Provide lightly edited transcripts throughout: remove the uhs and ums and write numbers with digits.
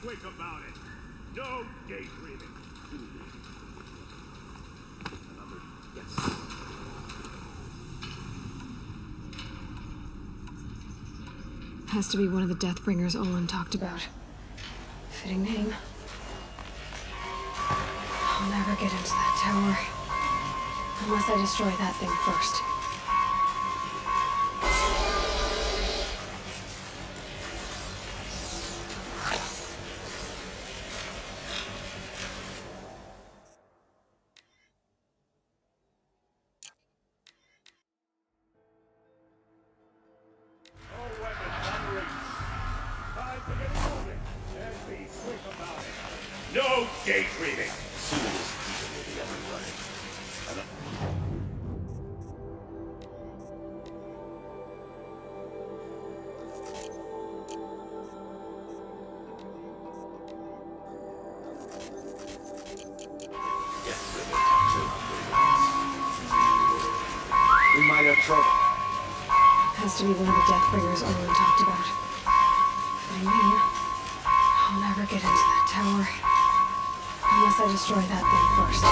quick about it. No daydreaming. Another yes. Has to be one of the Deathbringers Olin talked about. Fitting name. I'll never get into that tower. Unless I destroy that thing first. No daydreaming! We might have trouble. Has to be one of the Deathbringers Olin talked about. Fitting name. I'll never get into that tower. Unless I destroy that thing first.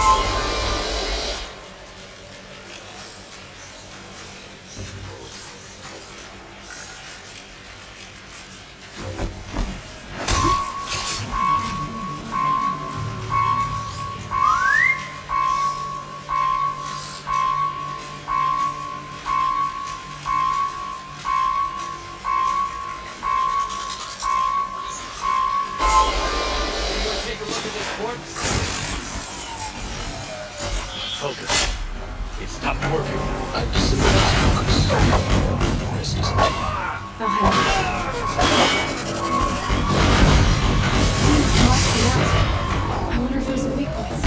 Focus. It stopped working. I'm similar to focus. The risk isn't cheap. I'll handle it. I wonder if there's a weak points.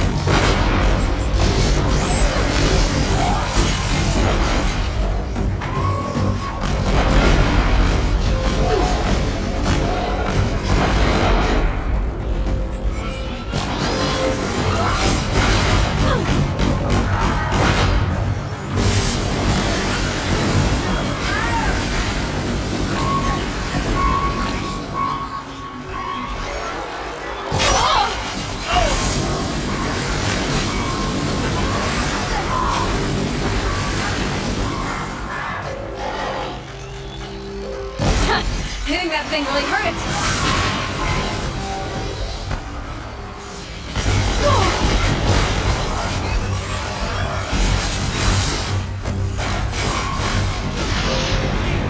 Hitting that thing really hurts.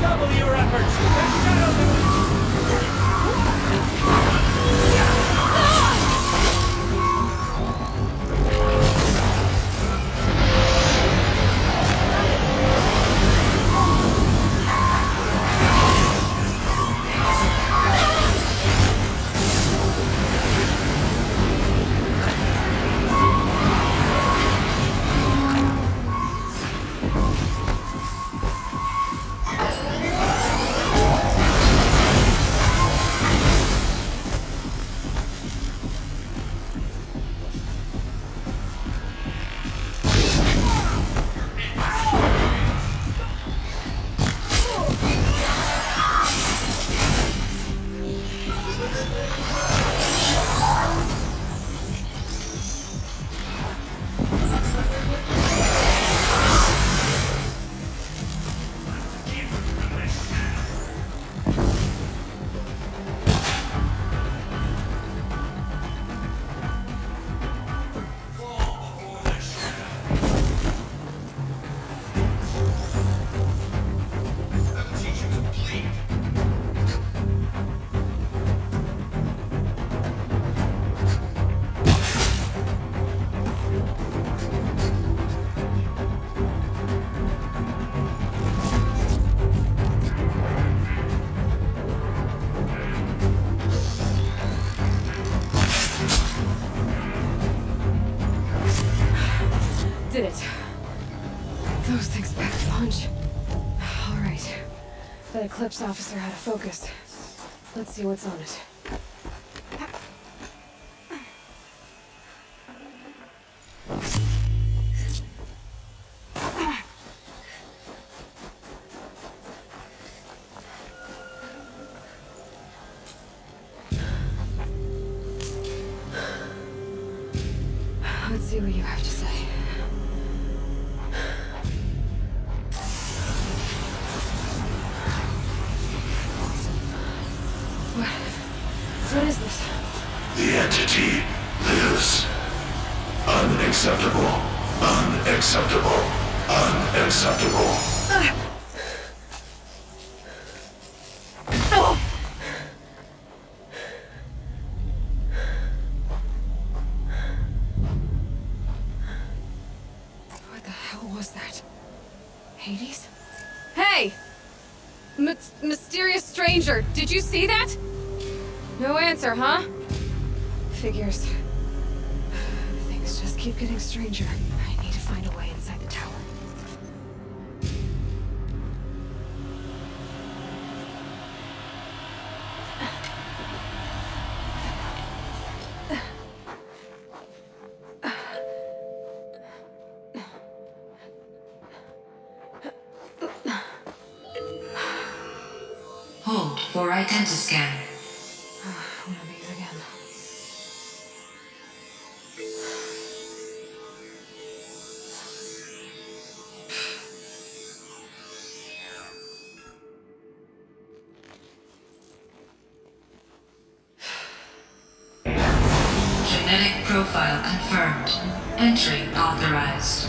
Double your efforts! Did it. Those things pack a punch. All right. That Eclipse officer had a focus. Let's see what's on it. Let's see what you have to say. What is this? The entity lives. Unacceptable. Unacceptable. Unacceptable. What the hell was that? Hades? Hey! Mysterious stranger, did you see that? No answer, huh? Figures. Things just keep getting stranger. I need to find a way inside the tower. Hold for identity scan. One of these again. Genetic profile confirmed. Entry authorized.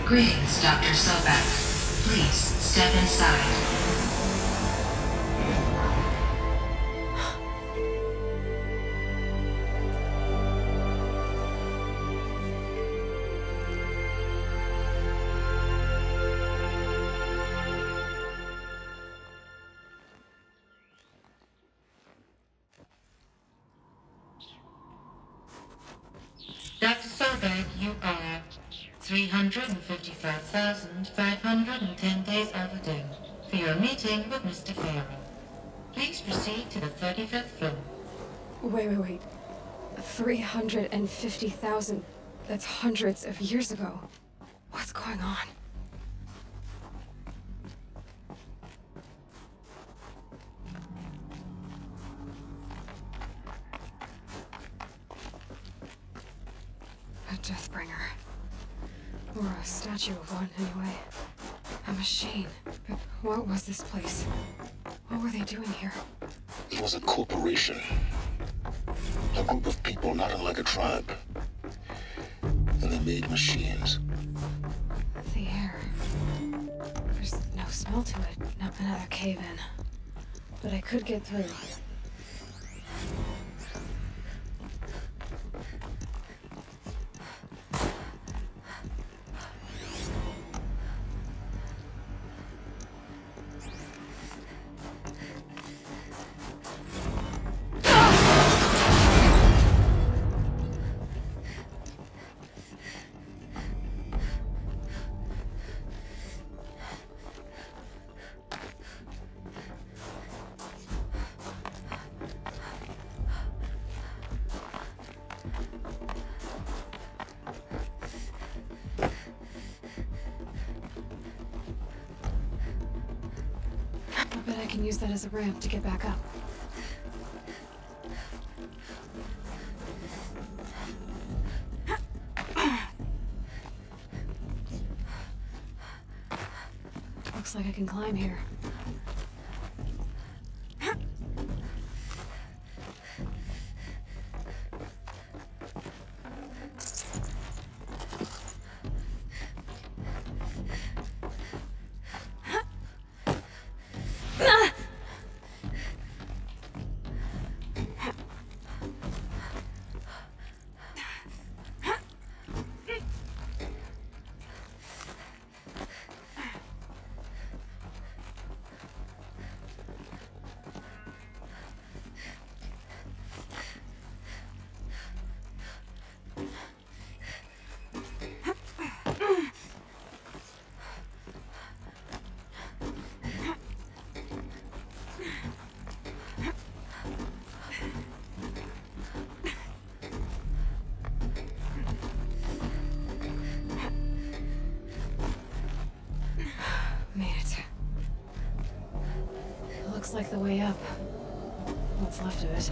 Greetings, Dr. Sobek. Please step inside. Dr. Sobek, you are 355,510 days overdue for your meeting with Mr. Farrell. Please proceed to the 35th floor. Wait. 350,000. That's hundreds of years ago. What's going on? A Deathbringer. Or a statue of one, anyway. A machine. But what was this place? What were they doing here? It was a corporation. A group of people not unlike a tribe. And they made machines. The air. There's no smell to it. Not another cave-in. But I could get through. Bet I can use that as a ramp to get back up. Looks like I can climb here. Looks like the way up. What's left of it.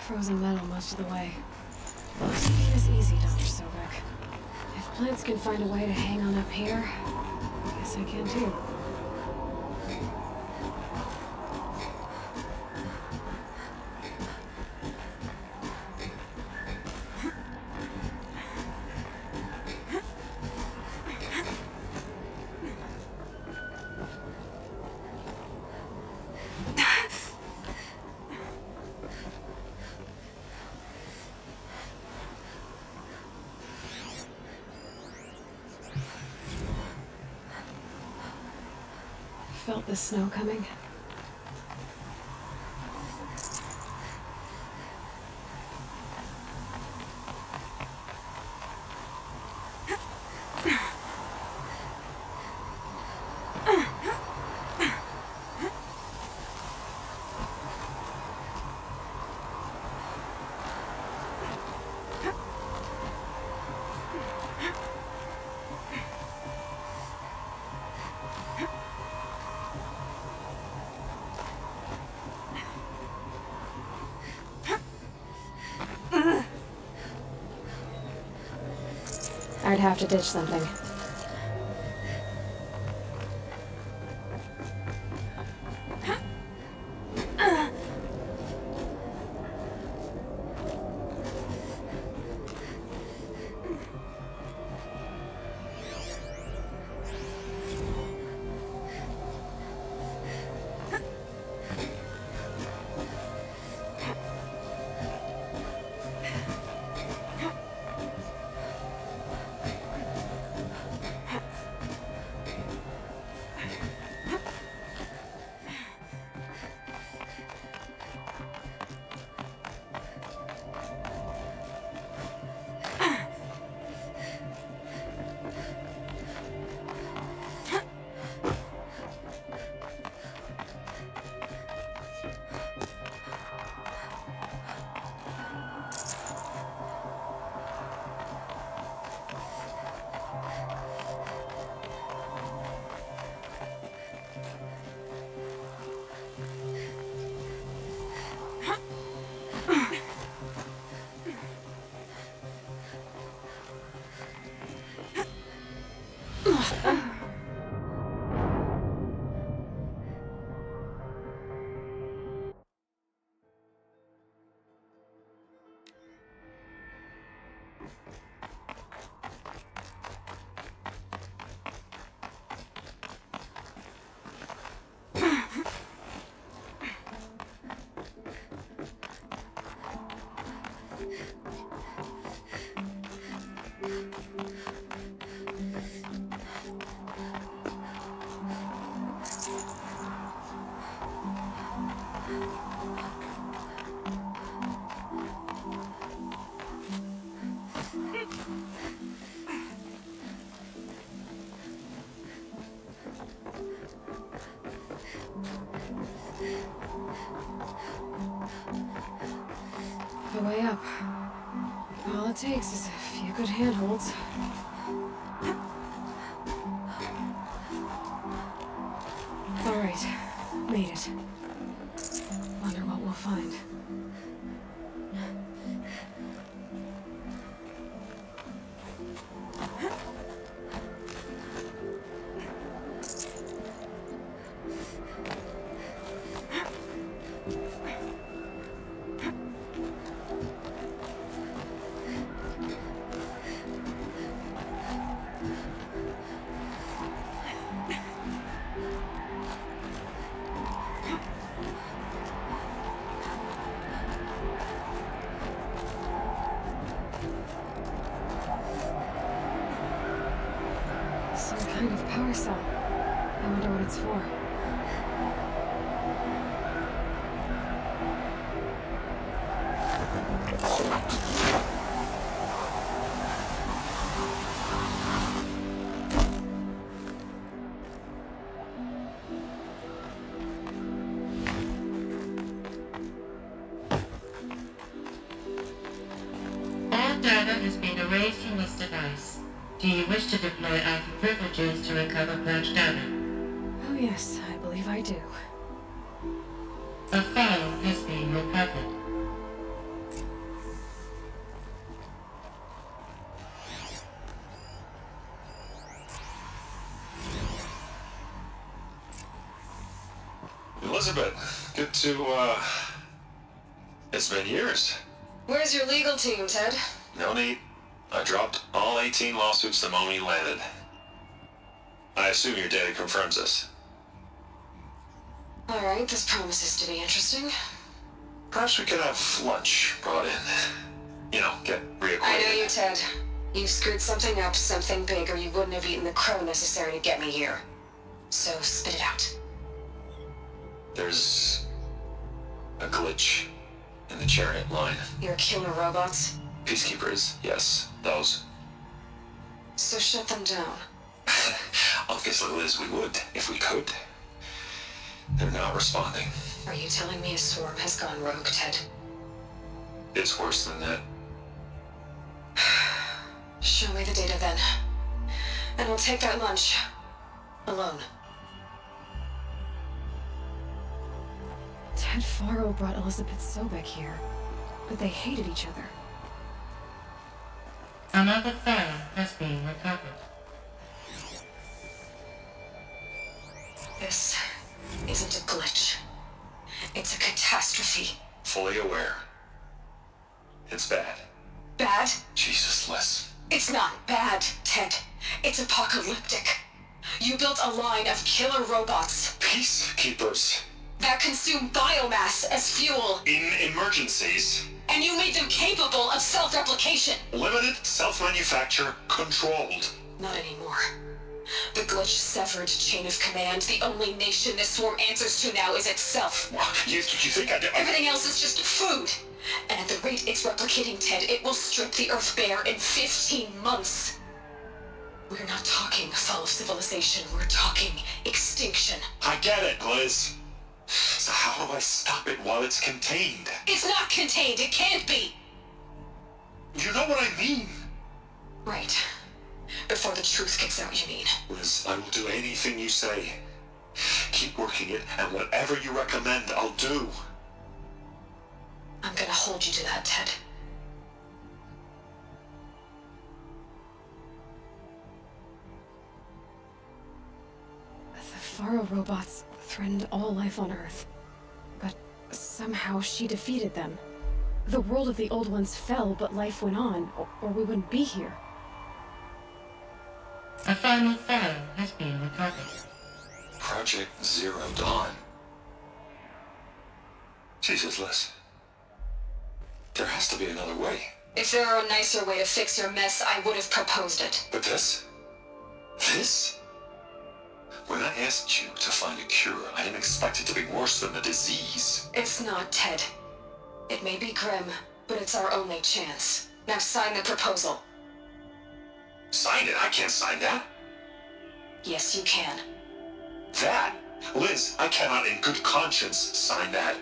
frozen metal most of the way. Nothing is easy, Dr. Sobek. If plants can find a way to hang on up here, I guess I can too. Felt the snow coming. I'd have to ditch something. The way up. All it takes is a few good handholds. All right, made it. Wonder what we'll find. Some kind of power cell. I wonder what it's for. All data has been erased from this device. Do you wish to deploy alpha privileges to recover purged data? Oh yes, I believe I do. A file has been recovered. Elizabeth, good to, it's been years. Where's your legal team, Ted? No need. I dropped all 18 lawsuits the moment you landed. I assume your data confirms this. Alright, this promises to be interesting. Perhaps we could have lunch brought in. You know, get reacquainted. I know you, Ted. You screwed something up, something big, or you wouldn't have eaten the crow necessary to get me here. So, spit it out. There's a glitch in the chariot line. Your killer robots? Peacekeepers, yes, those. So shut them down. Obviously, Liz, we would, if we could. They're not responding. Are you telling me a swarm has gone rogue, Ted? It's worse than that. Show me the data then. And I'll take that lunch. Alone. Ted Faro brought Elizabeth Sobek here, but they hated each other. Another phone has been recovered. This isn't a glitch. It's a catastrophe. Fully aware. It's bad. Bad? Jesus, Liz. It's not bad, Ted. It's apocalyptic. You built a line of killer robots Peacekeepers. that consume biomass as fuel, In emergencies. and you made them capable of self-replication. Limited, self-manufacture, controlled. Not anymore. The glitch severed chain of command. The only nation this swarm answers to now is itself. You think I did? Everything else is just food. And at the rate it's replicating, Ted, it will strip the Earth bare in 15 months. We're not talking fall of civilization. We're talking extinction. I get it, Liz. So how do I stop it while it's contained? It's not contained. It can't be. You know what I mean? Right. Before the truth gets out, you mean? Liz, I will do anything you say. Keep working it, and whatever you recommend, I'll do. I'm gonna hold you to that, Ted. The Faro robots threatened all life on Earth. But somehow she defeated them. The world of the old ones fell, but life went on, or we wouldn't be here. A final phone has been recovered. Project Zero Dawn. Jesus, Liz. There has to be another way. If there were a nicer way to fix your mess, I would have proposed it. But this? This? When I asked you to find a cure, I didn't expect it to be worse than the disease. It's not, Ted. It may be grim, but it's our only chance. Now sign the proposal. Sign it? I can't sign that. Yes, you can. That? Liz, I cannot in good conscience sign that.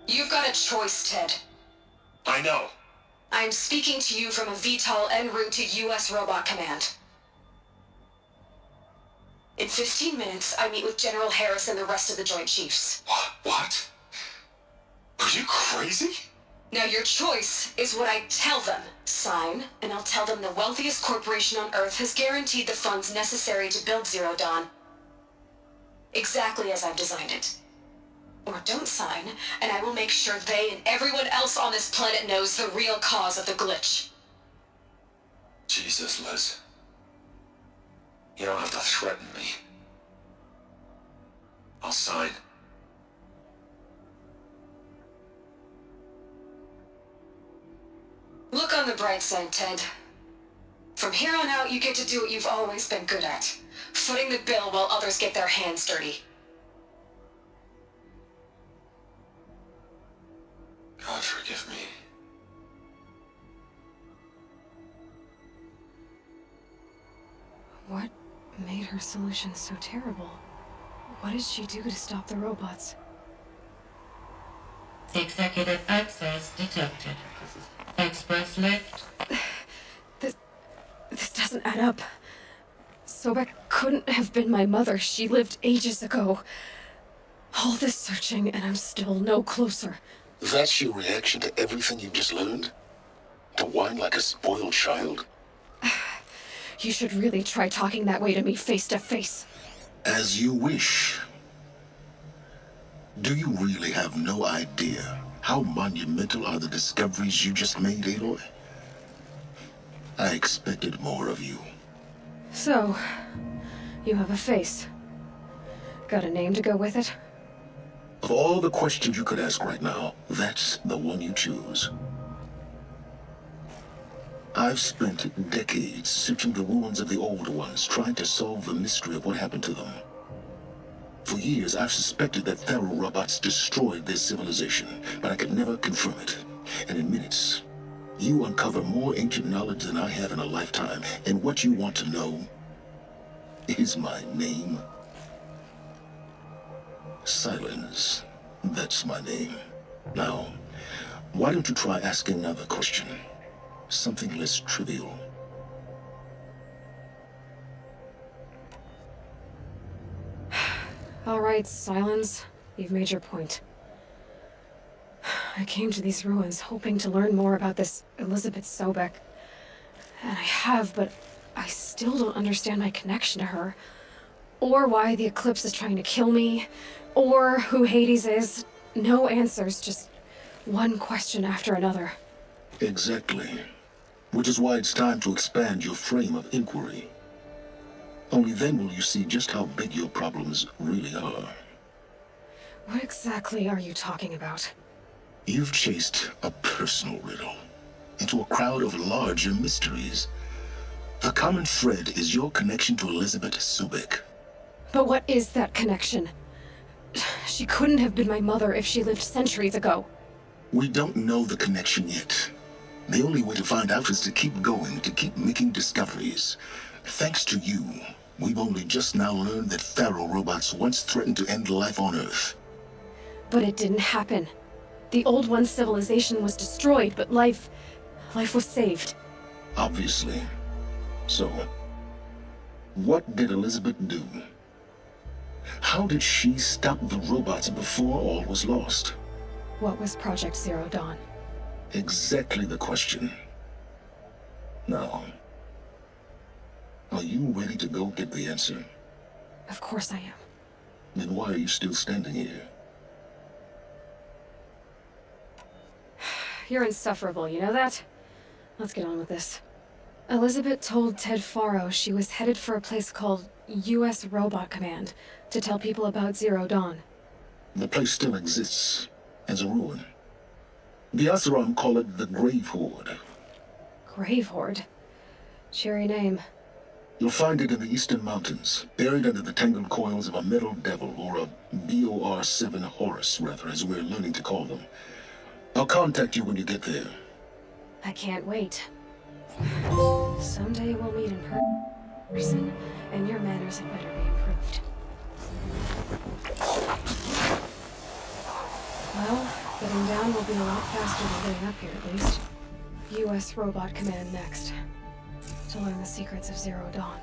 You've got a choice, Ted. I know. I'm speaking to you from a VTOL en route to U.S. Robot Command. In 15 minutes, I meet with General Harris and the rest of the Joint Chiefs. What? Are you crazy? Now your choice is what I tell them. Sign, and I'll tell them the wealthiest corporation on Earth has guaranteed the funds necessary to build Zero Dawn. Exactly as I've designed it. Or don't sign, and I will make sure they and everyone else on this planet knows the real cause of the glitch. Jesus, Liz. You don't have to threaten me. I'll sign. Look on the bright side, Ted. From here on out, you get to do what you've always been good at. Footing the bill while others get their hands dirty. God forgive me. What made her solution so terrible? What did she do to stop the robots? Executive access detected. Express lift. This doesn't add up. Sobek couldn't have been my mother. She lived ages ago. All this searching, and I'm still no closer. That's your reaction to everything you've just learned? To whine like a spoiled child? You should really try talking that way to me face to face. As you wish. Do you really have no idea how monumental are the discoveries you just made, Aloy? I expected more of you. So, you have a face. Got a name to go with it? Of all the questions you could ask right now, that's the one you choose. I've spent decades searching the ruins of the old ones, trying to solve the mystery of what happened to them. For years, I've suspected that feral robots destroyed their civilization, but I could never confirm it. And in minutes, you uncover more ancient knowledge than I have in a lifetime. And what you want to know is my name. Silence. That's my name. Now, why don't you try asking another question? Something less trivial. All right, Silence. You've made your point. I came to these ruins hoping to learn more about this Elizabeth Sobek. And I have, but I still don't understand my connection to her. Or why the Eclipse is trying to kill me. Or who Hades is. No answers, just one question after another. Exactly. Which is why it's time to expand your frame of inquiry. Only then will you see just how big your problems really are. What exactly are you talking about? You've chased a personal riddle into a crowd of larger mysteries. The common thread is your connection to Elizabeth Sobek. But what is that connection? She couldn't have been my mother if she lived centuries ago. We don't know the connection yet. The only way to find out is to keep going, to keep making discoveries. Thanks to you, we've only just now learned that feral robots once threatened to end life on Earth. But it didn't happen. The Old One's civilization was destroyed, but life was saved. Obviously. So, what did Elizabeth do? How did she stop the robots before all was lost? What was Project Zero Dawn? Exactly the question. Now, are you ready to go get the answer? Of course I am. Then why are you still standing here? You're insufferable, you know that? Let's get on with this. Elizabeth told Ted Faro she was headed for a place called U.S. Robot Command to tell people about Zero Dawn. The place still exists as a ruin. The Asaram call it the Grave Horde. Grave Horde? Cheery name. You'll find it in the eastern mountains, buried under the tangled coils of a metal devil, or a BOR-7 Horus, rather, as we're learning to call them. I'll contact you when you get there. I can't wait. Someday we'll meet in person, and your manners had better be improved. Well, getting down will be a lot faster than getting up here, at least. U.S. Robot Command next. To learn the secrets of Zero Dawn.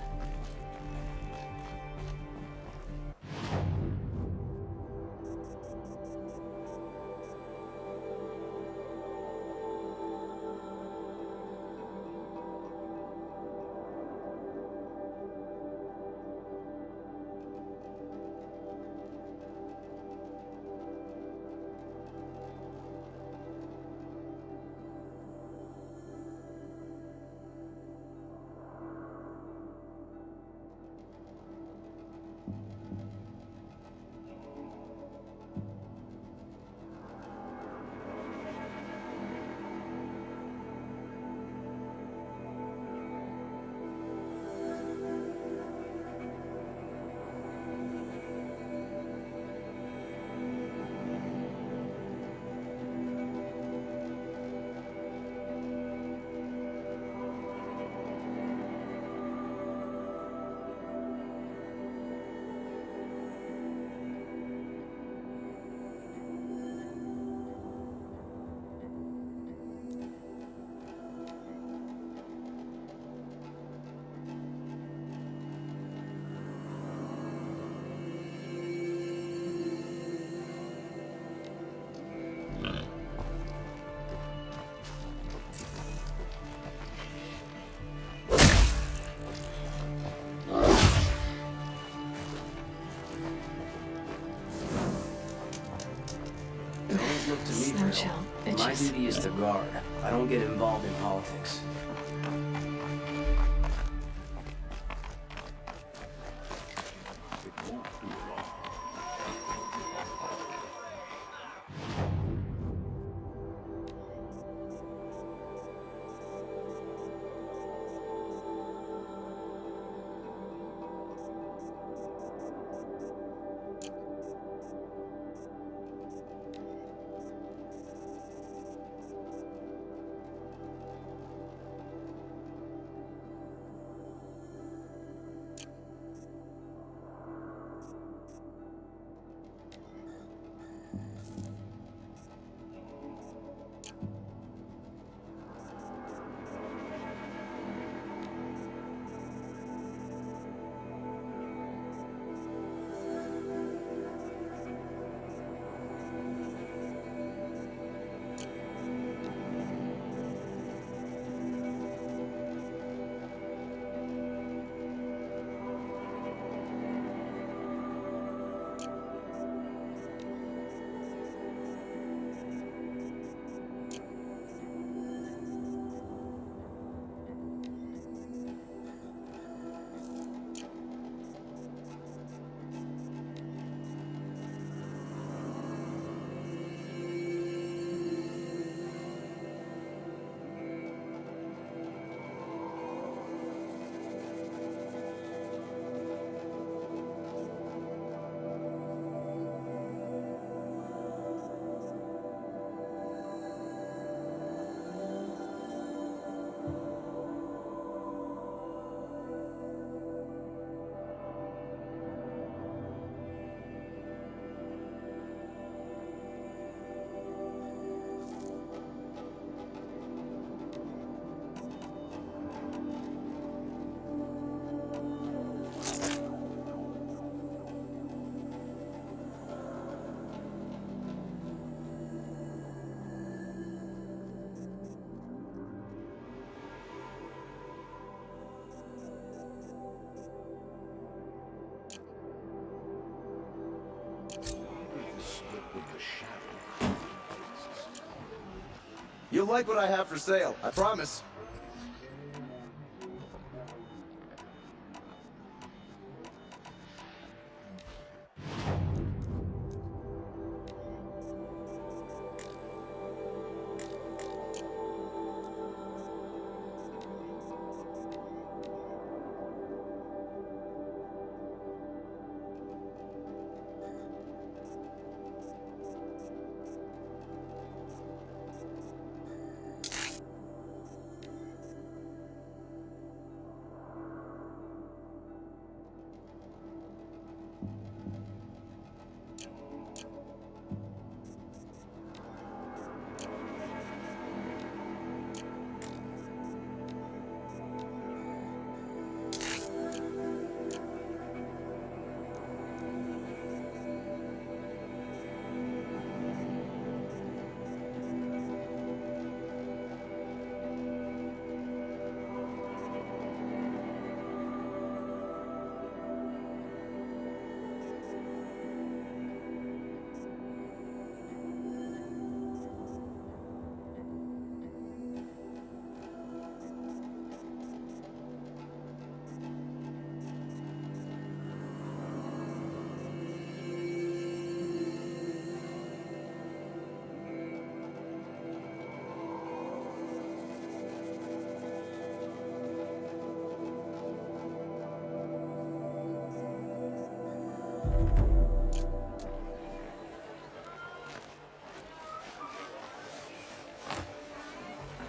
Now chill, My bitches. duty is to guard. I don't get involved in politics. You'll like what I have for sale, I promise.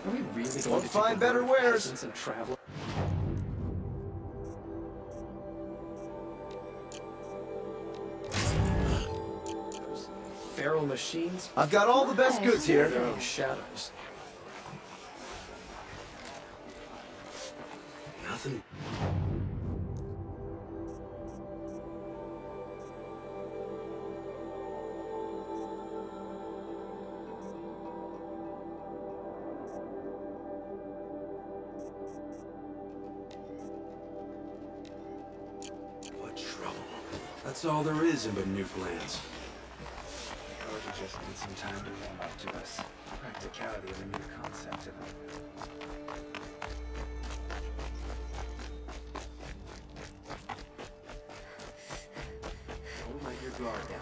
Are we really going Won't to find take better the wares. peasants and travel? Feral machines? I've got all the best goods Their here. own shadows. Nothing. What trouble. That's all there is in Nuke Lands. just need some time to warm up to us. Practicality of a new concept to them. Don't let your guard down.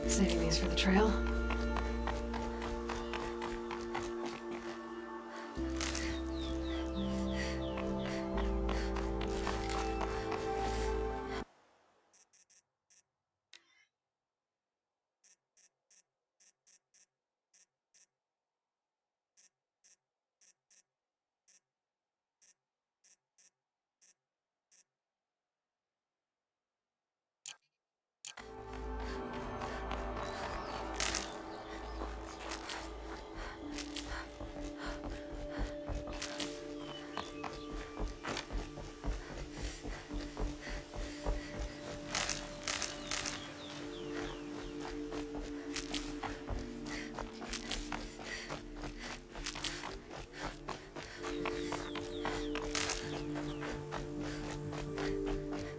Saving these for the trail.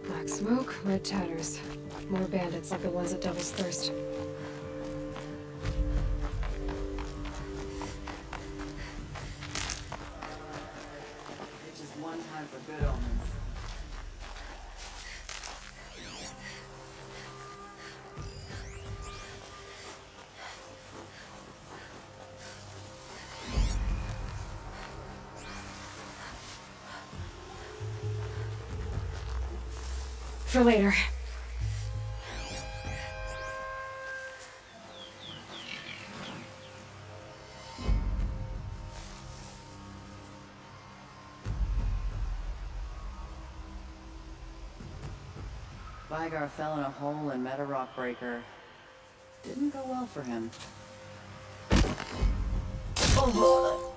Black smoke, red tatters. More bandits like the ones at Devil's Thirst. It's just one time for good omens. For later. Vigar fell in a hole and met a rock breaker. Didn't go well for him. Oh,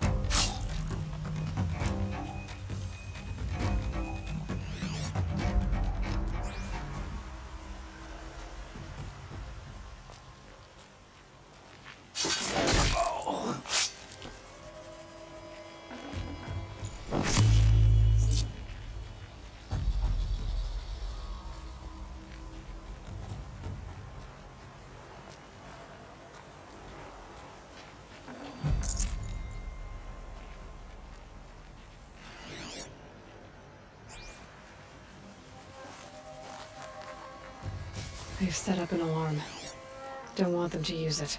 They've set up an alarm. Don't want them to use it.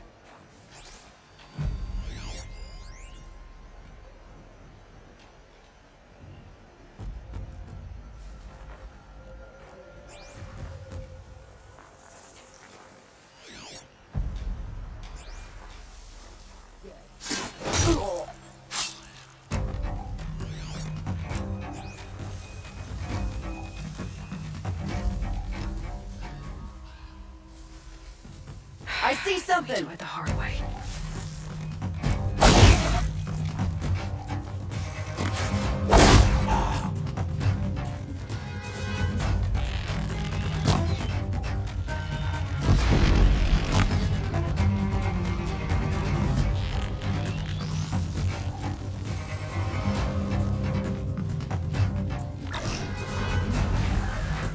I see something! Do it the hard way.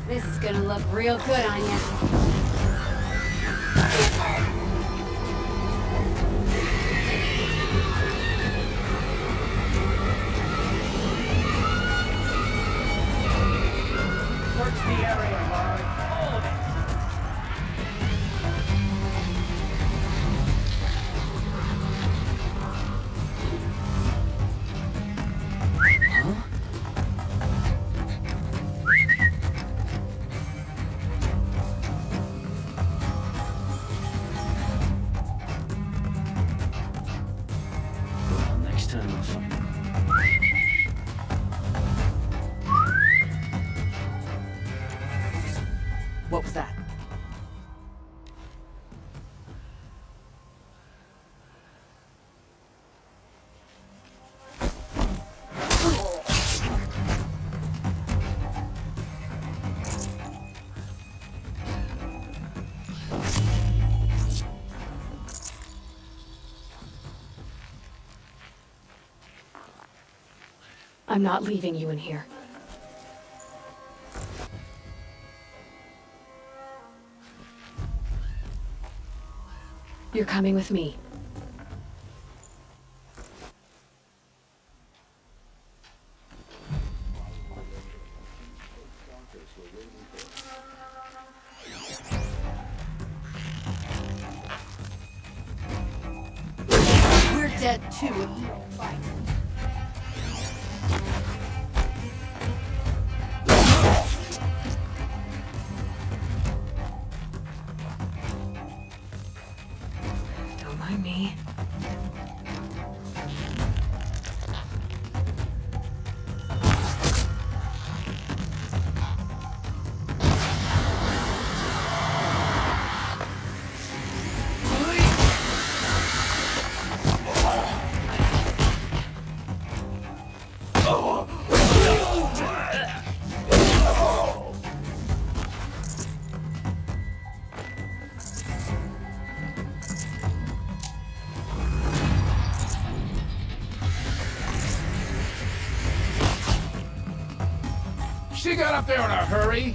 This is gonna look real good on you. Search the area, Aloy. All of it. I'm not leaving you in here. You're coming with me. We're dead too if you don't fight. Don't mind me. She got up there in a hurry.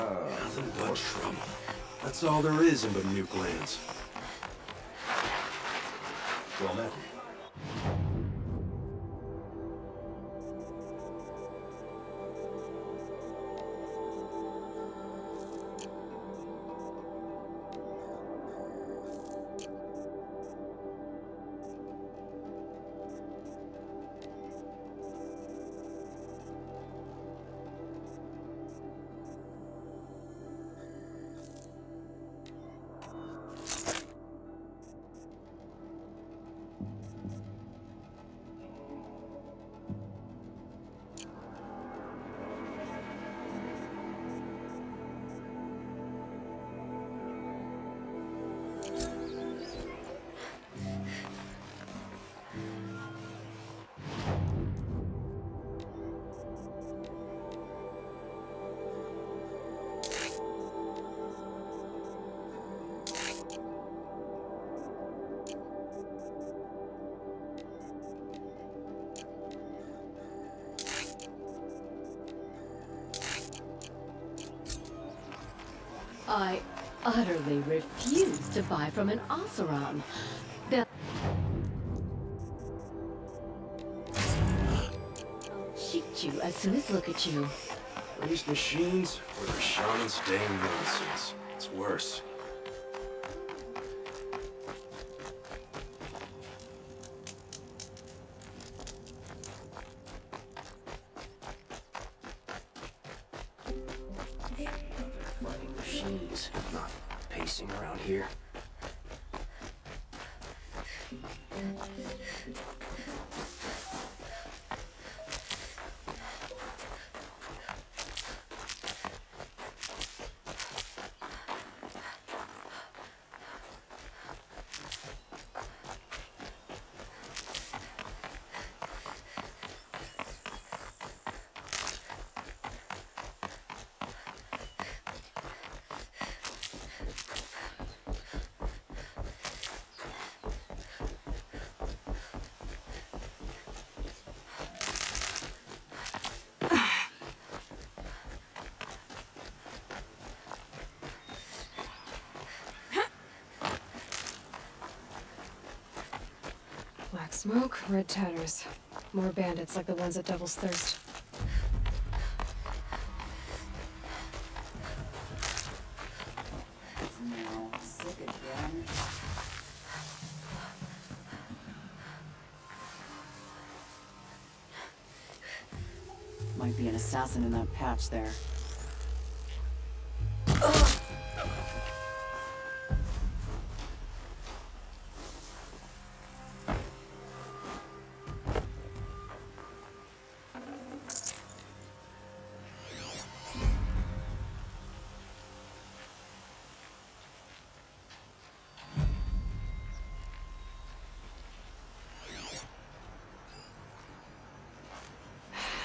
Nothing but trouble. That's all there is in Bermuda lands. Well met. I utterly refuse to buy from an Oseram. They'll shoot you as soon as look at you. Are these machines or the shaman's dang nonsense? It's worse. Fighting machines, not pacing around here. Smoke, red tatters. More bandits like the ones at Devil's Thirst. No, sick again. Might be an assassin in that patch there.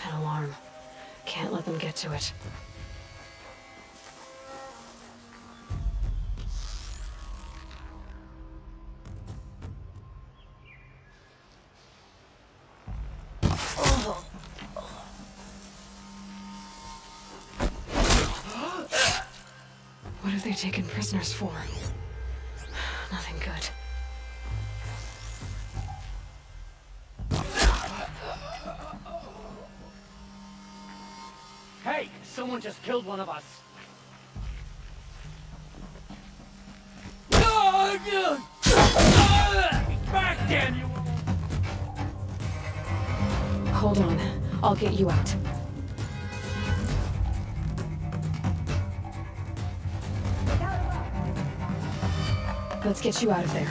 An alarm. Can't let them get to it. What have they taken prisoners for? Nothing good. Hey, someone just killed one of us. Back, damn you! Hold on. I'll get you out. Let's get you out of there.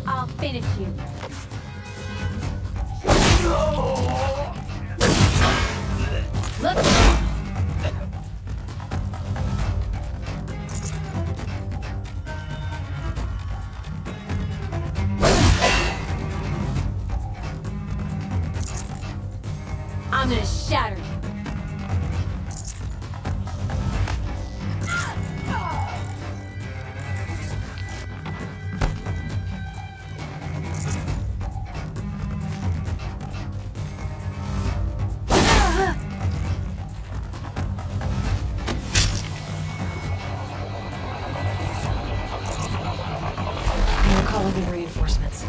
I'll finish you. Look! I'm gonna shatter you. We're calling in reinforcements.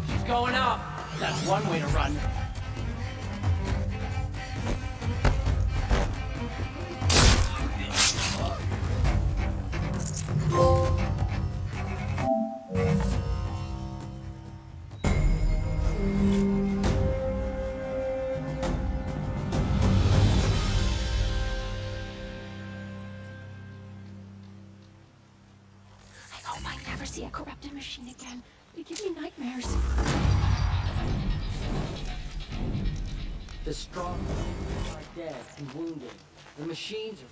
She's going up. That's one way to run. I hope I never see a corrupted machine again. They give me nightmares. The strong are dead and wounded. The machines are...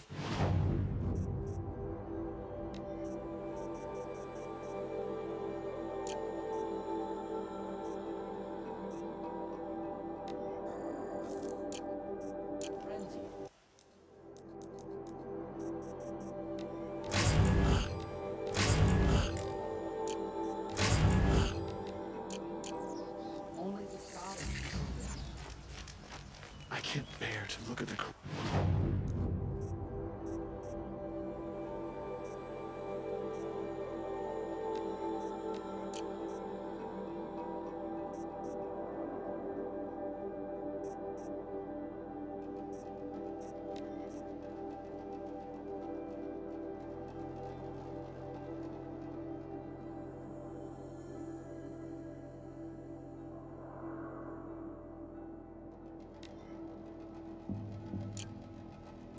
frenzied. Only the gods. I can't bear to look at the...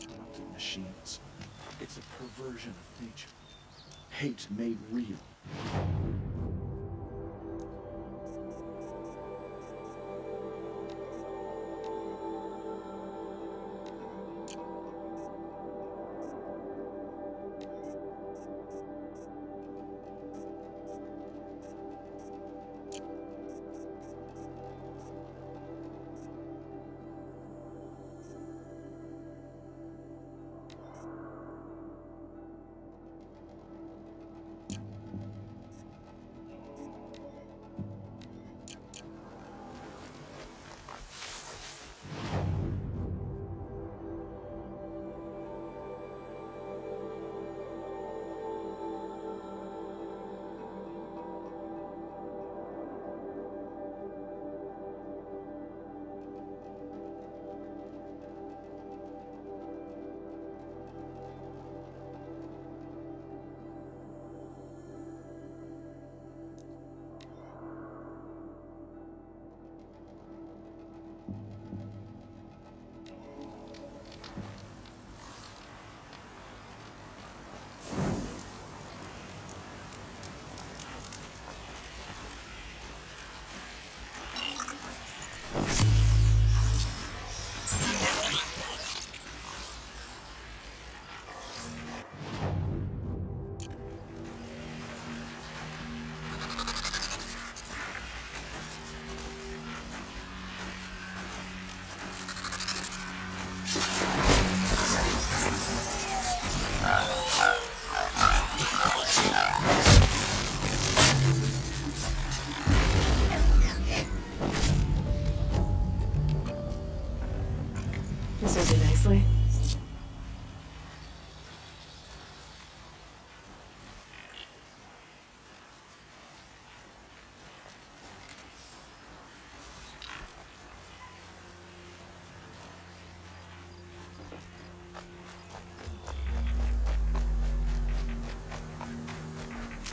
corrupted machines. It's a perversion of nature. Hate made real. This will do nicely.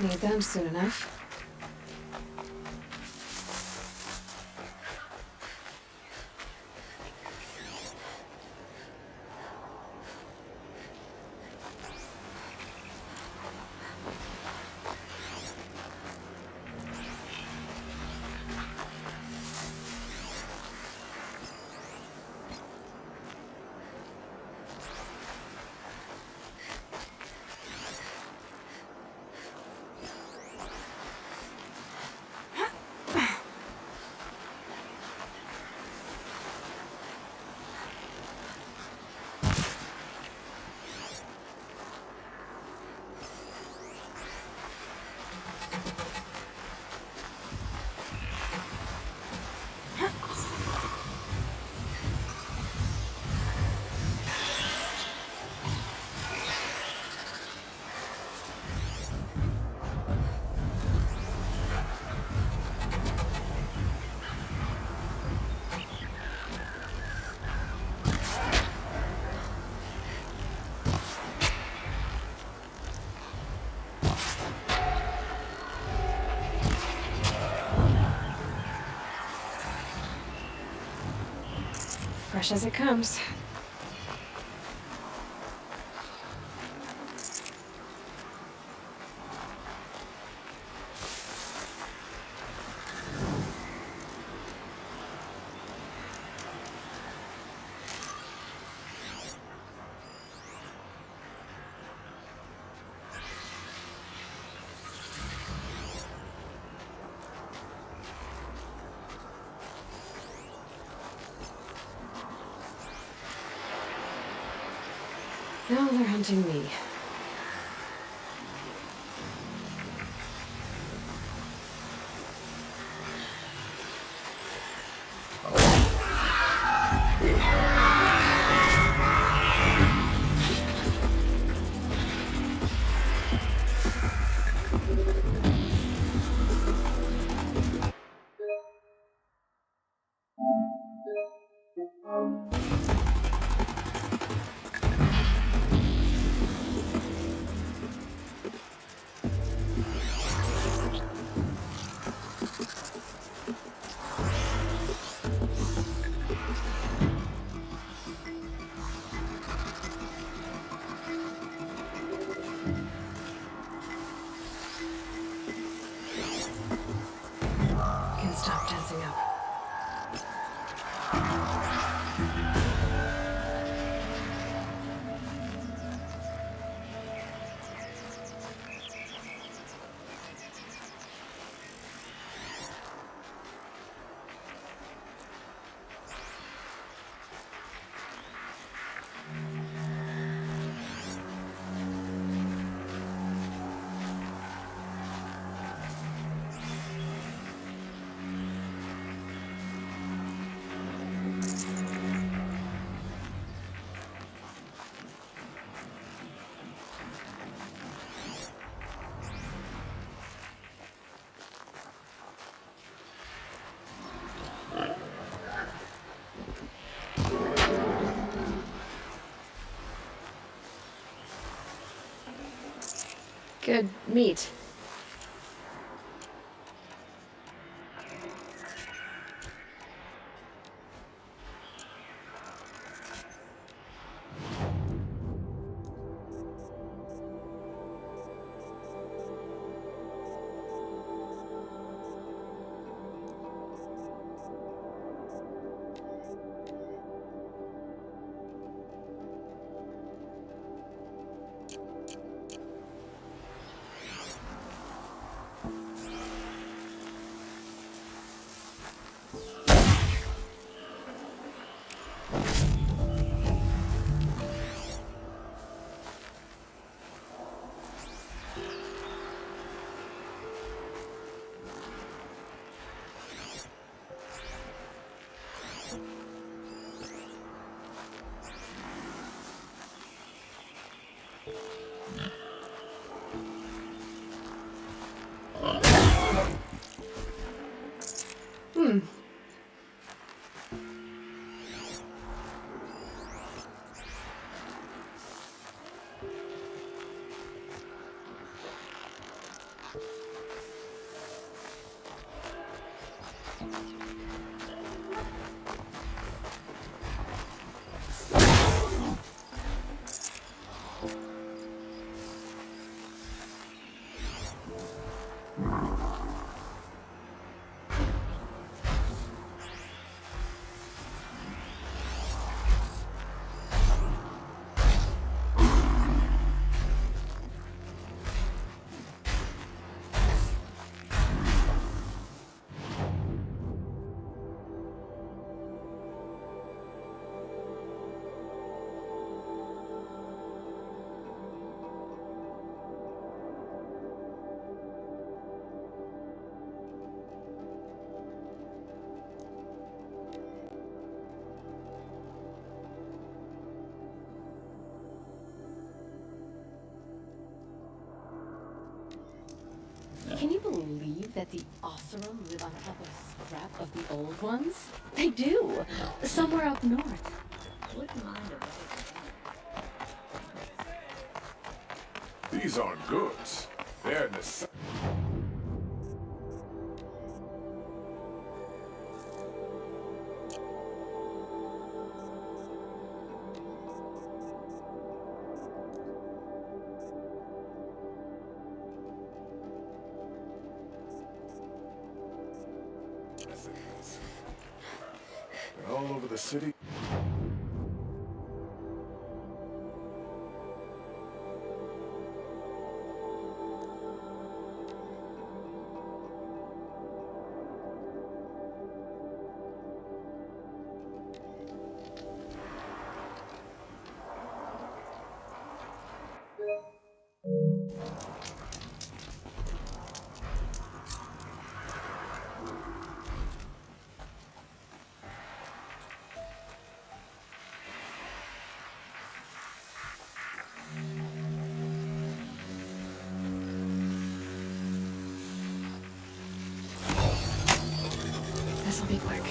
Need them soon enough. Fresh as it comes. Now they're hunting me. Can't stop tensing up. Good meat. that the Oseram live on top of scrap of the old ones? They do. Somewhere up north. Wouldn't mind a These aren't goods. They're necessities. They're all over the city. This'll be quick.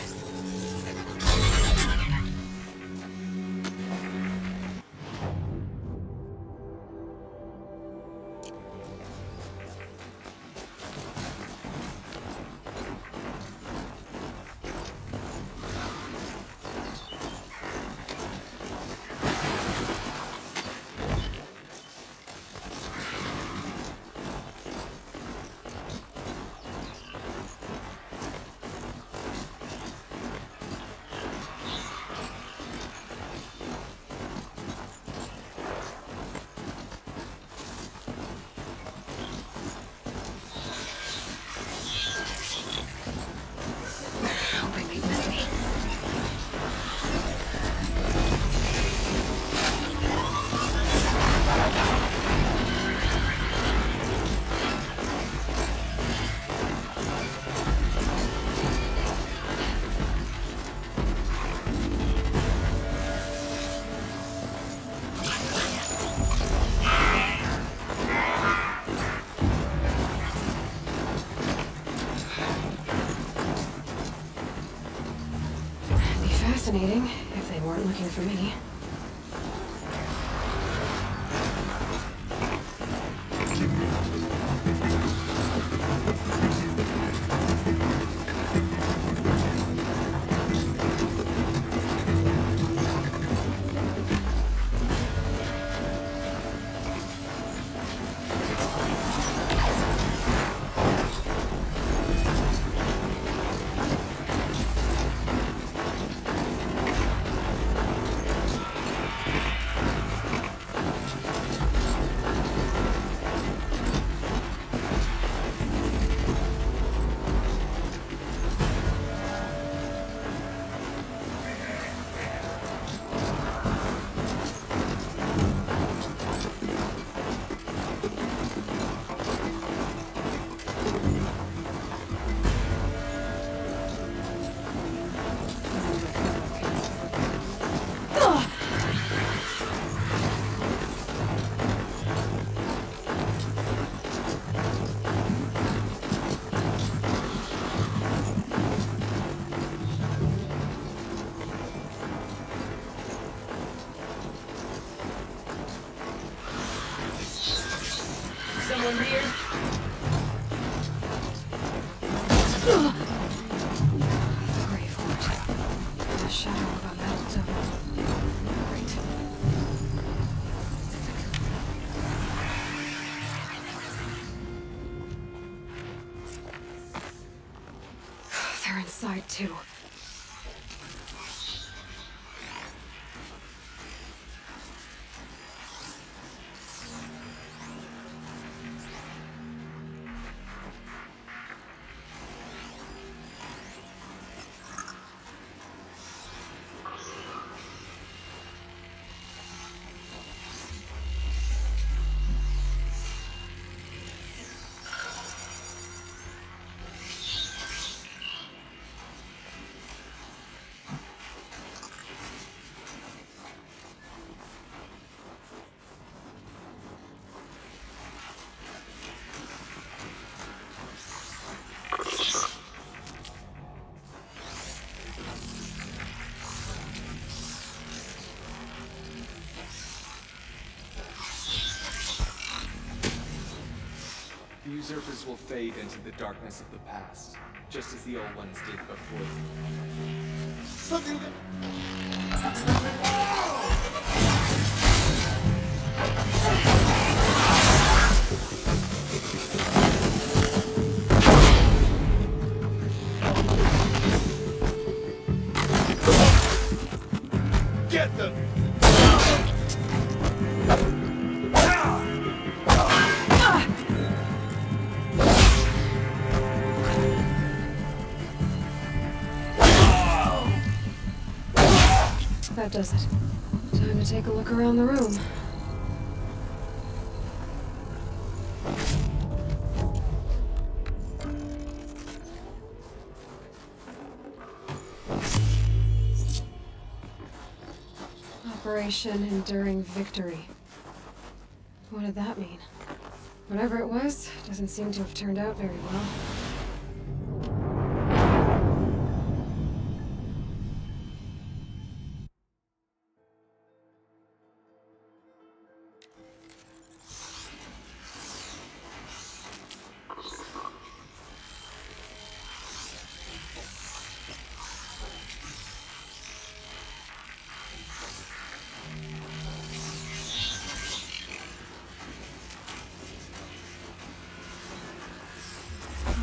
Fascinating, if they weren't looking for me. Someone here? The grave fort. The shadow of a metal devil. Great. They're inside too. usurpers will fade into the darkness of the past, just as the old ones did before them. Something that... Get them! That does it. Time to take a look around the room. Operation Enduring Victory. What did that mean? Whatever it was, doesn't seem to have turned out very well.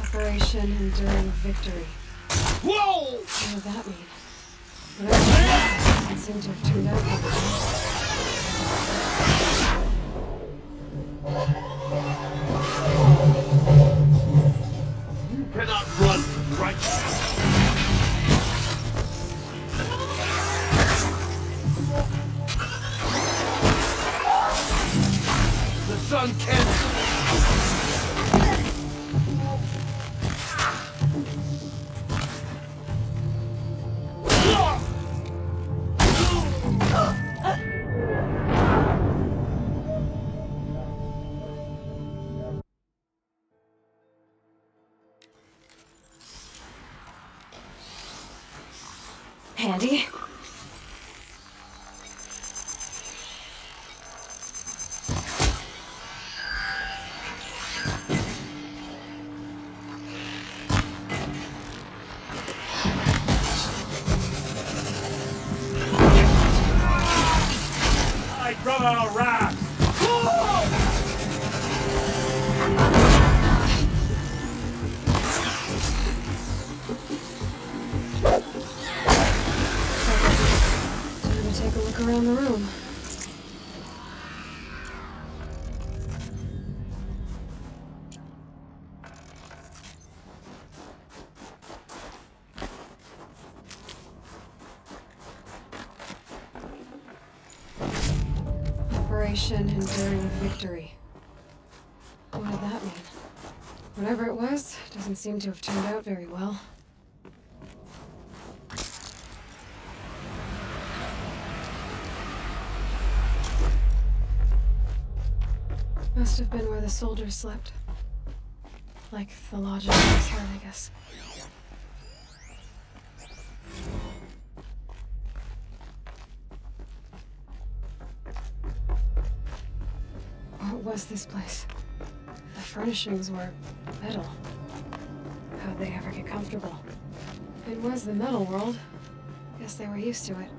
Operation Enduring Victory. Whoa! What did that mean? Whatever it was, doesn't seem to have turned out very well. You cannot run from righteousness. The sun can't... Handy. I brother a rat! Take a look around the room. Operation Enduring Victory. What did that mean? Whatever it was, doesn't seem to have turned out very well. Must have been where the soldiers slept. Like the lodge of Heart, I guess. What was this place? The furnishings were metal. How'd they ever get comfortable? It was the metal world. Guess they were used to it.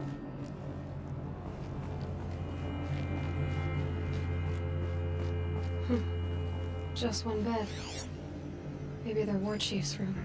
Just one bed. Maybe their war chief's room.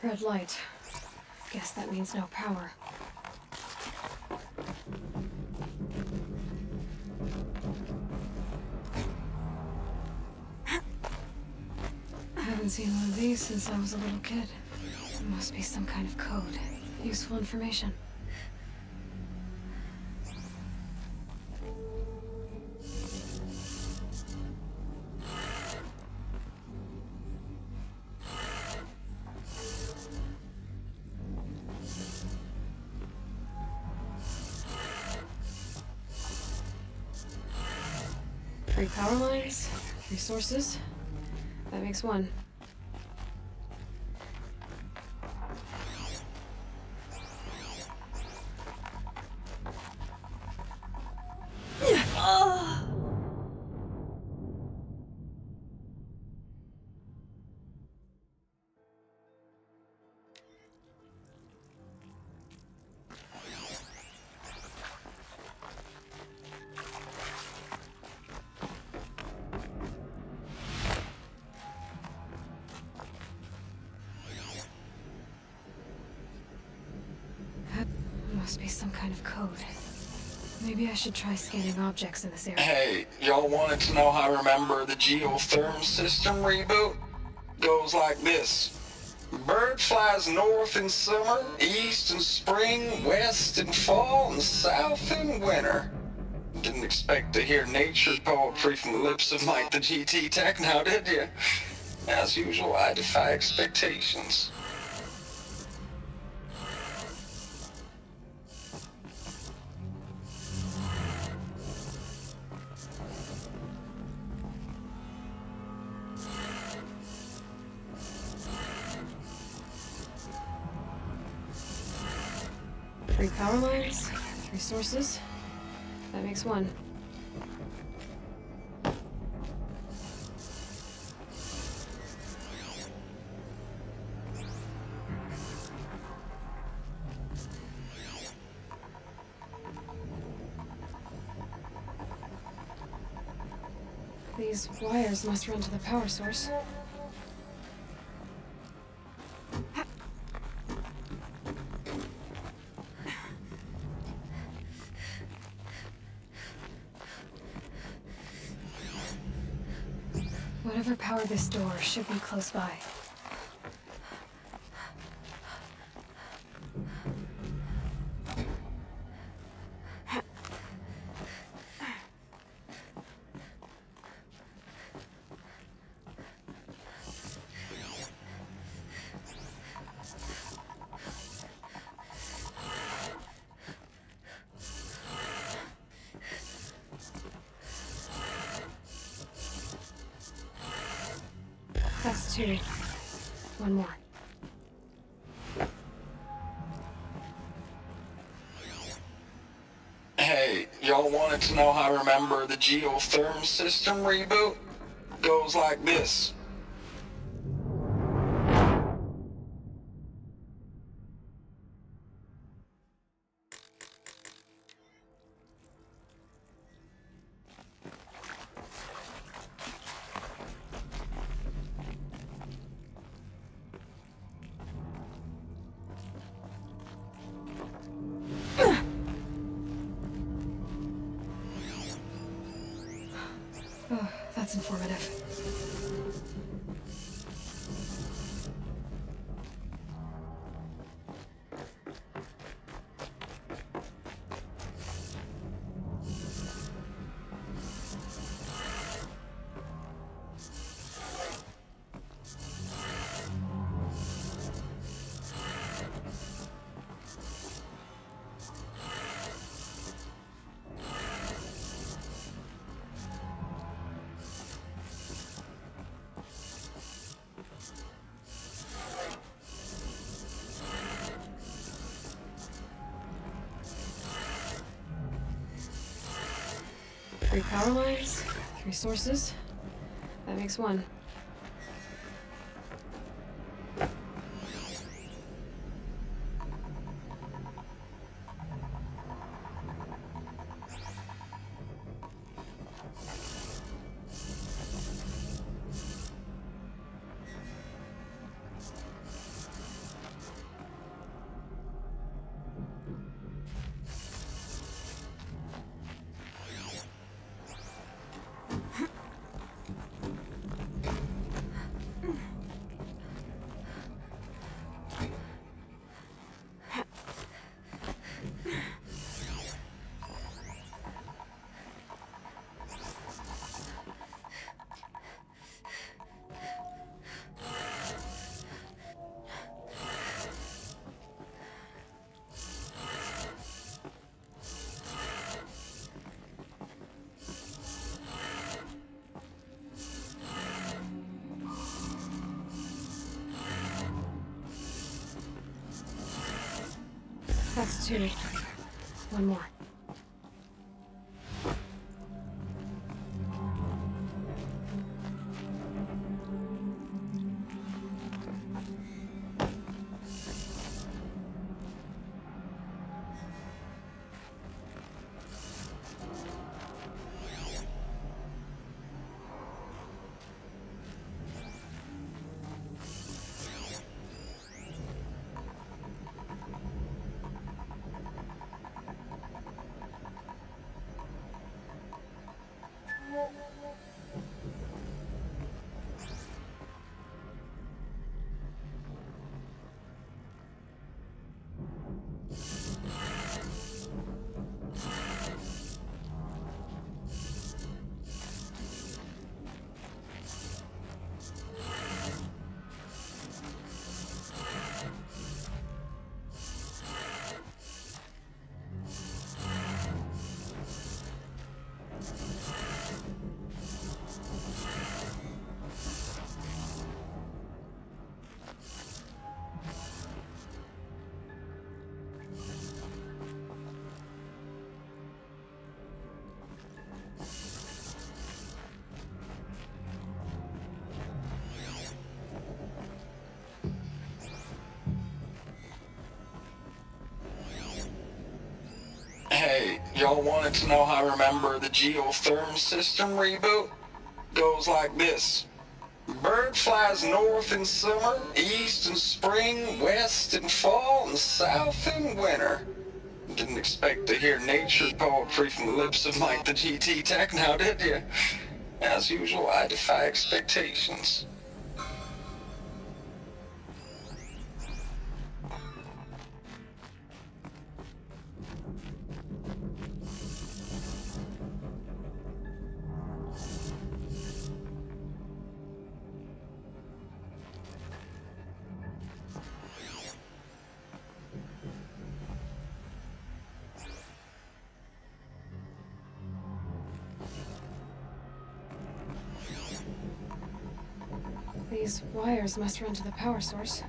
Red light. Guess that means no power. I haven't seen one of these since I was a little kid. Must be some kind of code. Useful information. Three power lines, resources. That makes one. Must be some kind of code. Maybe I should try scanning objects in this area. Hey, y'all wanted to know how I remember the geotherm system reboot? Goes like this. Bird flies north in summer, east in spring, west in fall, and south in winter. Didn't expect to hear nature poetry from the lips of Mike the GT Tech now, did you? As usual, I defy expectations. Three power lines, resources. That makes one. These wires must run to the power source. Whatever powered this door should be close by. That's two. One more. Hey, y'all wanted to know how I remember the geotherm system reboot? Goes like this. Oh, that's informative. Three power lines, resources. That makes one. That's 2. One more. Hey, y'all wanted to know how I remember the geotherm system reboot? Goes like this. Bird flies north in summer, east in spring, west in fall, and south in winter. Didn't expect to hear nature poetry from the lips of Mike the GT Tech now, did you? As usual, I defy expectations. These wires must run to the power source.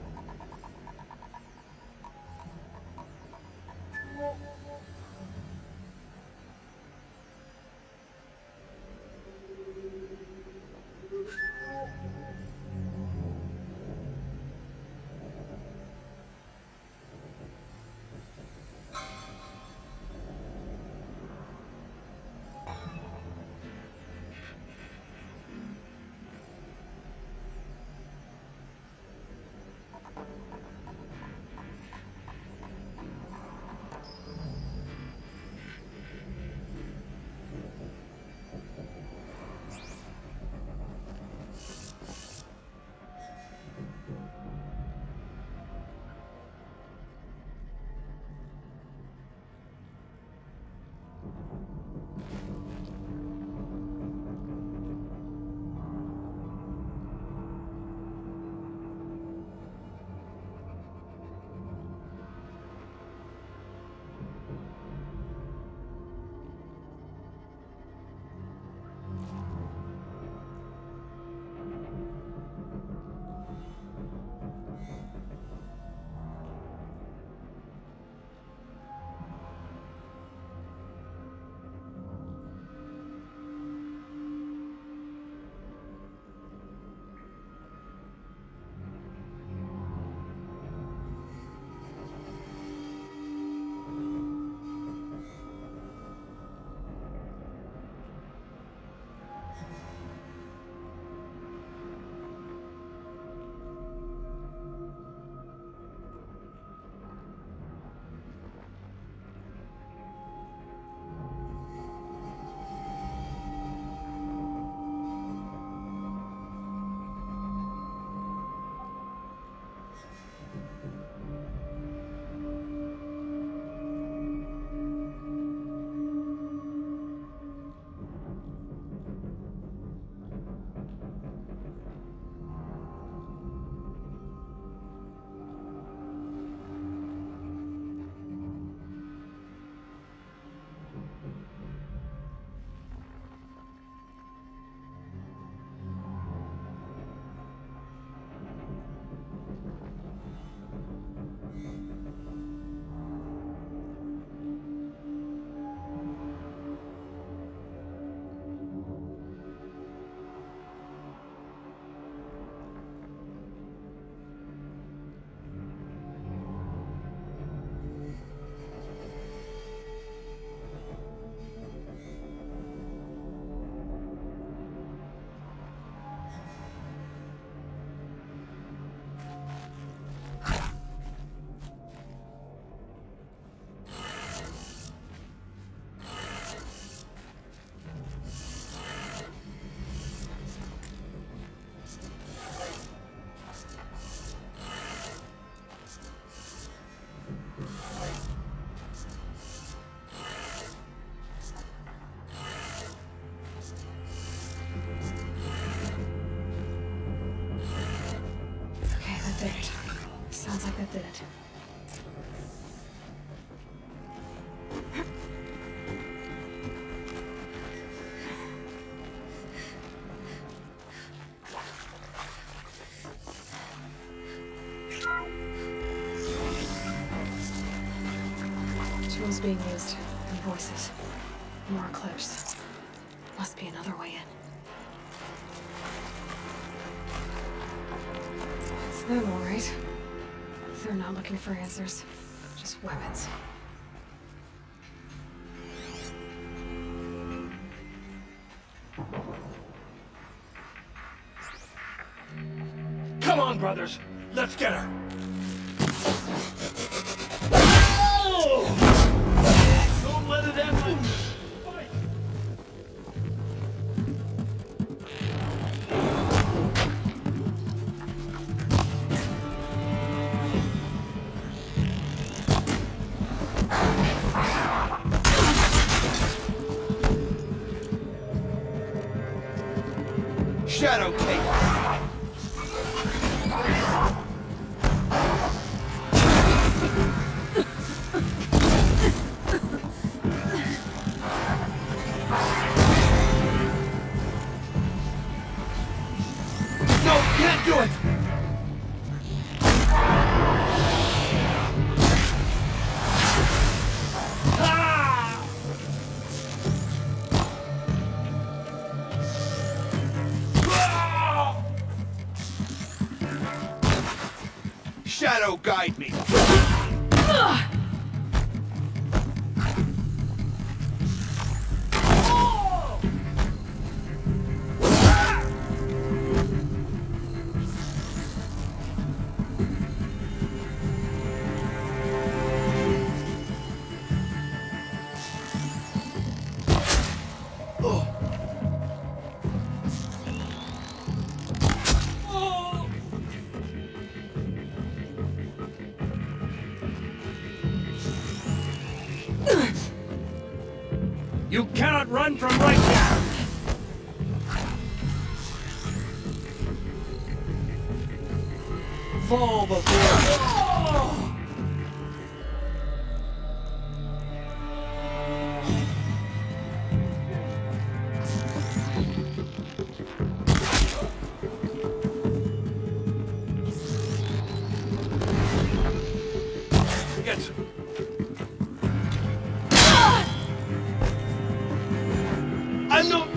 that did it. Tools being used, and voices. More clips. Must be another way in. It's them, all right. They're not looking for answers, just weapons. Come on, brothers. Let's get her. Don't let it end. Shadow Cake. Do it! Ah! Ah! Shadow guide me. Ah! You cannot run from right now! Fall before... Yes. I'm not...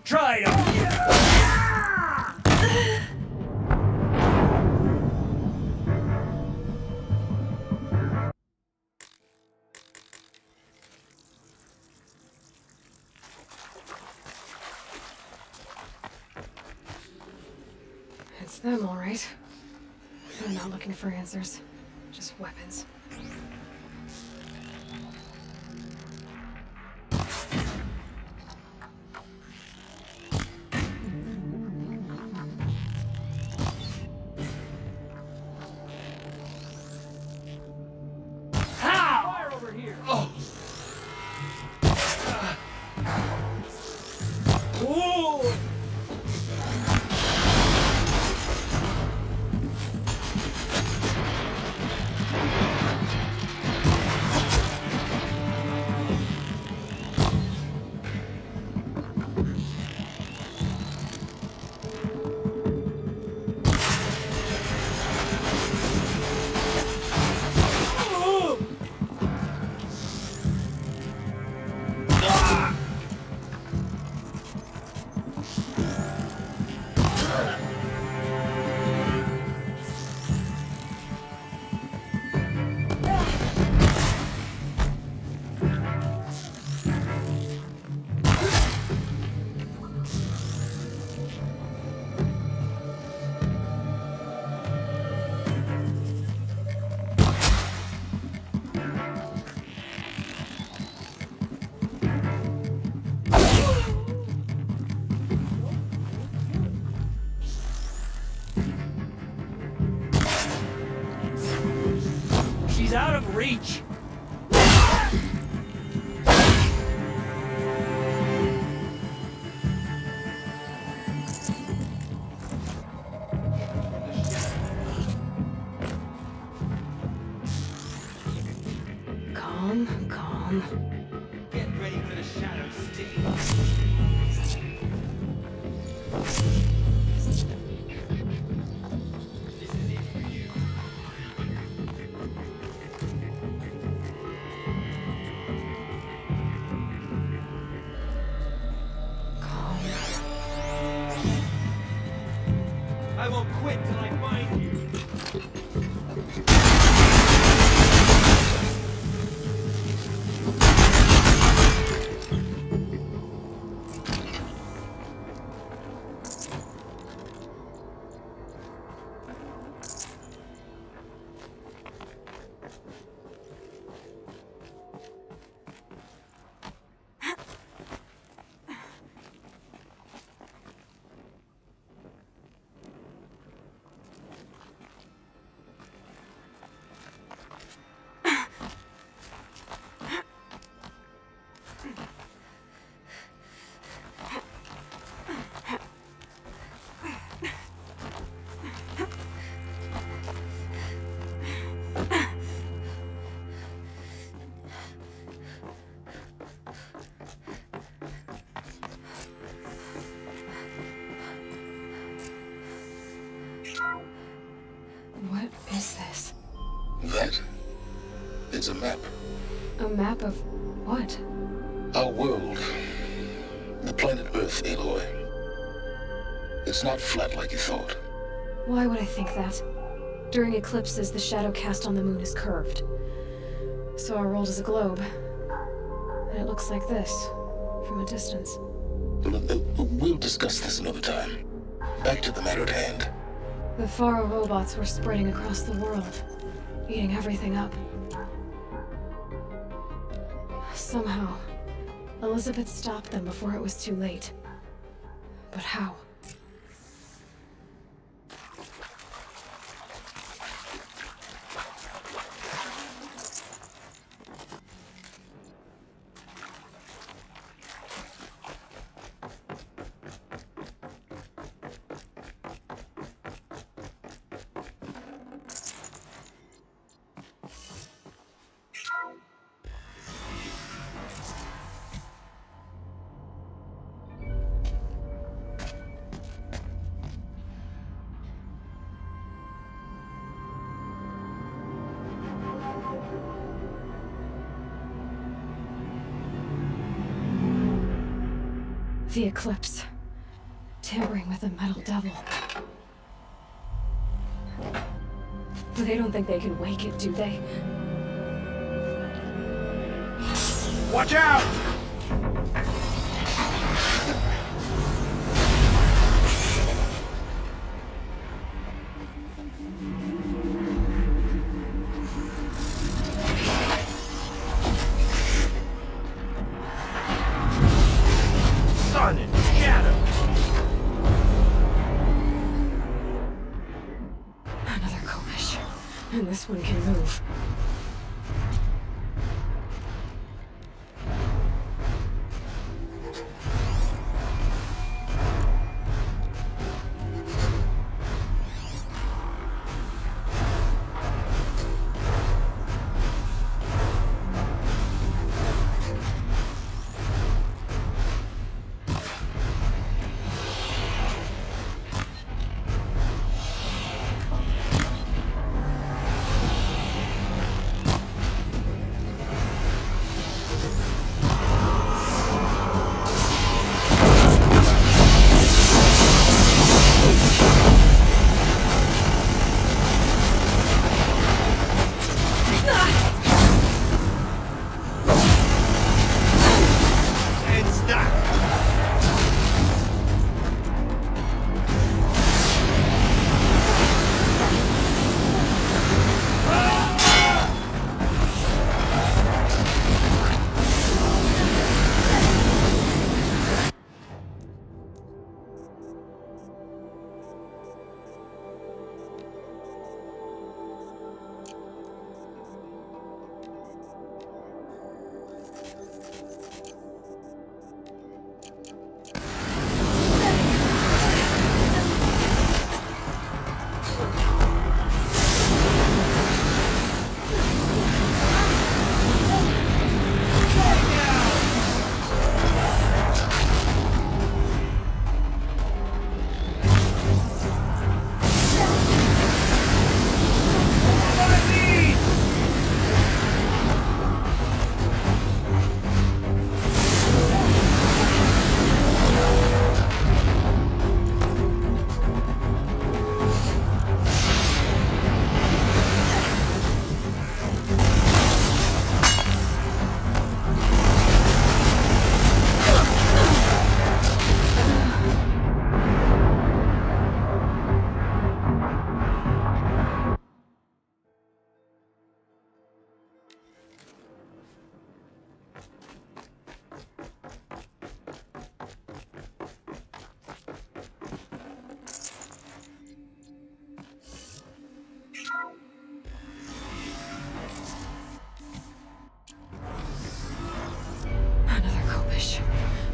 Try it. It's them, all right. They're not looking for answers, just weapons. Fire over here! Oh! Whoa! She's out of reach. Calm. Get ready for the shadow sting. I won't quit till I find you. What is this? That is a map. A map of what? Our world. The planet Earth, Aloy. It's not flat like you thought. Why would I think that? During eclipses, the shadow cast on the moon is curved. So our world is a globe. And it looks like this, from a distance. We'll discuss this another time. Back to the matter at hand. The Faro robots were spreading across the world, eating everything up. Somehow, Elizabeth stopped them before it was too late. But how? The eclipse. Tampering with the metal devil. But they don't think they can wake it, do they? Watch out! Sun and shadow. Another Koish. And this one can move.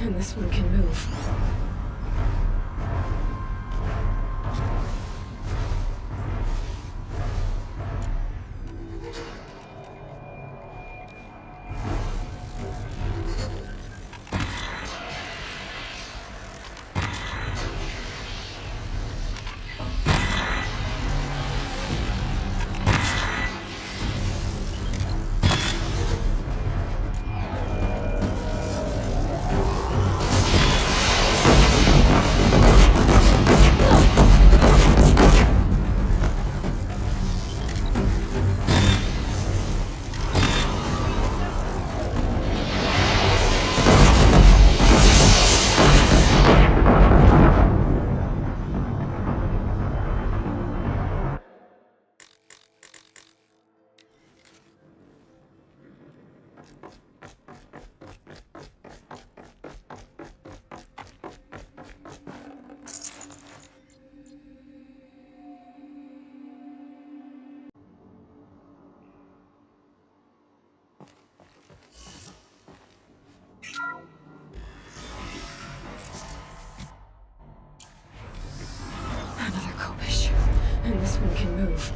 and this one can move. Another kopish, and this one can move.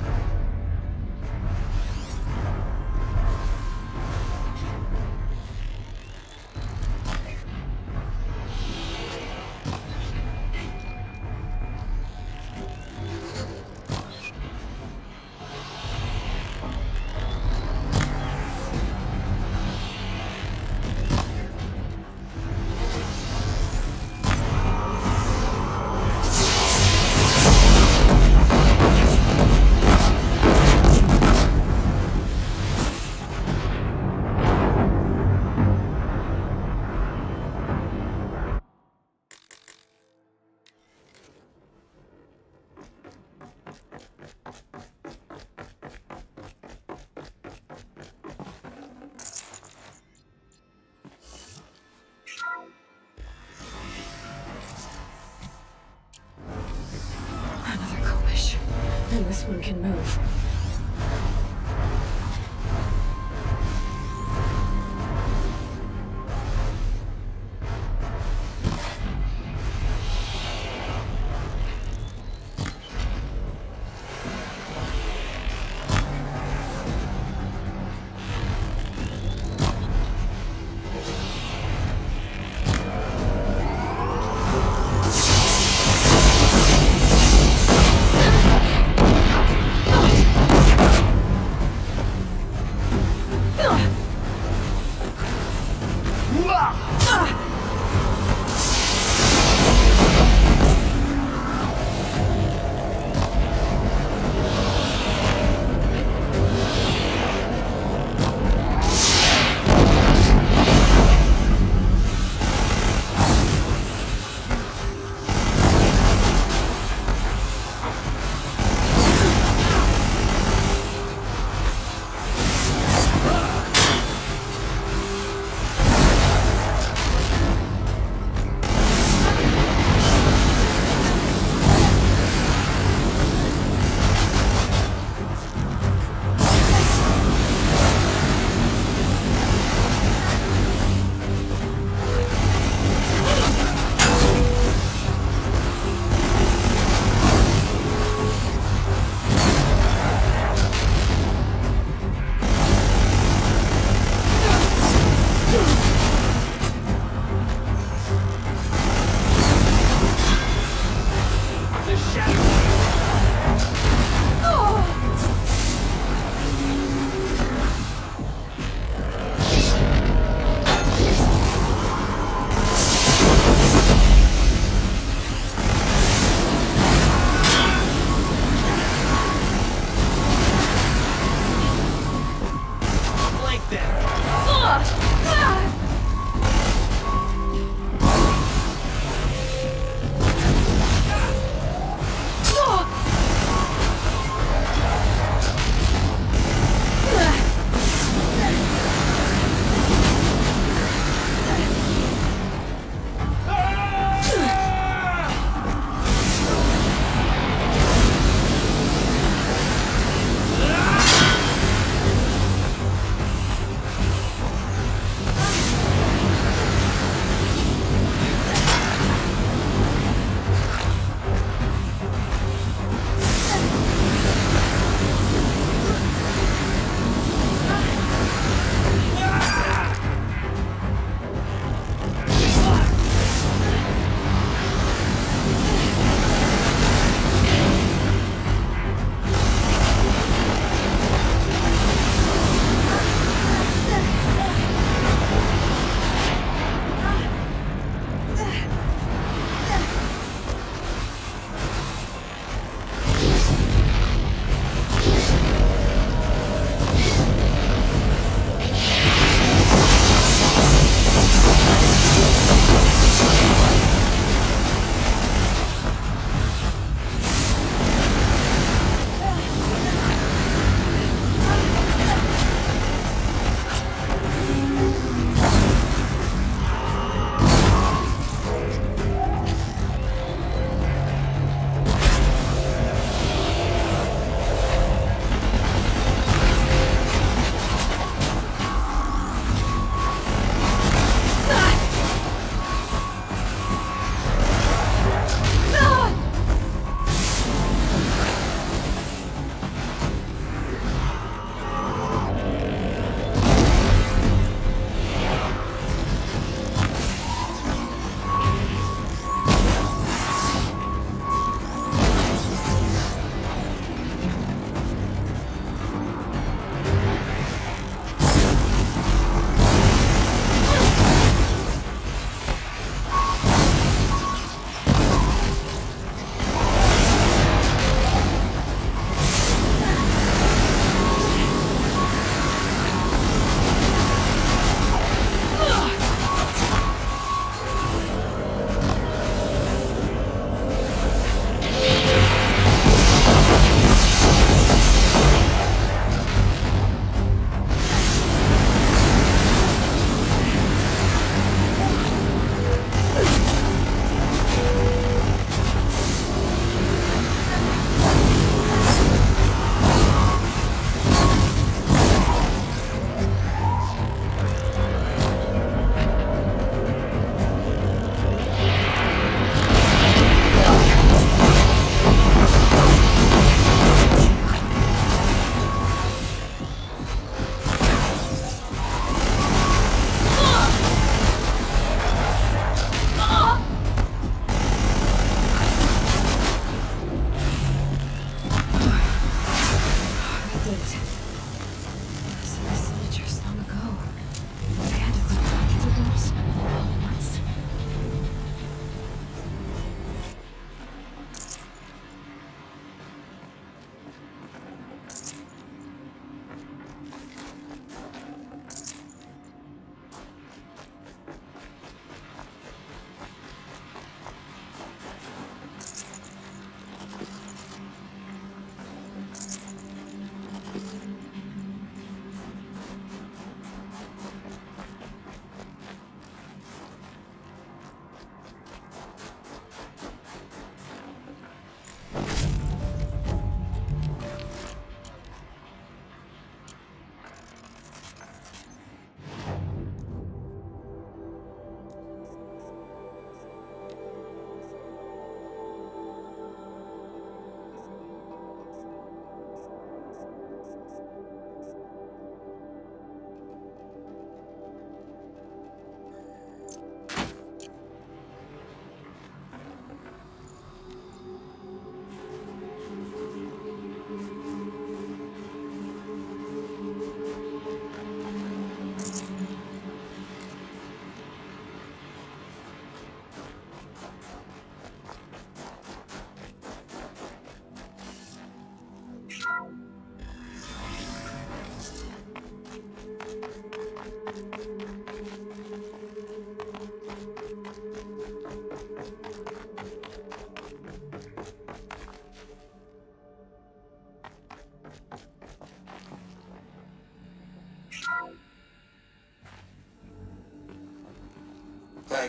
Another kopish, and this one can move.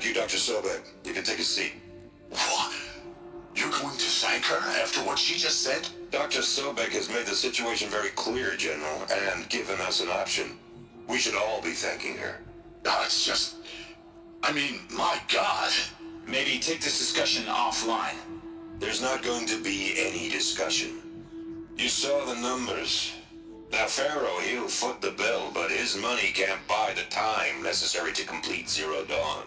Thank you, Dr. Sobek. You can take a seat. What? You're going to thank her after what she just said? Dr. Sobek has made the situation very clear, General, and given us an option. We should all be thanking her. Oh, it's just... I mean, my God. Maybe take this discussion offline. There's not going to be any discussion. You saw the numbers. Now, Pharaoh, he'll foot the bill, but his money can't buy the time necessary to complete Zero Dawn.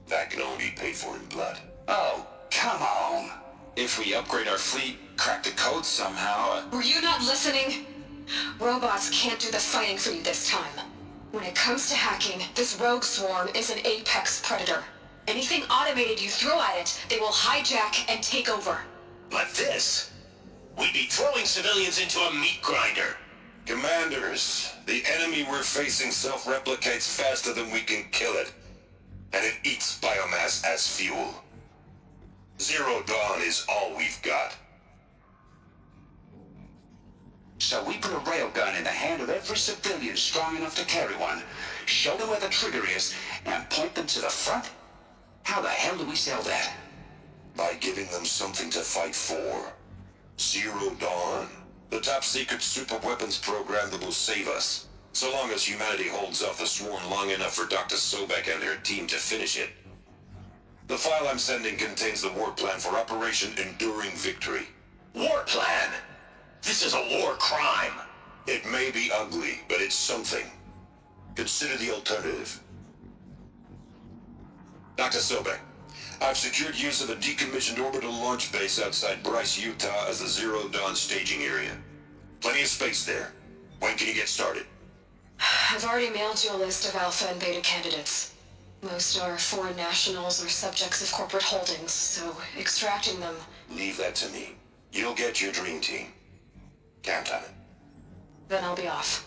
That can only be paid for in blood. Oh, come on. If we upgrade our fleet, crack the code somehow... Were you not listening? Robots can't do the fighting for you this time. When it comes to hacking, this rogue swarm is an apex predator. Anything automated you throw at it, they will hijack and take over. But this... We'd be throwing civilians into a meat grinder. Commanders, the enemy we're facing self-replicates faster than we can kill it. And it eats biomass as fuel. Zero Dawn is all we've got. So we put a railgun in the hand of every civilian strong enough to carry one, show them where the trigger is, and point them to the front? How the hell do we sell that? By giving them something to fight for. Zero Dawn. The top-secret superweapons program that will save us. So long as humanity holds off the swarm long enough for Dr. Sobek and her team to finish it. The file I'm sending contains the war plan for Operation Enduring Victory. War plan? This is a war crime. It may be ugly, but it's something. Consider the alternative. Dr. Sobek, I've secured use of a decommissioned orbital launch base outside Bryce, Utah as the Zero Dawn staging area. Plenty of space there. When can you get started? I've already mailed you a list of alpha and beta candidates. Most are foreign nationals or subjects of corporate holdings, so extracting them... Leave that to me. You'll get your dream team. Count on it. Then I'll be off.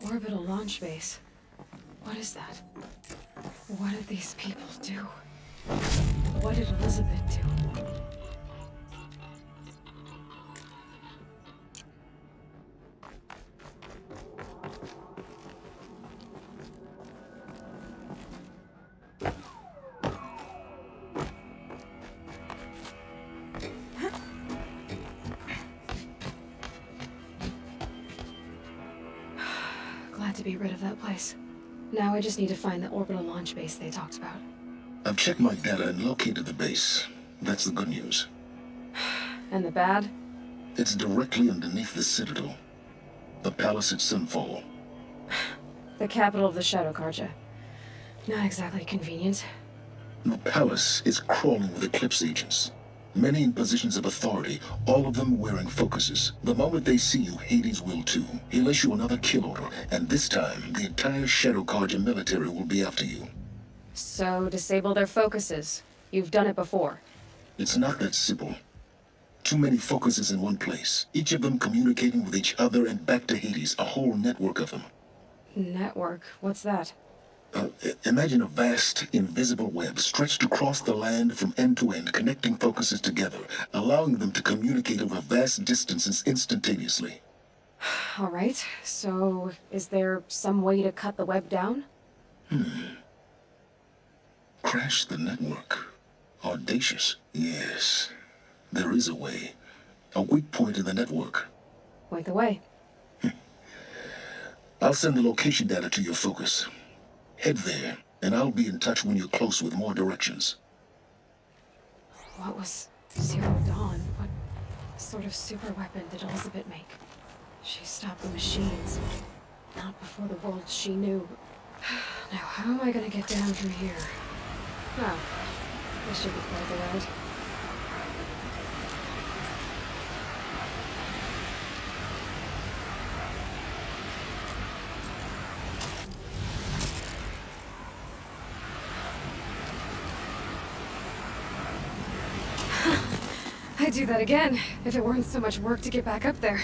Orbital launch base. What is that? What did these people do? What did Elizabeth do? Glad to be rid of that place. Now I just need to find the orbital launch base they talked about. I've checked my data and located the base. That's the good news. And the bad? It's directly underneath the Citadel. The palace at Sunfall. The capital of the Shadow Carja. Not exactly convenient. The palace is crawling with Eclipse agents. Many in positions of authority, all of them wearing focuses. The moment they see you, Hades will too. He'll issue another kill order, and this time, the entire Shadow Carja military will be after you. So, disable their focuses. You've done it before. It's not that simple. Too many focuses in one place, each of them communicating with each other and back to Hades, a whole network of them. Network? What's that? Imagine a vast, invisible web stretched across the land from end to end, connecting focuses together, allowing them to communicate over vast distances instantaneously. All right, so is there some way to cut the web down? Crash the network. Audacious. Yes, there is a way. A weak point in the network. Point the way. I'll send the location data to your focus. Head there, and I'll be in touch when you're close with more directions. What was Zero Dawn? What sort of super weapon did Elizabeth make? She stopped the machines. Not before the world she knew. Now, how am I gonna get down through here? Oh, this should be quite the ride. I'd do that again, if it weren't so much work to get back up there.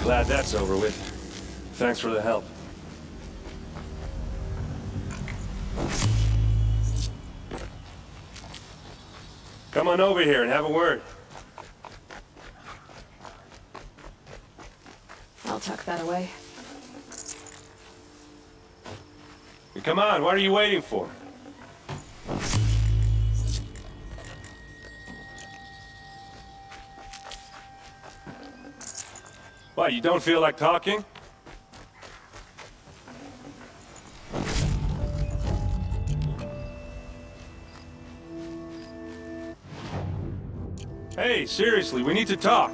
Glad that's over with. Thanks for the help. Come on over here and have a word. I'll tuck that away. Come on, what are you waiting for? What, you don't feel like talking? Hey, seriously, we need to talk.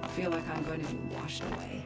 I feel like I'm going to be washed away.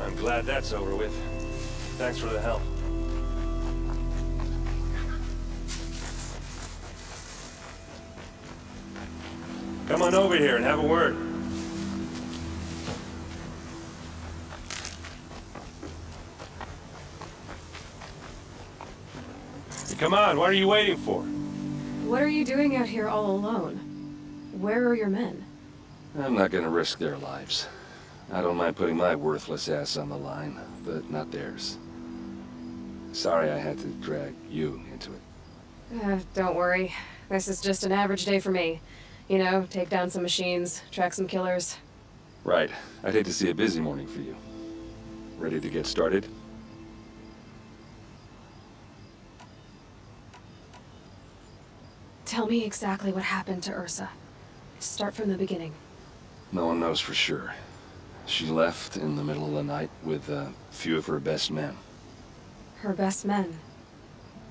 I'm glad that's over with. Thanks for the help. Come on over here and have a word. Come on, what are you waiting for? What are you doing out here all alone? Where are your men? I'm not gonna risk their lives. I don't mind putting my worthless ass on the line, but not theirs. Sorry I had to drag you into it. Don't worry. This is just an average day for me. You know, take down some machines, track some killers. Right. I'd hate to see a busy morning for you. Ready to get started? Tell me exactly what happened to Ursa. Start from the beginning. No one knows for sure. She left in the middle of the night with a few of her best men. Her best men?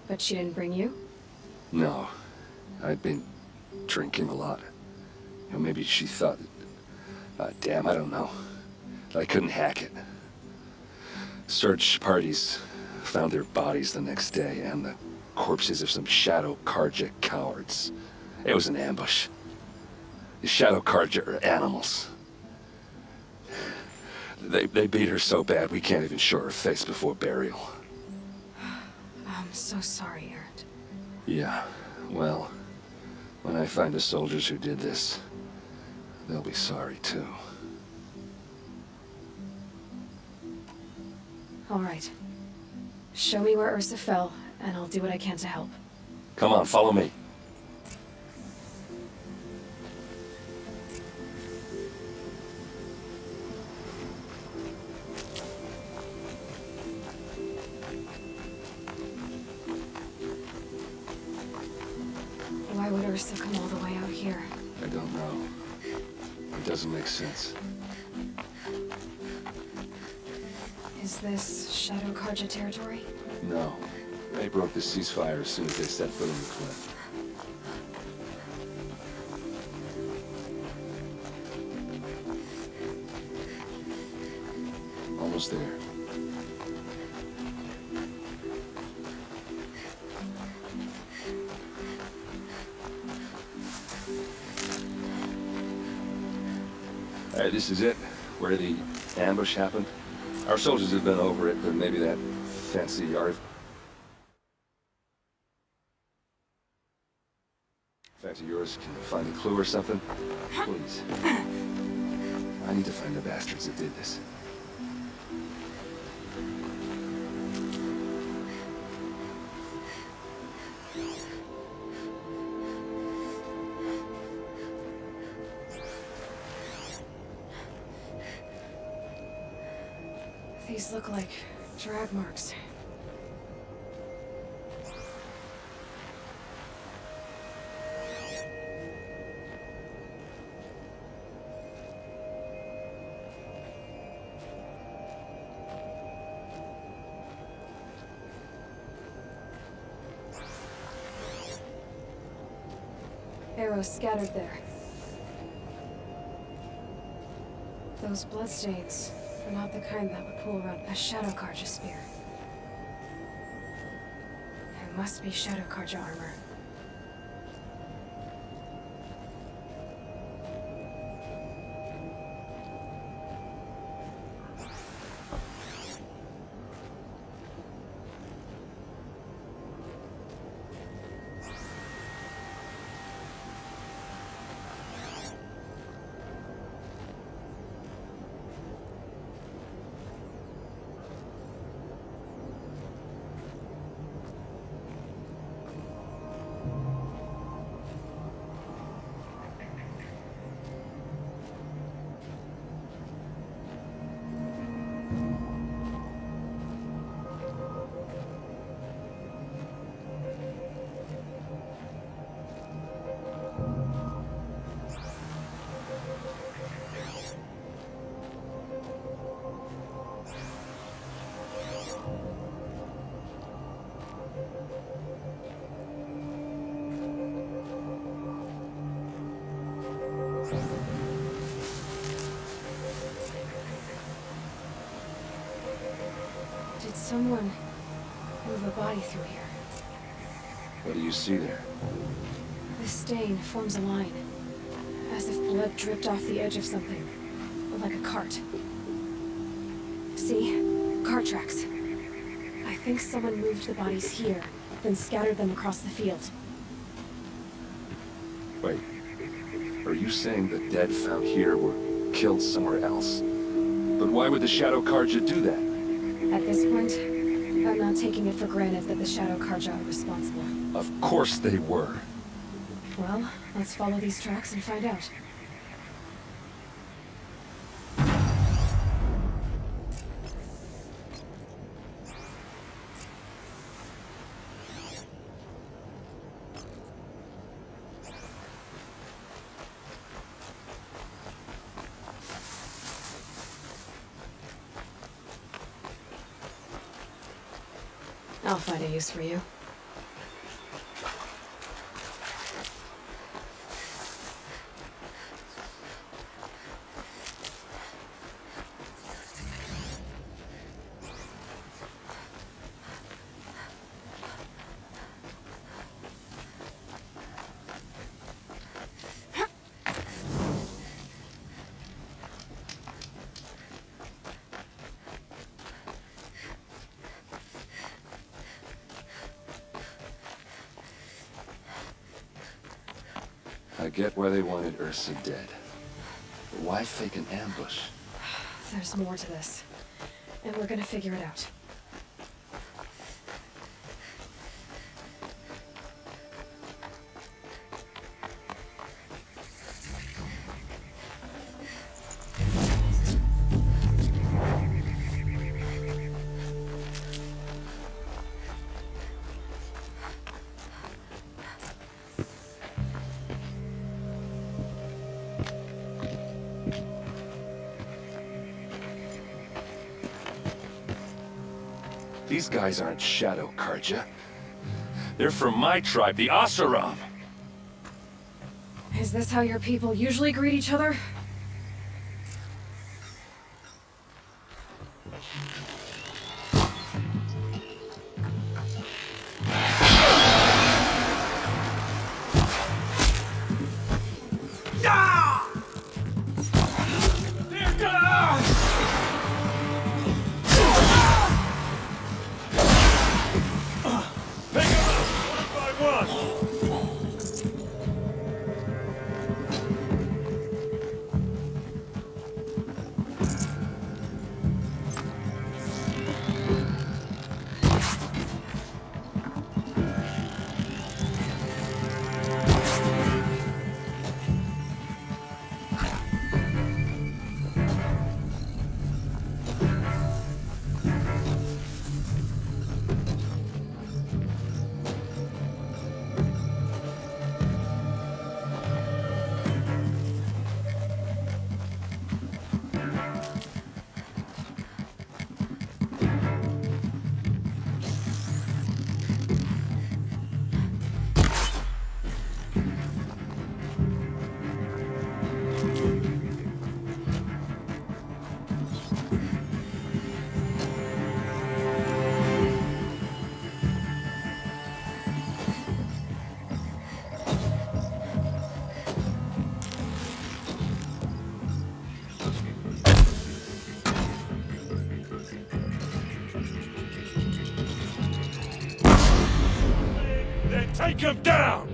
But she didn't bring you? No. I'd been drinking a lot. You know, maybe she thought... damn, I don't know. I couldn't hack it. Search parties found their bodies the next day, and the corpses of some Shadow Karja cowards. It was an ambush. The Shadow Karja are animals. They beat her so bad we can't even show her face before burial. I'm so sorry, Aaron. Yeah, well, when I find the soldiers who did this, they'll be sorry too. All right. Show me where Ursa fell, and I'll do what I can to help. Come on, follow me. Why would Ursa come all the way out here? I don't know. It doesn't make sense. Is this Shadow Karja territory? No. They broke the ceasefire as soon as they set foot on the cliff. Almost there. Alright, this is it. Where the ambush happened. Our soldiers have been over it, but maybe that fancy artifact of yours can find a clue or something. Please. I need to find the bastards that did this. These look like drag marks. Arrows scattered there. Those bloodstains are not the kind that would pull around a Shadow Karja spear. It must be Shadow Karja armor. Did someone move a body through here? What do you see there? This stain forms a line, as if blood dripped off the edge of something, like a cart. See? Cart tracks. I think someone moved the bodies here, then scattered them across the field. Wait. Are you saying the dead found here were killed somewhere else? But why would the Shadow Karja do that? At this point, I'm not taking it for granted that the Shadow Karja are responsible. Of course they were. Well, let's follow these tracks and find out. I'll find a use for you. I get why they wanted Ursa dead. But why fake an ambush? There's more to this. And we're gonna figure it out. These guys aren't Shadow Karja. They're from my tribe, the Asaram. Is this how your people usually greet each other? Take him down!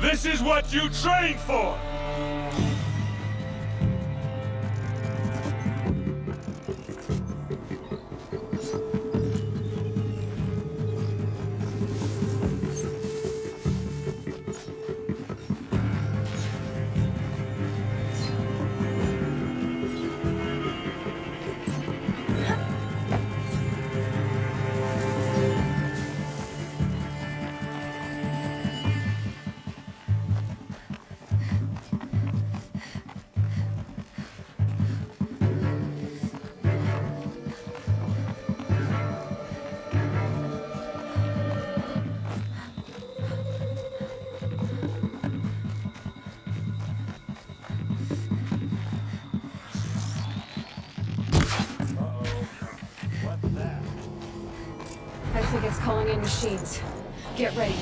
This is what you trained for! I think it's calling in machines. Get ready.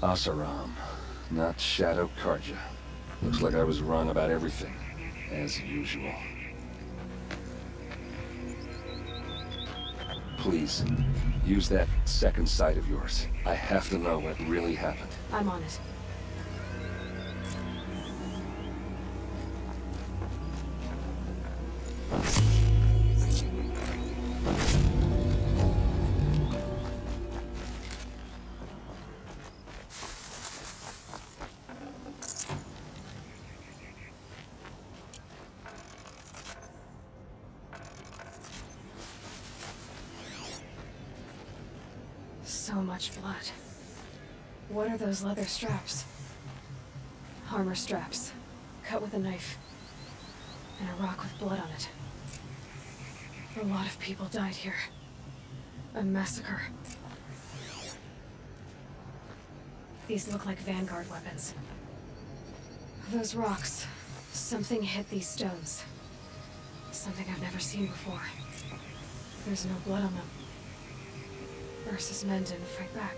Asaram, not Shadow Karja. Looks like I was wrong about everything, as usual. Please, use that second sight of yours. I have to know what really happened. I'm on it. So much blood. What are those leather straps? Armor straps, cut with a knife, and a rock with blood on it. A lot of people died here. A massacre. These look like Vanguard weapons. Those rocks, something hit these stones. Something I've never seen before. There's no blood on them. Ursa's men didn't fight back.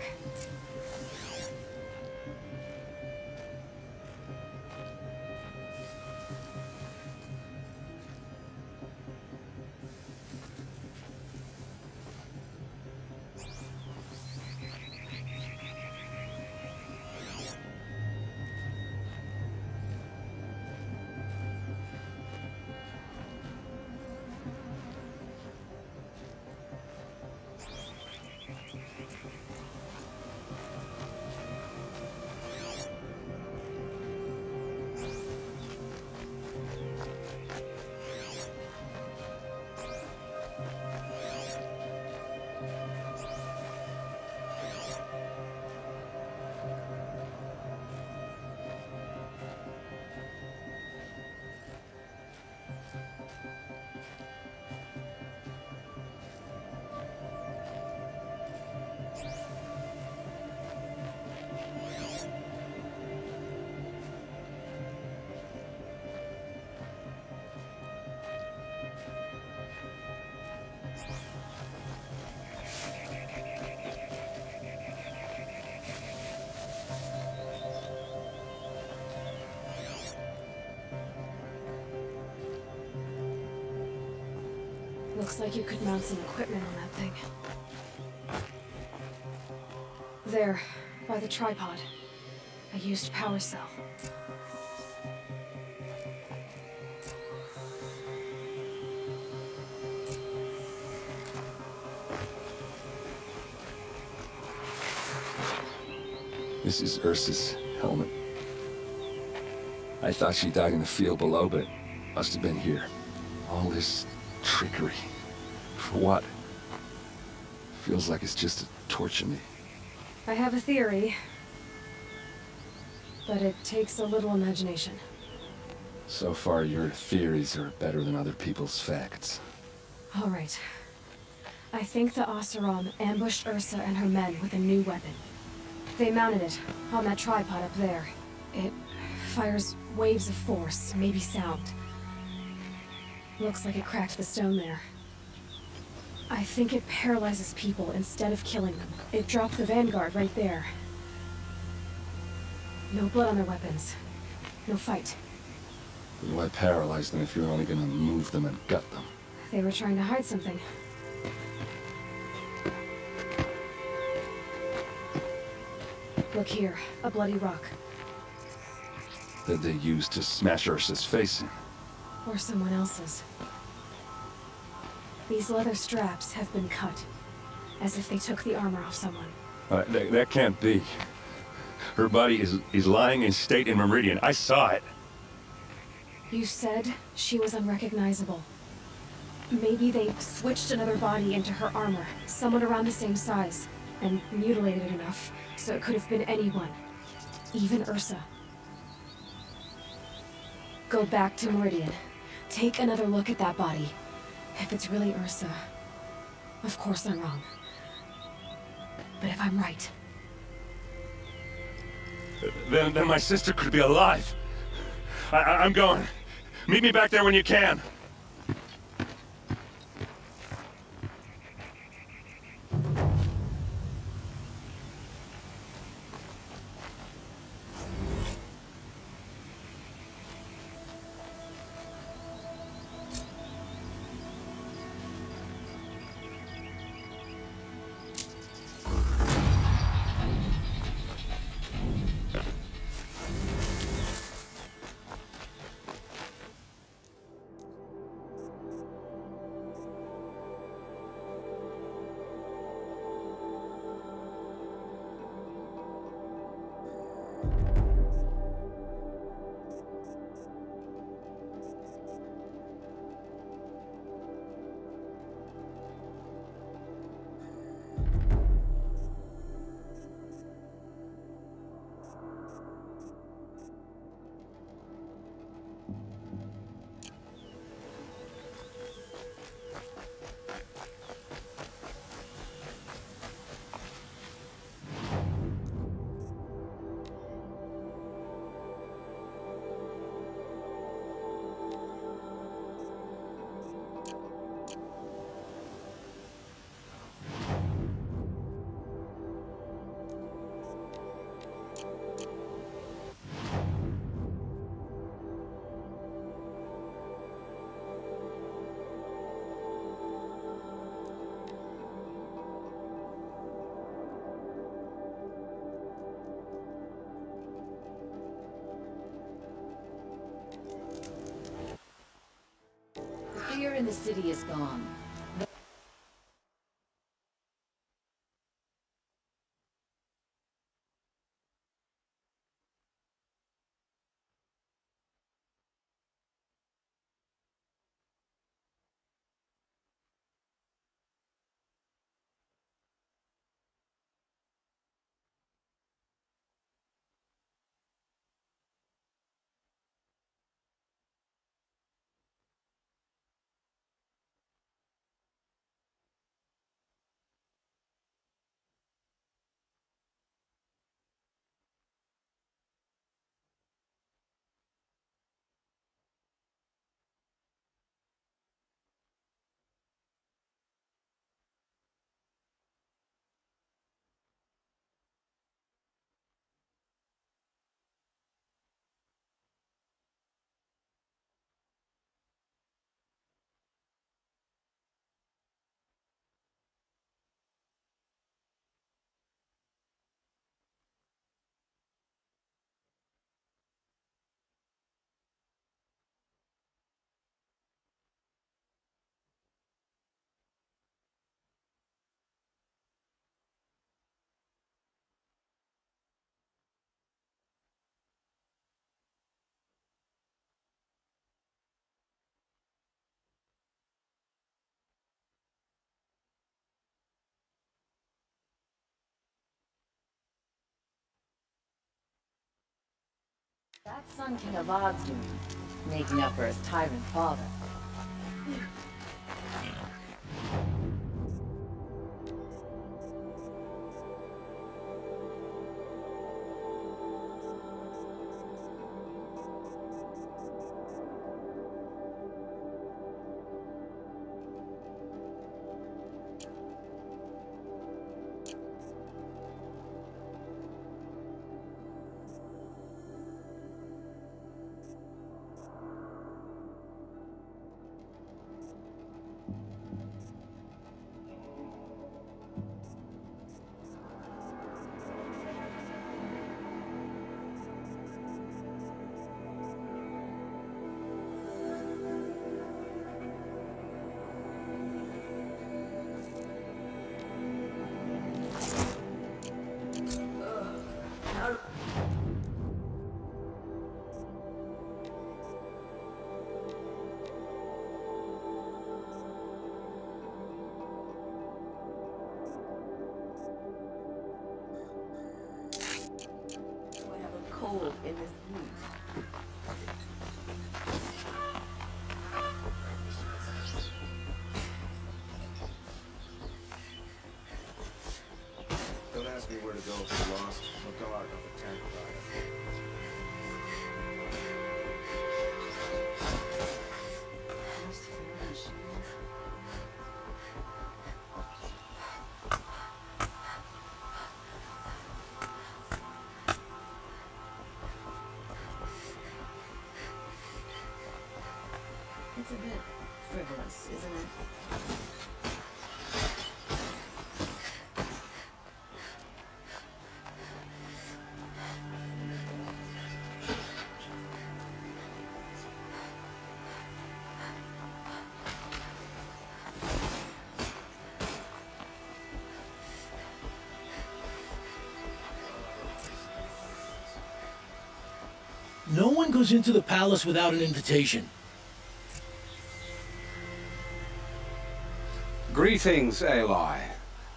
Looks like you could mount some equipment on that thing. There, by the tripod. I used power cell. This is Ursa's helmet. I thought she died in the field below, but must have been here. All this trickery. For what? Feels like it's just to torture me. I have a theory, but it takes a little imagination. So far, your theories are better than other people's facts. All right. I think the Oseram ambushed Ursa and her men with a new weapon. They mounted it on that tripod up there. It fires waves of force, maybe sound. Looks like it cracked the stone there. I think it paralyzes people instead of killing them. It dropped the Vanguard right there. No blood on their weapons. No fight. Why paralyze them if you're only gonna move them and gut them? They were trying to hide something. Look here, a bloody rock. That they used to smash Ursa's face in. Or someone else's. These leather straps have been cut, as if they took the armor off someone. That can't be. Her body is lying in state in Meridian. I saw it. You said she was unrecognizable. Maybe they switched another body into her armor, someone around the same size, and mutilated it enough, so it could have been anyone. Even Ursa. Go back to Meridian. Take another look at that body. If it's really Ursa, of course I'm wrong. But if I'm right... Then my sister could be alive. I'm going. Meet me back there when you can. in the city is gone. That Sun King of Odd's doing, making up for his tyrant father. Cold in this heat. Don't ask me where to go if you're lost. I'll go out of the tank ride. It's a bit frivolous, isn't it? No one goes into the palace without an invitation. Greetings, Aloy.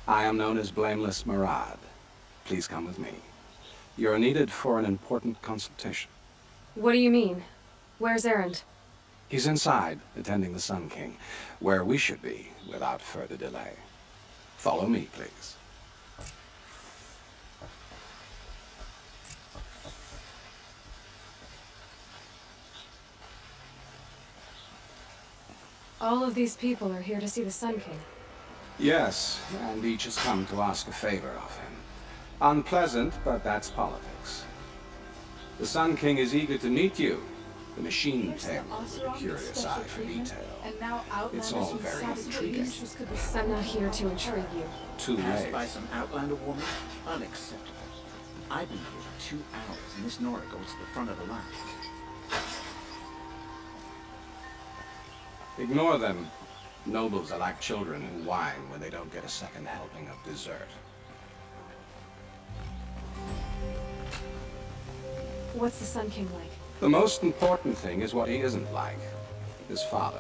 I am known as Blameless Murad. Please come with me. You're needed for an important consultation. What do you mean? Where's Erend? He's inside, attending the Sun King, where we should be without further delay. Follow me, please. All of these people are here to see the Sun King. Yes, and each has come to ask a favor of him. Unpleasant, but that's politics. The Sun King is eager to meet you. The machine tamer with a curious eye for detail. It's all very intriguing. I'm not here to intrigue you. Too Asked late. by some outlander woman? Unacceptable. I've been here for 2 hours, and this Nora goes to the front of the line. Ignore them. Nobles are like children in wine when they don't get a second helping of dessert. What's the Sun King like? The most important thing is what he isn't like. His father.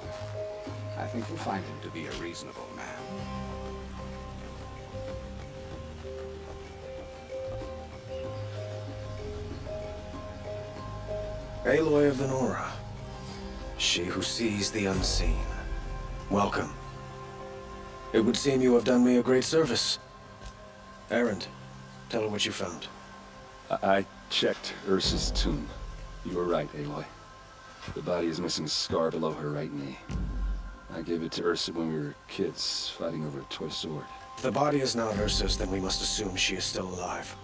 I think you'll find him to be a reasonable man. Aloy of the Nora. She who sees the unseen. Welcome. It would seem you have done me a great service. Erend, tell her what you found. I checked Ursa's tomb. You were right, Aloy. The body is missing a scar below her right knee. I gave it to Ursa when we were kids, fighting over a toy sword. If the body is not Ursa's, then we must assume she is still alive.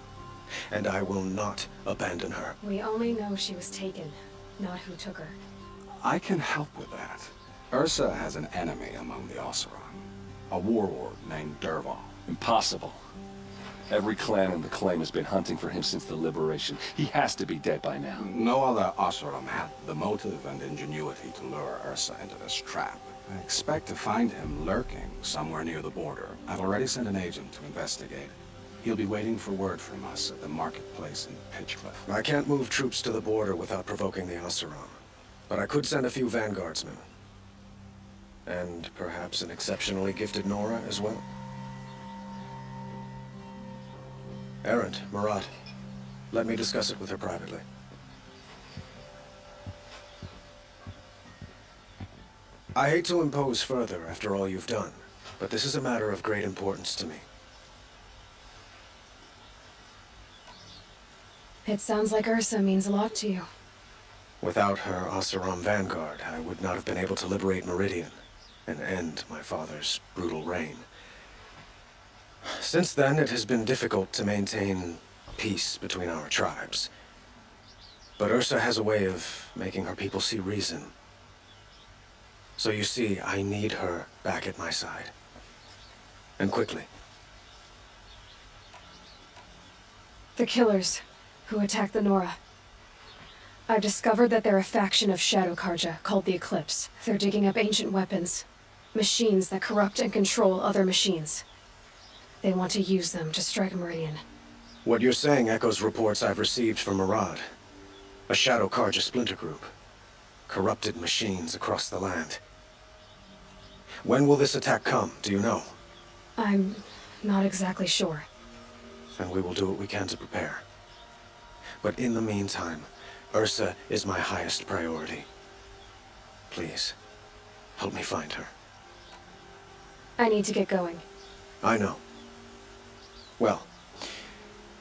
And I will not abandon her. We only know she was taken, not who took her. I can help with that. Ursa has an enemy among the Oseram. A warlord named Dervahl. Impossible. Every clan in the claim has been hunting for him since the liberation. He has to be dead by now. No other Oseram had the motive and ingenuity to lure Ursa into this trap. I expect to find him lurking somewhere near the border. I've already sent an agent to investigate. He'll be waiting for word from us at the marketplace in Pitchcliff. I can't move troops to the border without provoking the Oseram. But I could send a few vanguardsmen. And perhaps an exceptionally gifted Nora as well. Erend, Marat, let me discuss it with her privately. I hate to impose further after all you've done, but this is a matter of great importance to me. It sounds like Ursa means a lot to you. Without her Oseram vanguard, I would not have been able to liberate Meridian and end my father's brutal reign. Since then, it has been difficult to maintain peace between our tribes. But Ursa has a way of making her people see reason. So you see, I need her back at my side. And quickly. The killers who attacked the Nora. I've discovered that they're a faction of Shadow Karja called the Eclipse. They're digging up ancient weapons. Machines that corrupt and control other machines. They want to use them to strike Meridian. What you're saying echoes reports I've received from Murad. A Shadow Karja splinter group. Corrupted machines across the land. When will this attack come, do you know? I'm not exactly sure. Then we will do what we can to prepare. But in the meantime, Ursa is my highest priority. Please, help me find her. I need to get going. I know. Well,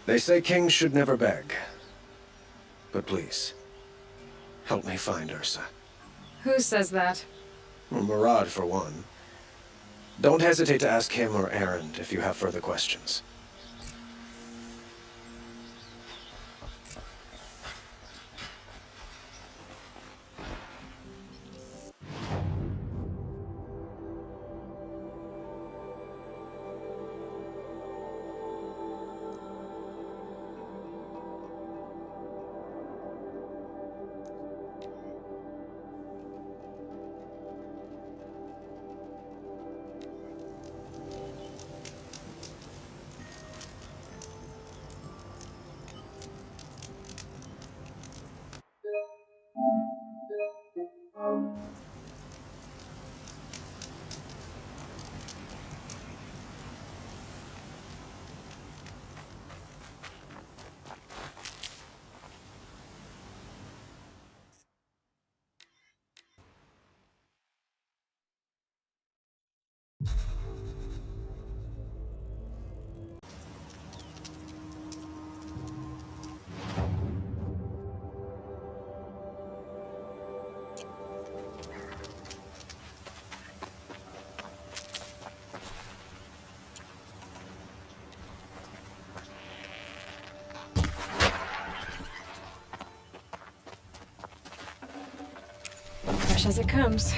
they say kings should never beg. But please, help me find Ursa. Who says that? Well, Murad, for one. Don't hesitate to ask him or Erend if you have further questions. Fresh as it comes.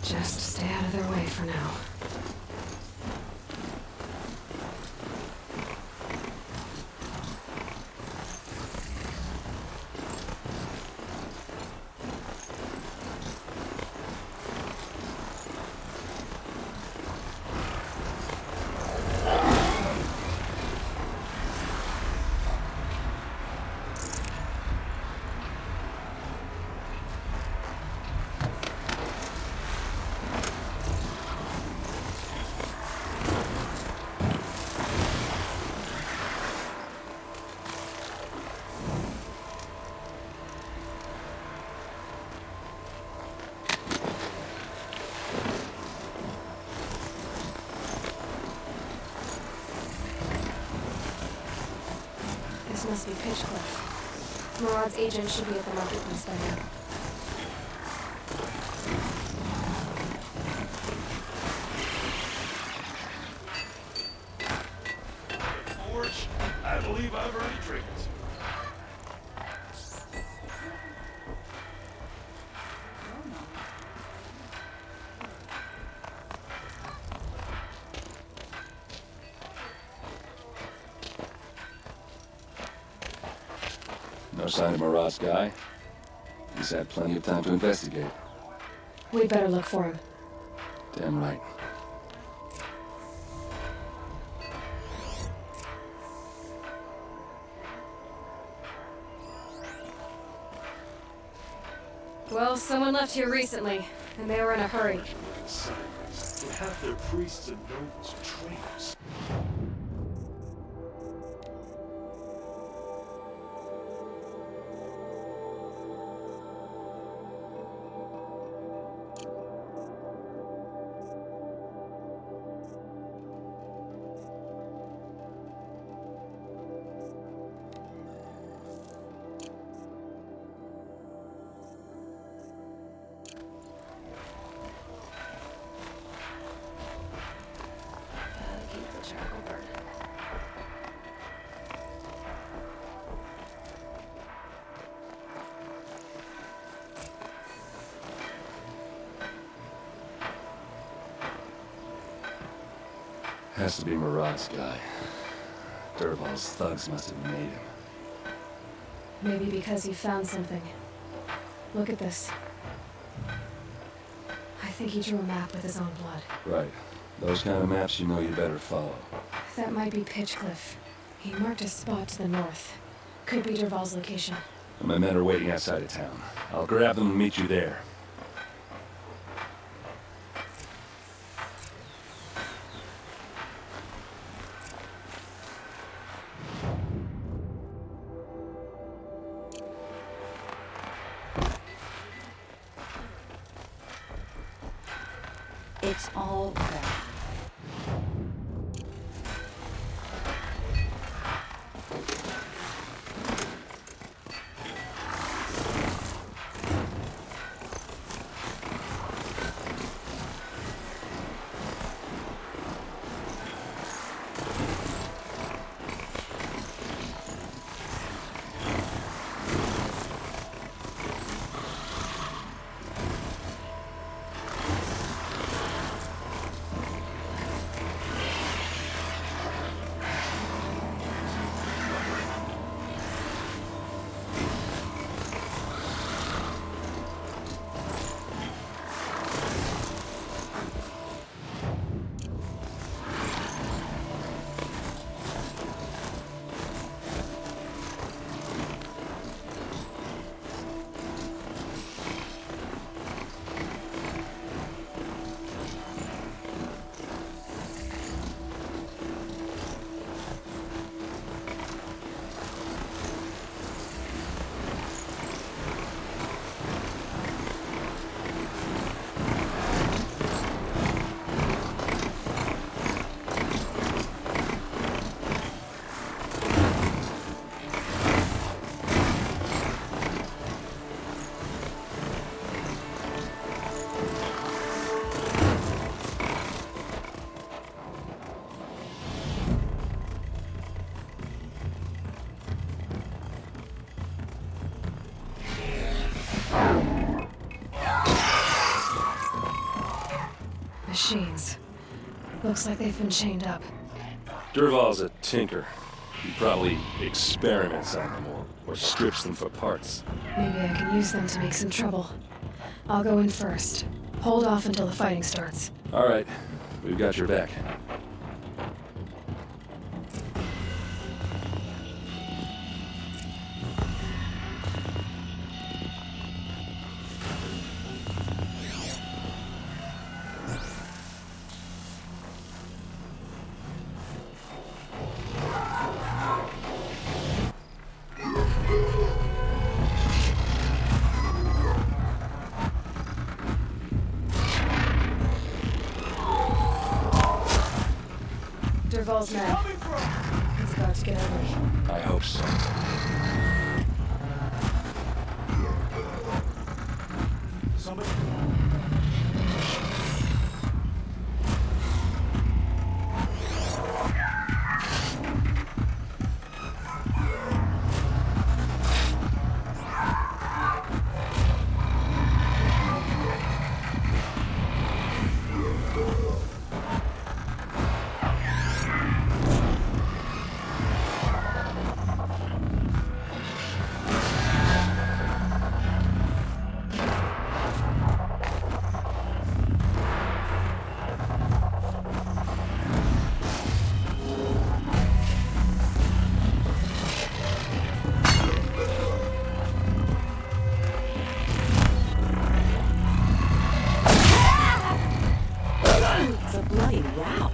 Just stay out of their way for now. This must be Pitchcliff. Murad's agent should be at the marketplace by now. Forge, I believe I've already drank it. No sign of Murad's guy. He's had plenty of time to investigate. We'd better look for him. Damn right. Well, someone left here recently, and they were in a hurry. They have their priests and nobles and traitors. Has to be Murad's guy. Dervahl's thugs must have made him. Maybe because he found something. Look at this. I think he drew a map with his own blood. Right. Those kind of maps you know you better follow. That might be Pitchcliff. He marked a spot to the north. Could be Dervahl's location. My men are waiting outside of town. I'll grab them and meet you there. It's all there. machines. Looks like they've been chained up. Durval's a tinker. He probably experiments on them or strips them for parts. Maybe I can use them to make some trouble. I'll go in first. Hold off until the fighting starts. All right, we've got your back. Durval's mad. He's about to get ugly. I hope so. Somebody. It's a bloody row.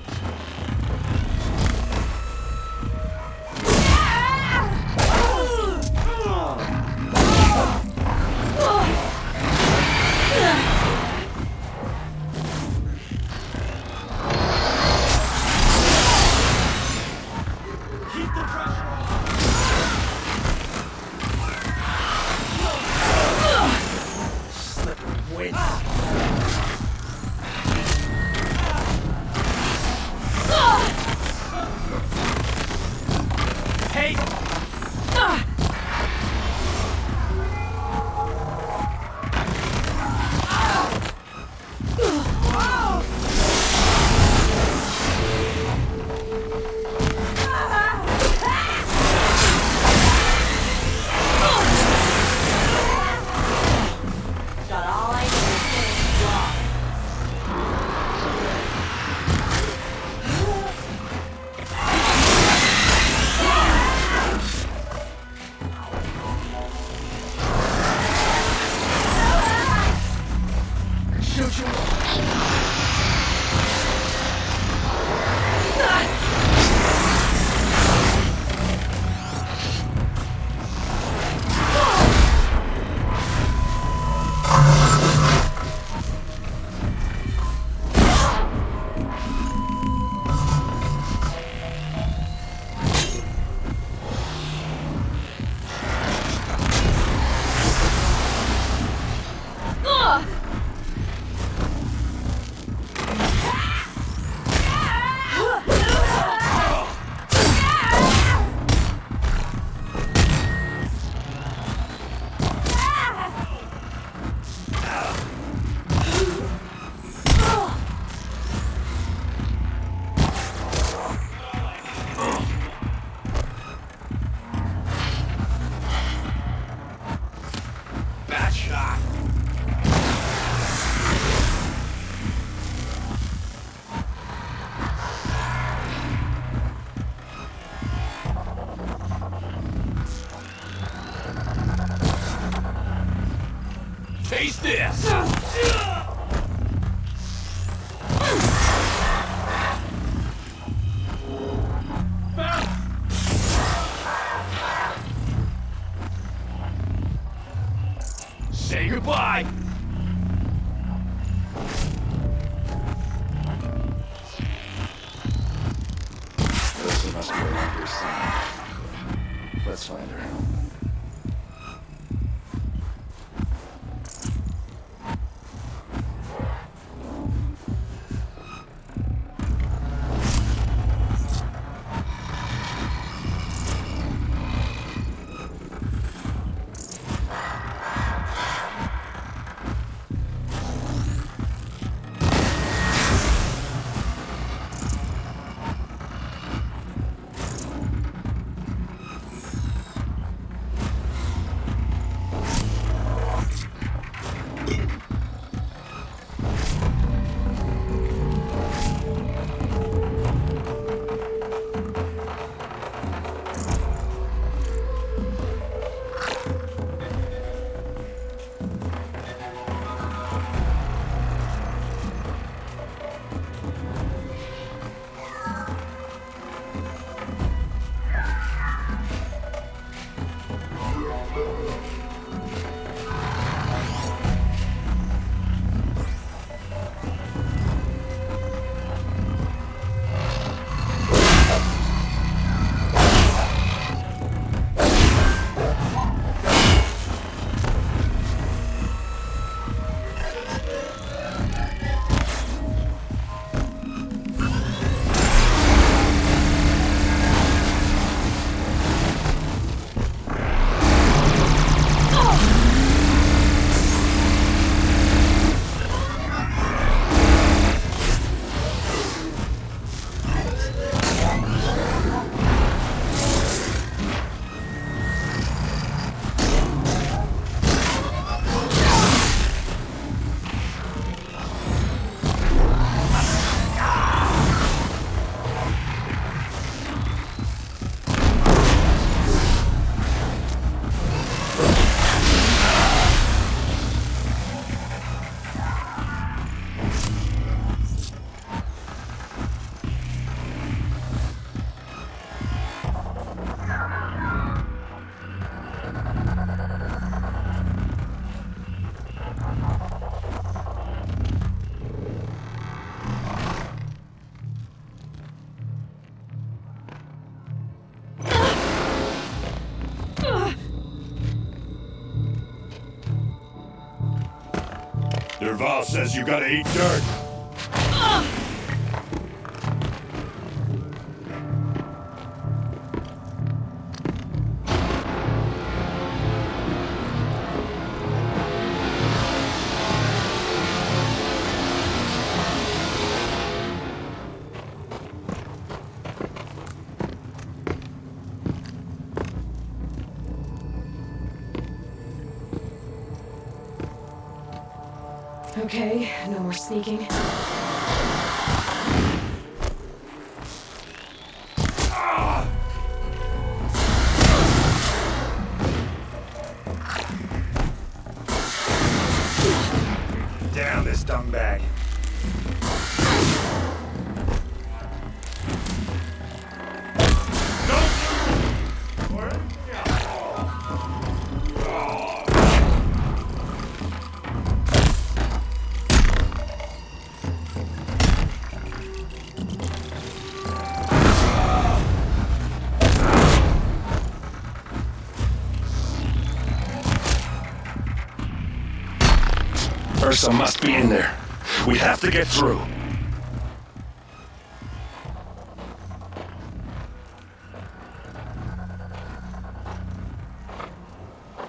Taste this! Say goodbye! Elsa must be around here somewhere. Let's find her. Derval says you gotta eat dirt. Okay, no more sneaking. Down this dumbbag. Ursa must be in there. We have to get through.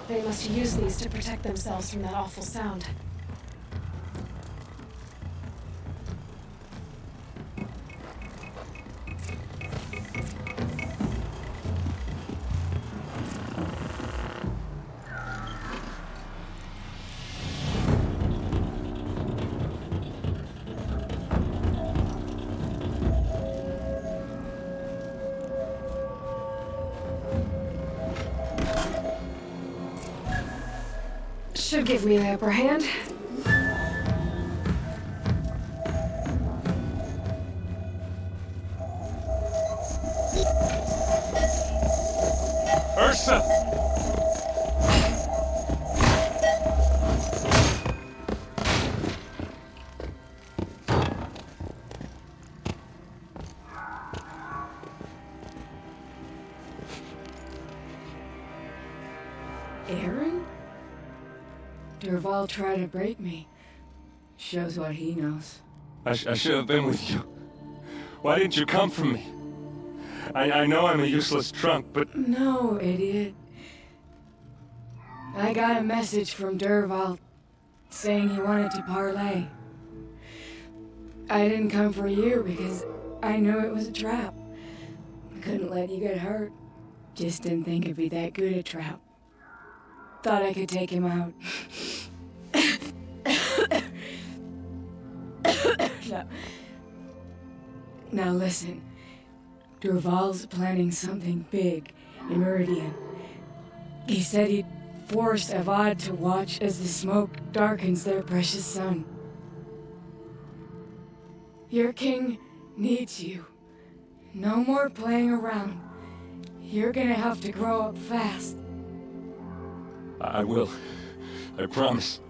They must use these to protect themselves from that awful sound. Should give me the upper hand. Ursa! Aaron? Derval tried to break me. Shows what he knows. I should have been with you. Why didn't you come for me? I know I'm a useless drunk, but... No, idiot. I got a message from Derval saying he wanted to parlay. I didn't come for you because I knew it was a trap. I couldn't let you get hurt. Just didn't think it'd be that good a trap. Thought I could take him out. Now listen. Derval's planning something big in Meridian. He said he'd force Avad to watch as the smoke darkens their precious sun. Your king needs you. No more playing around. You're gonna have to grow up fast. I will. I promise.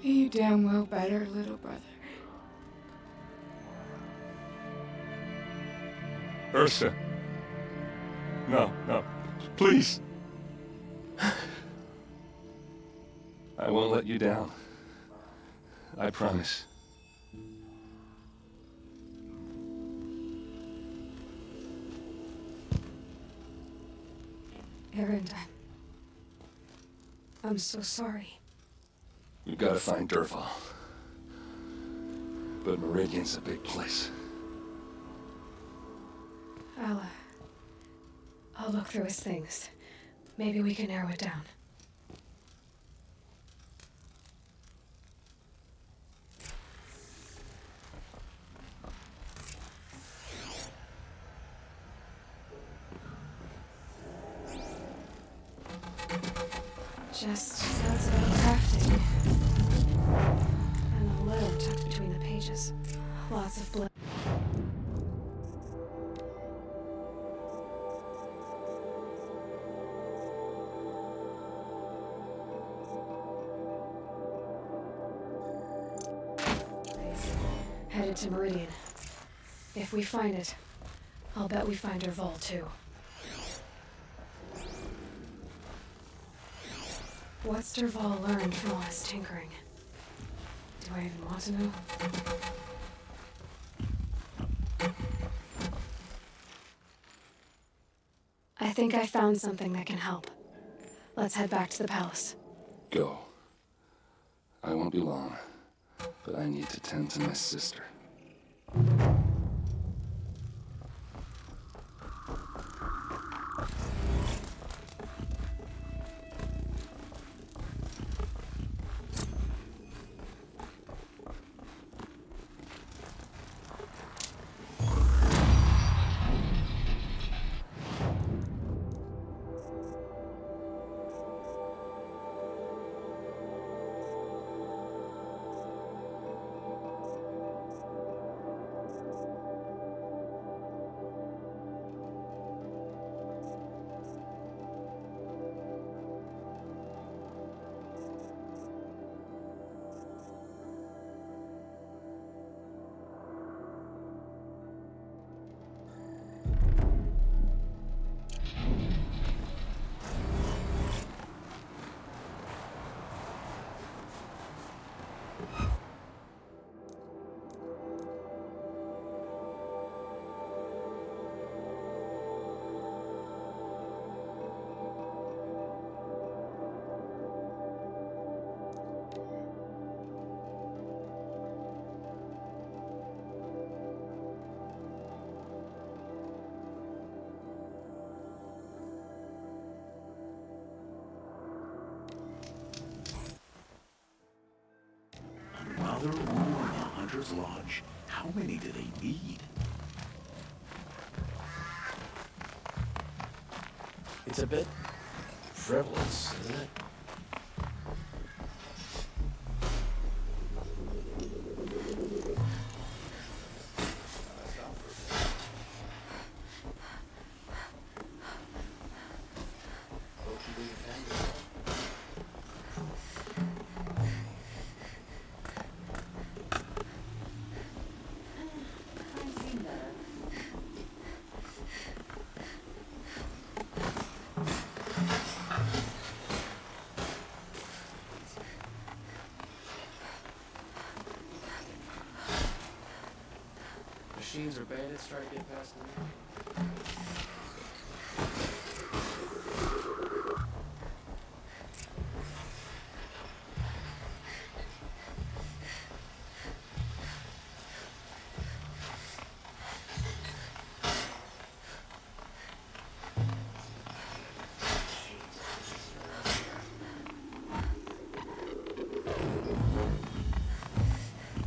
You damn well better, little brother. Ursa. No, please. I won't let you down. I promise. Aaron, I'm so sorry. You gotta find Derval. But Meridian's a big place. I'll look through his things. Maybe we can narrow it down. Just sounds about crafting. And a letter tucked between the pages. Lots of blood. Headed to Meridian. If we find it, I'll bet we find Derval too. What's Derval learned from all his tinkering? Do I even want to know? I think I found something that can help. Let's head back to the palace. Go. I won't be long, but I need to tend to my sister. Another room in the Hunter's Lodge. How many do they need? It's a bit frivolous, isn't it? Machines or bandits try to get past them.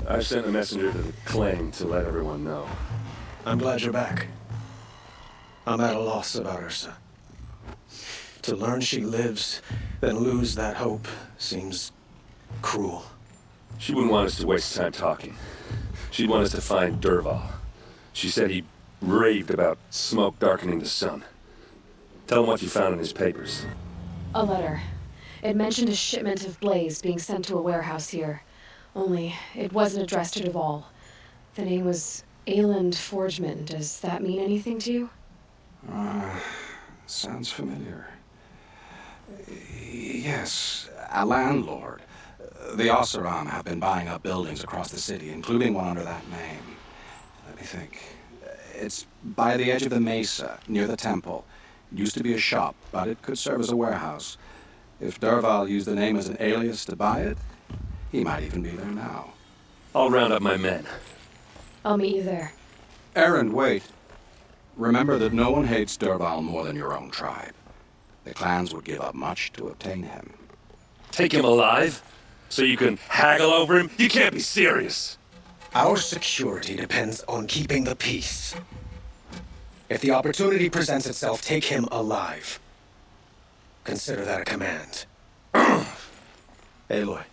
I've sent a messenger to the claim to let everyone know. I'm glad you're back. I'm at a loss about Ursa. To learn she lives, then lose that hope seems cruel. She wouldn't want us to waste time talking. She'd want us to find Dervahl. She said he raved about smoke darkening the sun. Tell him what you found in his papers. A letter. It mentioned a shipment of blaze being sent to a warehouse here. Only, it wasn't addressed to Dervahl. The name was Ayland Forgeman. Does that mean anything to you? Sounds familiar. Yes, a landlord. The Oseram have been buying up buildings across the city, including one under that name. Let me think. It's by the edge of the mesa, near the temple. It used to be a shop, but it could serve as a warehouse. If Dervahl used the name as an alias to buy it, he might even be there now. I'll round up my men. I'll meet you there. Aaron, wait. Remember that no one hates Dervahl more than your own tribe. The clans would give up much to obtain him. Take him alive? So you can haggle over him? You can't be serious! Our security depends on keeping the peace. If the opportunity presents itself, take him alive. Consider that a command. Aloy,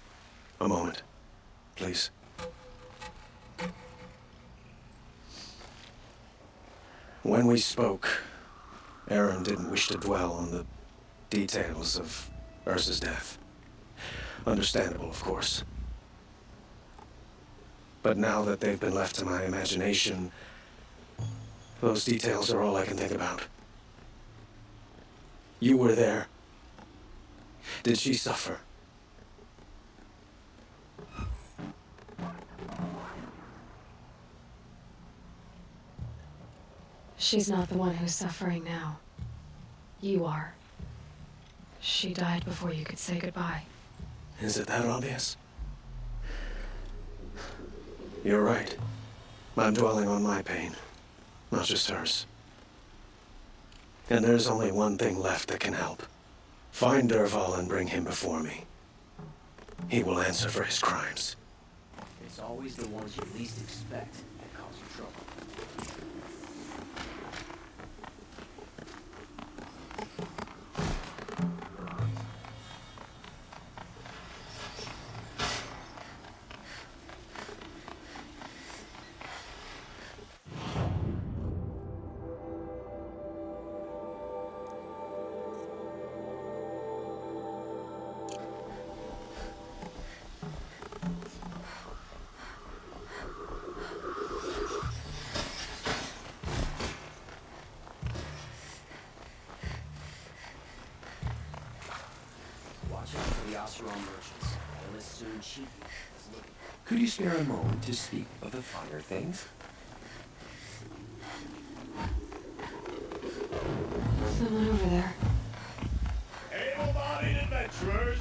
a moment, please. When we spoke, Aaron didn't wish to dwell on the details of Ursa's death. Understandable, of course. But now that they've been left to my imagination, those details are all I can think about. You were there. Did she suffer? She's not the one who's suffering now. You are. She died before you could say goodbye. Is it that obvious? You're right. I'm dwelling on my pain, not just hers. And there's only one thing left that can help. Find Dervahl and bring him before me. He will answer for his crimes. It's always the ones you least expect that cause you trouble. Merchants. They'll as soon cheat you as look. Could you spare a moment to speak of the finer things? Someone over there. Able-bodied adventurers,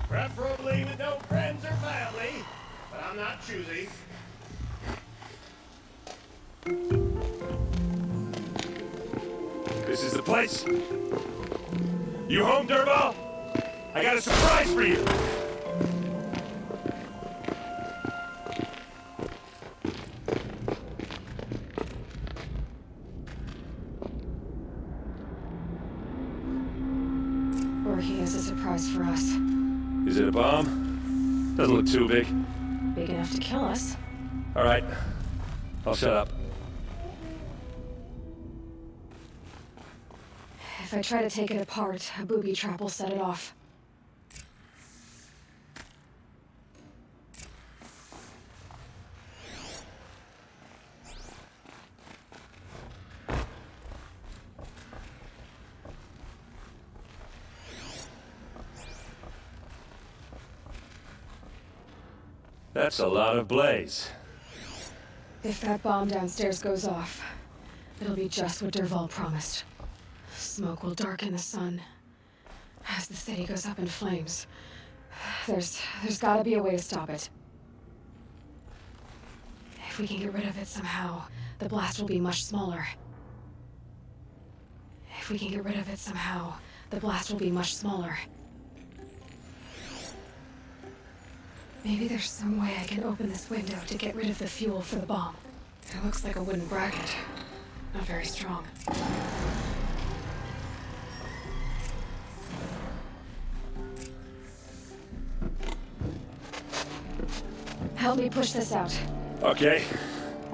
preferably with no friends or family, but I'm not choosy. This is the place. You home, Dervahl? I got a surprise for you! Or he has a surprise for us. Is it a bomb? Doesn't look too big. Big enough to kill us. Alright. I'll shut up. If I try to take it apart, a booby trap will set it off. That's a lot of blaze. If that bomb downstairs goes off, it'll be just what Dervahl promised. Smoke will darken the sun as the city goes up in flames. There's gotta be a way to stop it. If we can get rid of it somehow, the blast will be much smaller. If we can get rid of it somehow, the blast will be much smaller. Maybe there's some way I can open this window to get rid of the fuel for the bomb. It looks like a wooden bracket. Not very strong. Help me push this out. Okay.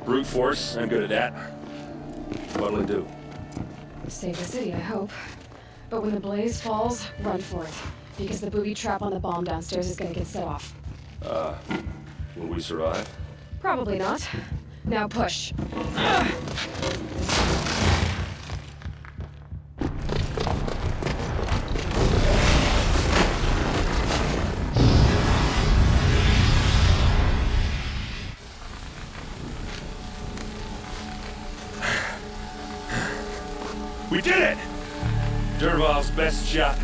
Brute force, I'm good at that. What'll it do? Save the city, I hope. But when the blaze falls, run for it. Because the booby trap on the bomb downstairs is gonna get set off. Will we survive? Probably not. Now push. We did it! Dervahl's best shot,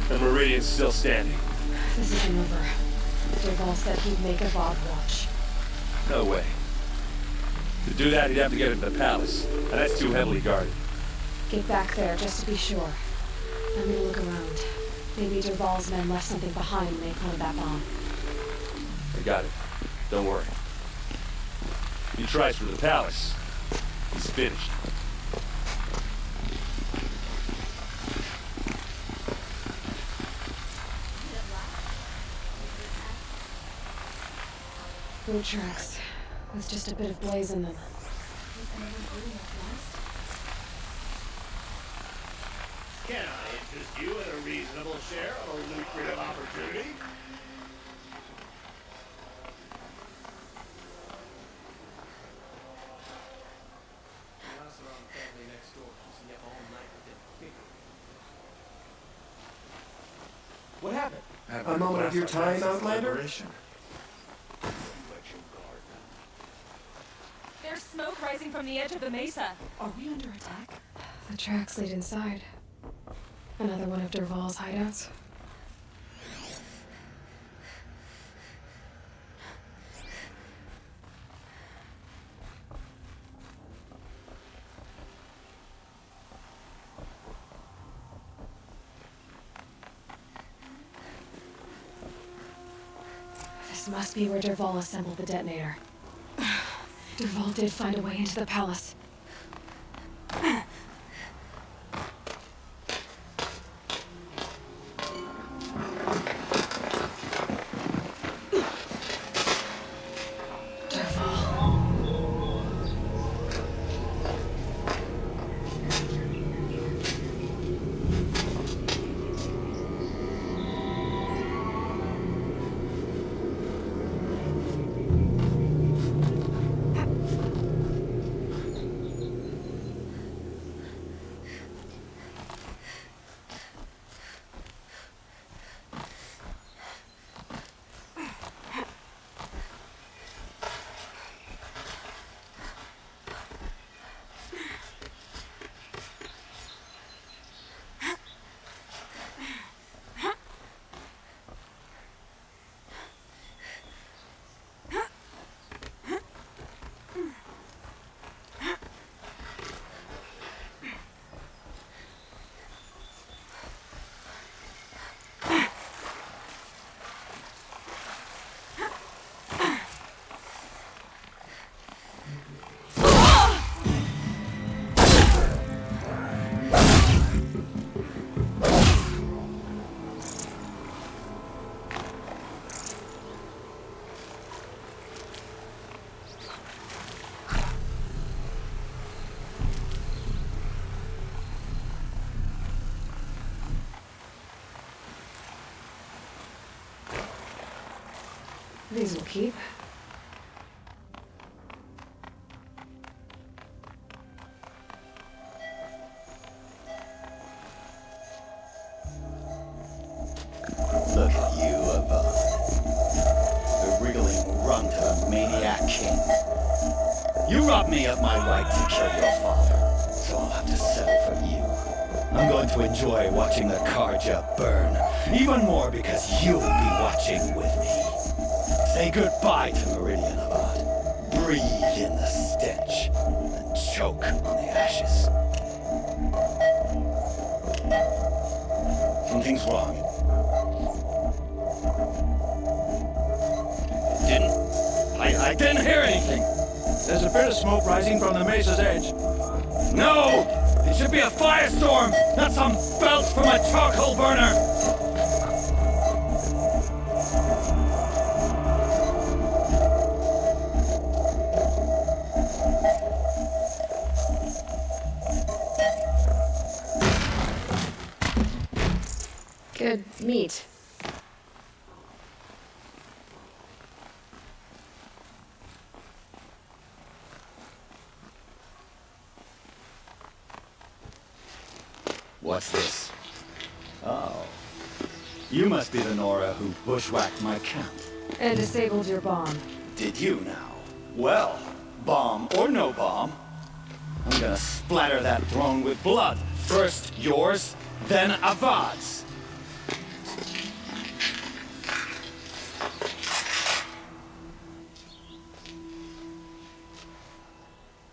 and Meridian's still standing. This isn't over. Dervahl said he'd make a Bob watch. No way. To do that, he'd have to get into the palace, and that's too heavily guarded. Get back there, just to be sure. I'm gonna look around. Maybe Dervahl's men left something behind when they planted that bomb. I got it. Don't worry. If he tries for the palace, he's finished. Boot tracks, with just a bit of blaze in them. Can I interest you in a reasonable share of a lucrative opportunity? What happened? A moment of your time, Outlander? There's smoke rising from the edge of the mesa. Are we under attack? The tracks lead inside. Another one of Dervahl's hideouts. This must be where Dervahl assembled the detonator. Dervahl did find a way into the palace. These will keep. Look at you, Aloy. The wriggling runt of a maniac king. You robbed me of my right to kill your father, so I'll have to settle for you. I'm going to enjoy watching the Karja burn, even more because you'll be watching with me. Say goodbye to Meridian, Abad. Breathe in the stench, and choke on the ashes. Something's wrong. I didn't hear anything. There's a bit of smoke rising from the mesa's edge. No! It should be a firestorm, not some belch from a charcoal burner! Good meat. What's this? Oh. You must be the Nora who bushwhacked my camp. And disabled your bomb. Did you now? Well, bomb or no bomb, I'm gonna splatter that throne with blood. First yours, then Avad's.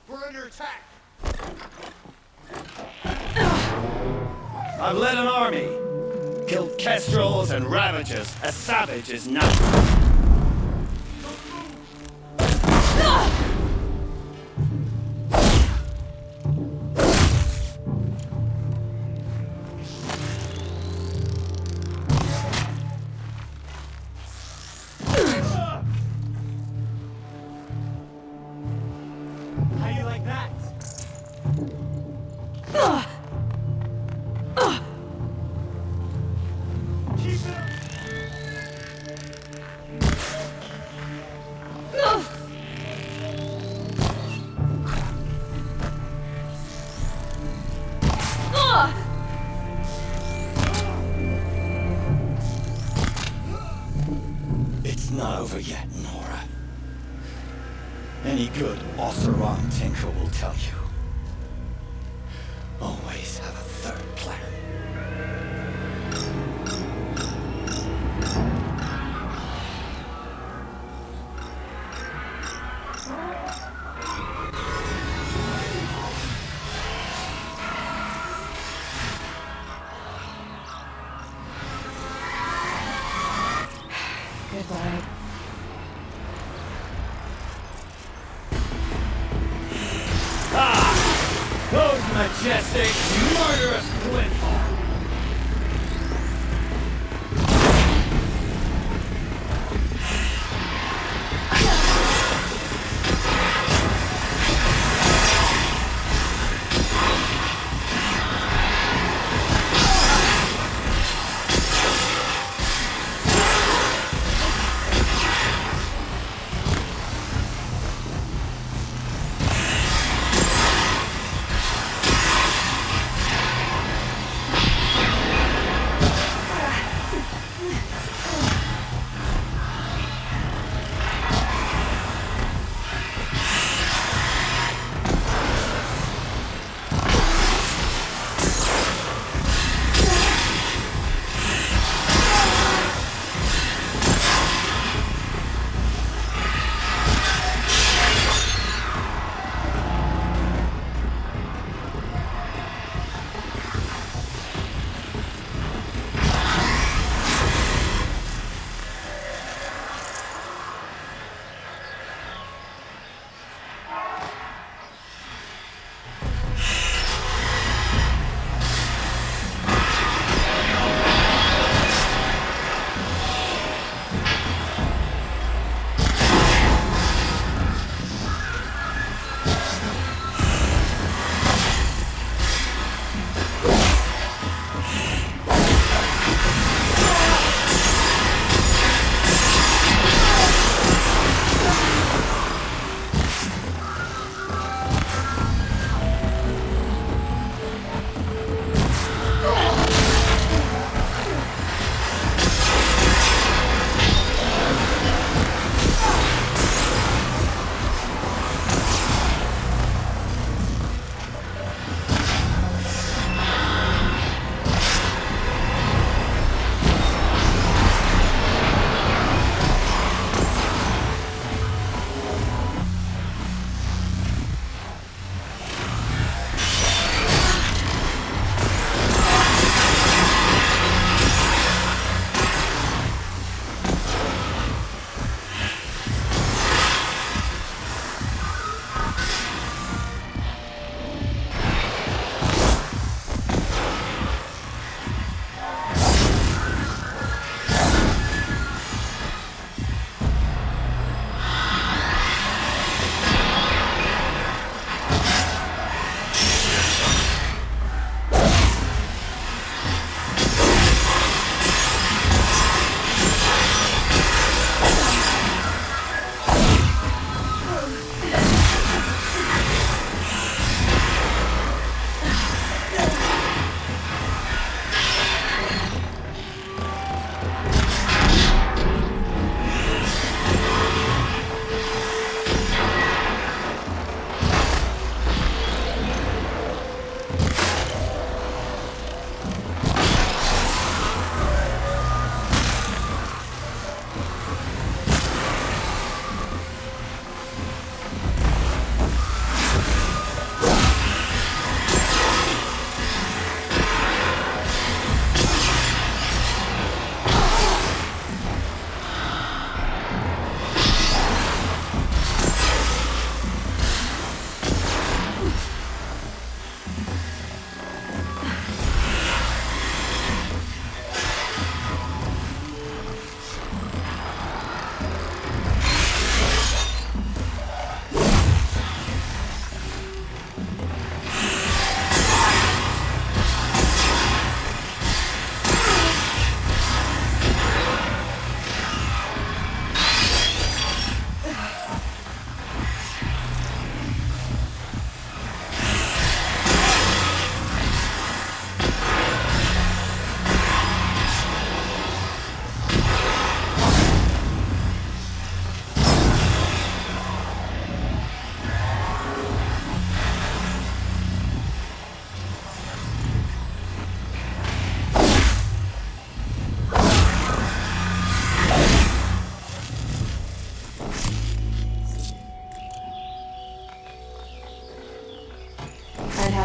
We're under attack. I've led an army, killed kestrels and ravagers, as savage as nothing. How you like that? It's not over yet, Nora. Any good Oseram tinker will tell you. Always have a third plan. Goodbye. Those majestic, murderous twin-hearts.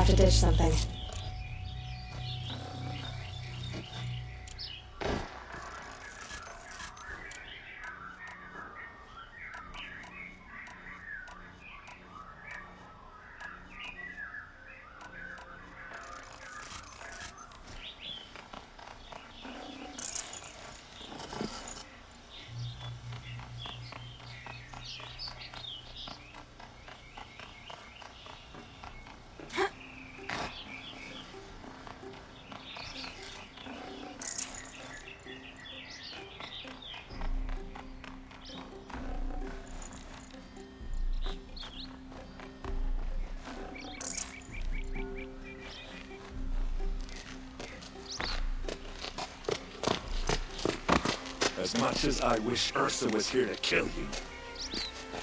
have to ditch something. As much as I wish Ursa was here to kill you,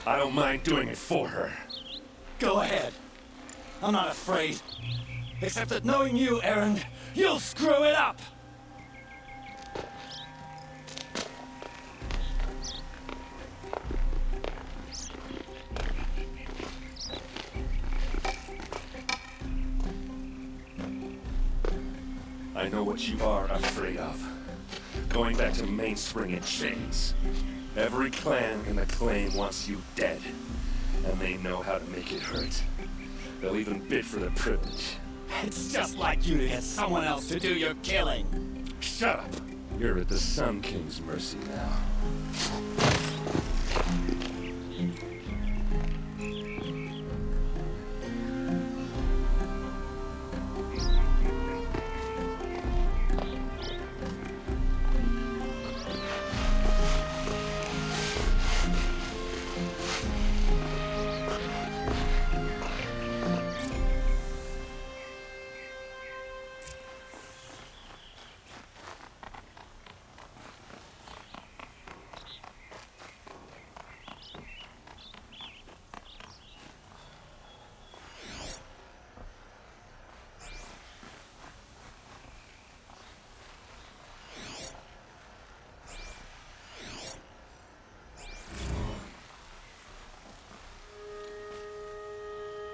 I don't mind doing it for her. Go ahead. I'm not afraid. Except that knowing you, Aaron, you'll screw it up! I know what you are afraid of. Going back to Mainspring in chains. Every clan in the claim wants you dead. And they know how to make it hurt. They'll even bid for the privilege. It's just like you to get someone else to do your killing. Shut up! You're at the Sun King's mercy now.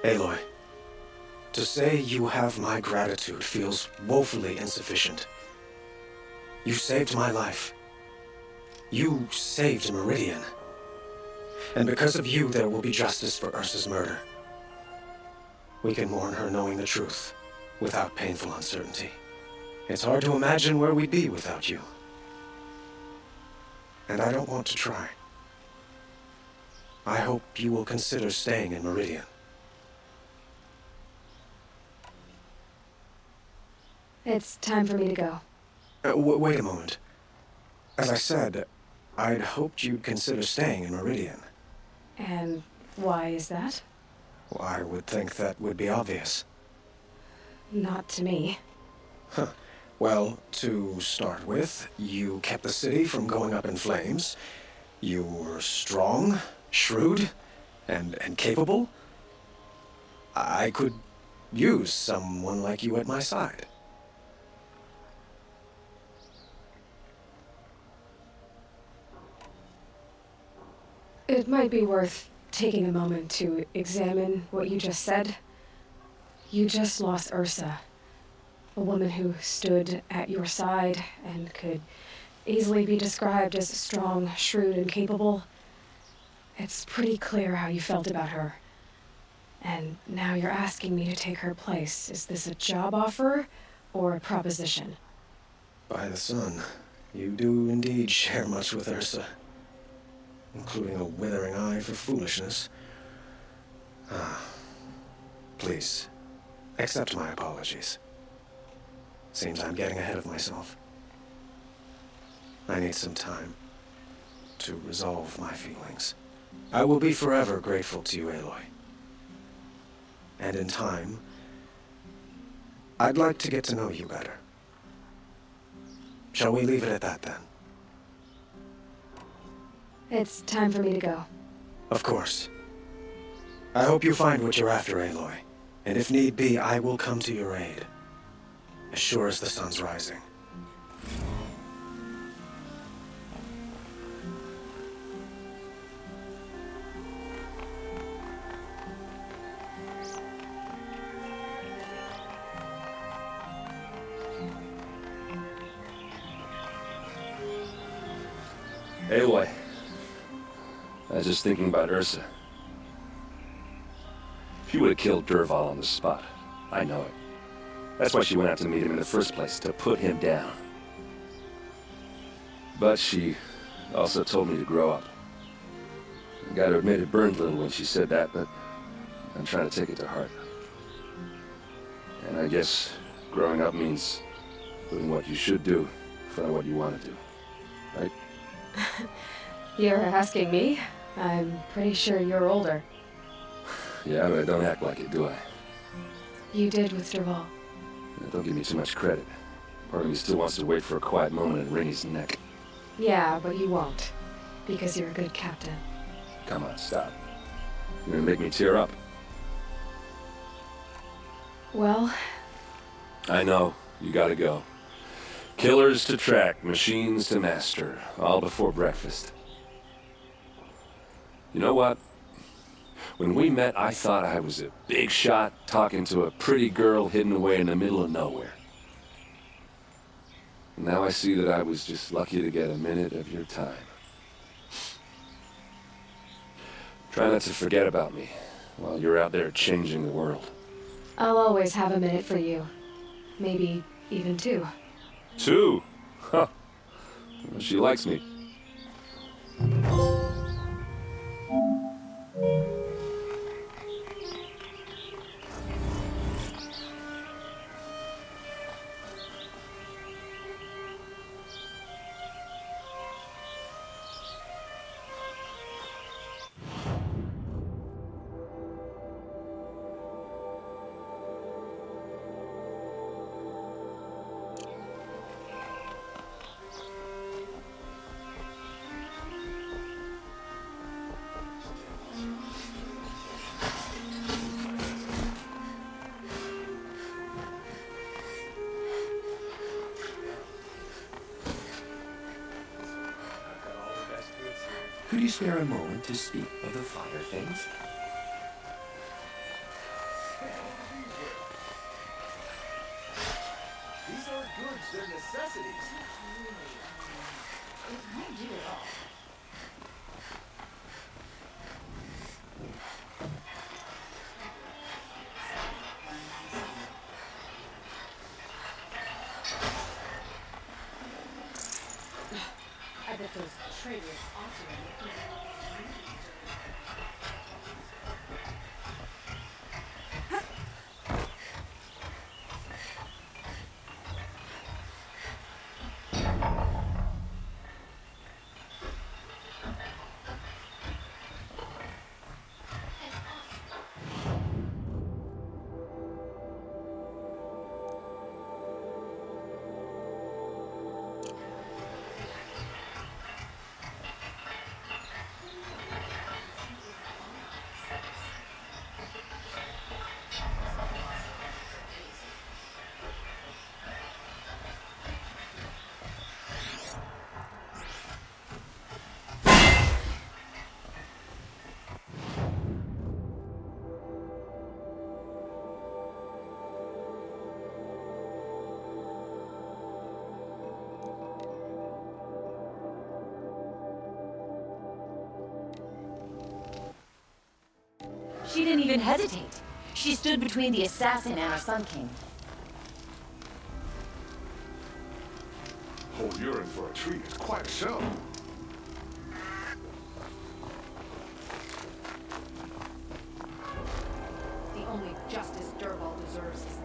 Aloy, to say you have my gratitude feels woefully insufficient. You saved my life. You saved Meridian. And because of you, there will be justice for Ursa's murder. We can mourn her knowing the truth, without painful uncertainty. It's hard to imagine where we'd be without you. And I don't want to try. I hope you will consider staying in Meridian. It's time for me to go. Wait a moment. As I said, I'd hoped you'd consider staying in Meridian. And why is that? Well, I would think that would be obvious. Not to me. Huh. Well, to start with, you kept the city from going up in flames. You were strong, shrewd, and capable. I could use someone like you at my side. It might be worth taking a moment to examine what you just said. You just lost Ursa, a woman who stood at your side and could easily be described as strong, shrewd, and capable. It's pretty clear how you felt about her. And now you're asking me to take her place. Is this a job offer or a proposition? By the sun, you do indeed share much with Ursa. Including a withering eye for foolishness. Please, accept my apologies. Seems I'm getting ahead of myself. I need some time to resolve my feelings. I will be forever grateful to you, Aloy. And in time, I'd like to get to know you better. Shall we leave it at that, then? It's time for me to go. Of course. I hope you find what you're after, Aloy. And if need be, I will come to your aid. As sure as the sun's rising. Aloy. I was just thinking about Ursa. She would have killed Dervahl on the spot. I know it. That's why she went out to meet him in the first place, to put him down. But she also told me to grow up. I gotta admit it burned a little when she said that, but I'm trying to take it to heart. And I guess growing up means doing what you should do in front of what you want to do, right? You're asking me? I'm pretty sure you're older. Yeah, but I don't act like it, do I? You did with Dervahl. Don't give me too much credit. Part of me still wants to wait for a quiet moment and wring his neck. Yeah, but you won't. Because you're a good captain. Come on, stop. You're gonna make me tear up. Well... I know. You gotta go. Killers to track, machines to master. All before breakfast. You know what? When we met, I thought I was a big shot talking to a pretty girl hidden away in the middle of nowhere. Now I see that I was just lucky to get a minute of your time. Try not to forget about me while you're out there changing the world. I'll always have a minute for you. Maybe even 2. 2? Huh. Well, she likes me. Could you spare a moment to speak of the finer things? These aren't goods, they're necessities. It won't do at all. I bet those traders also She didn't even hesitate. She stood between the assassin and our Sun King. Whole urine for a treat is quite a show. the only justice Dervahl deserves is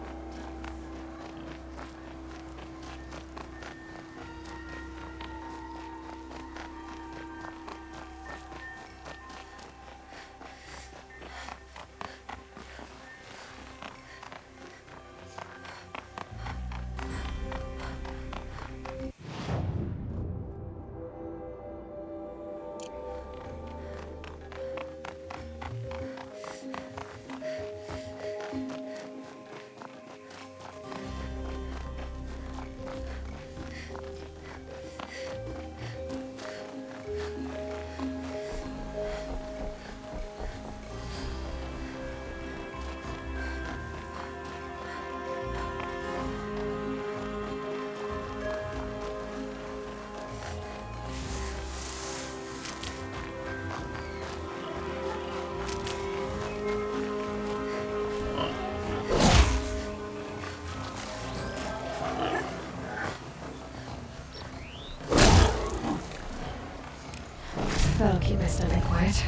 keep my stomach quiet.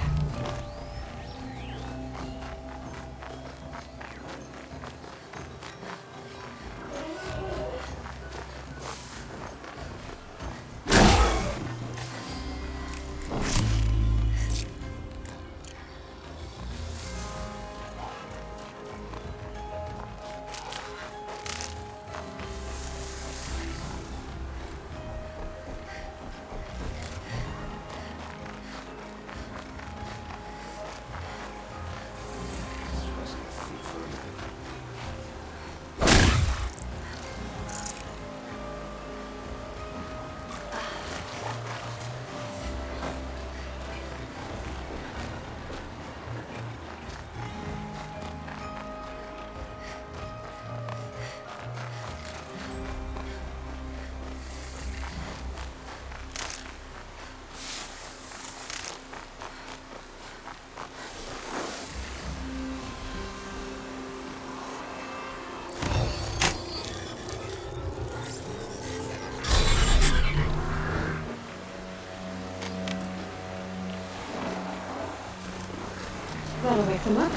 That'll wake them up.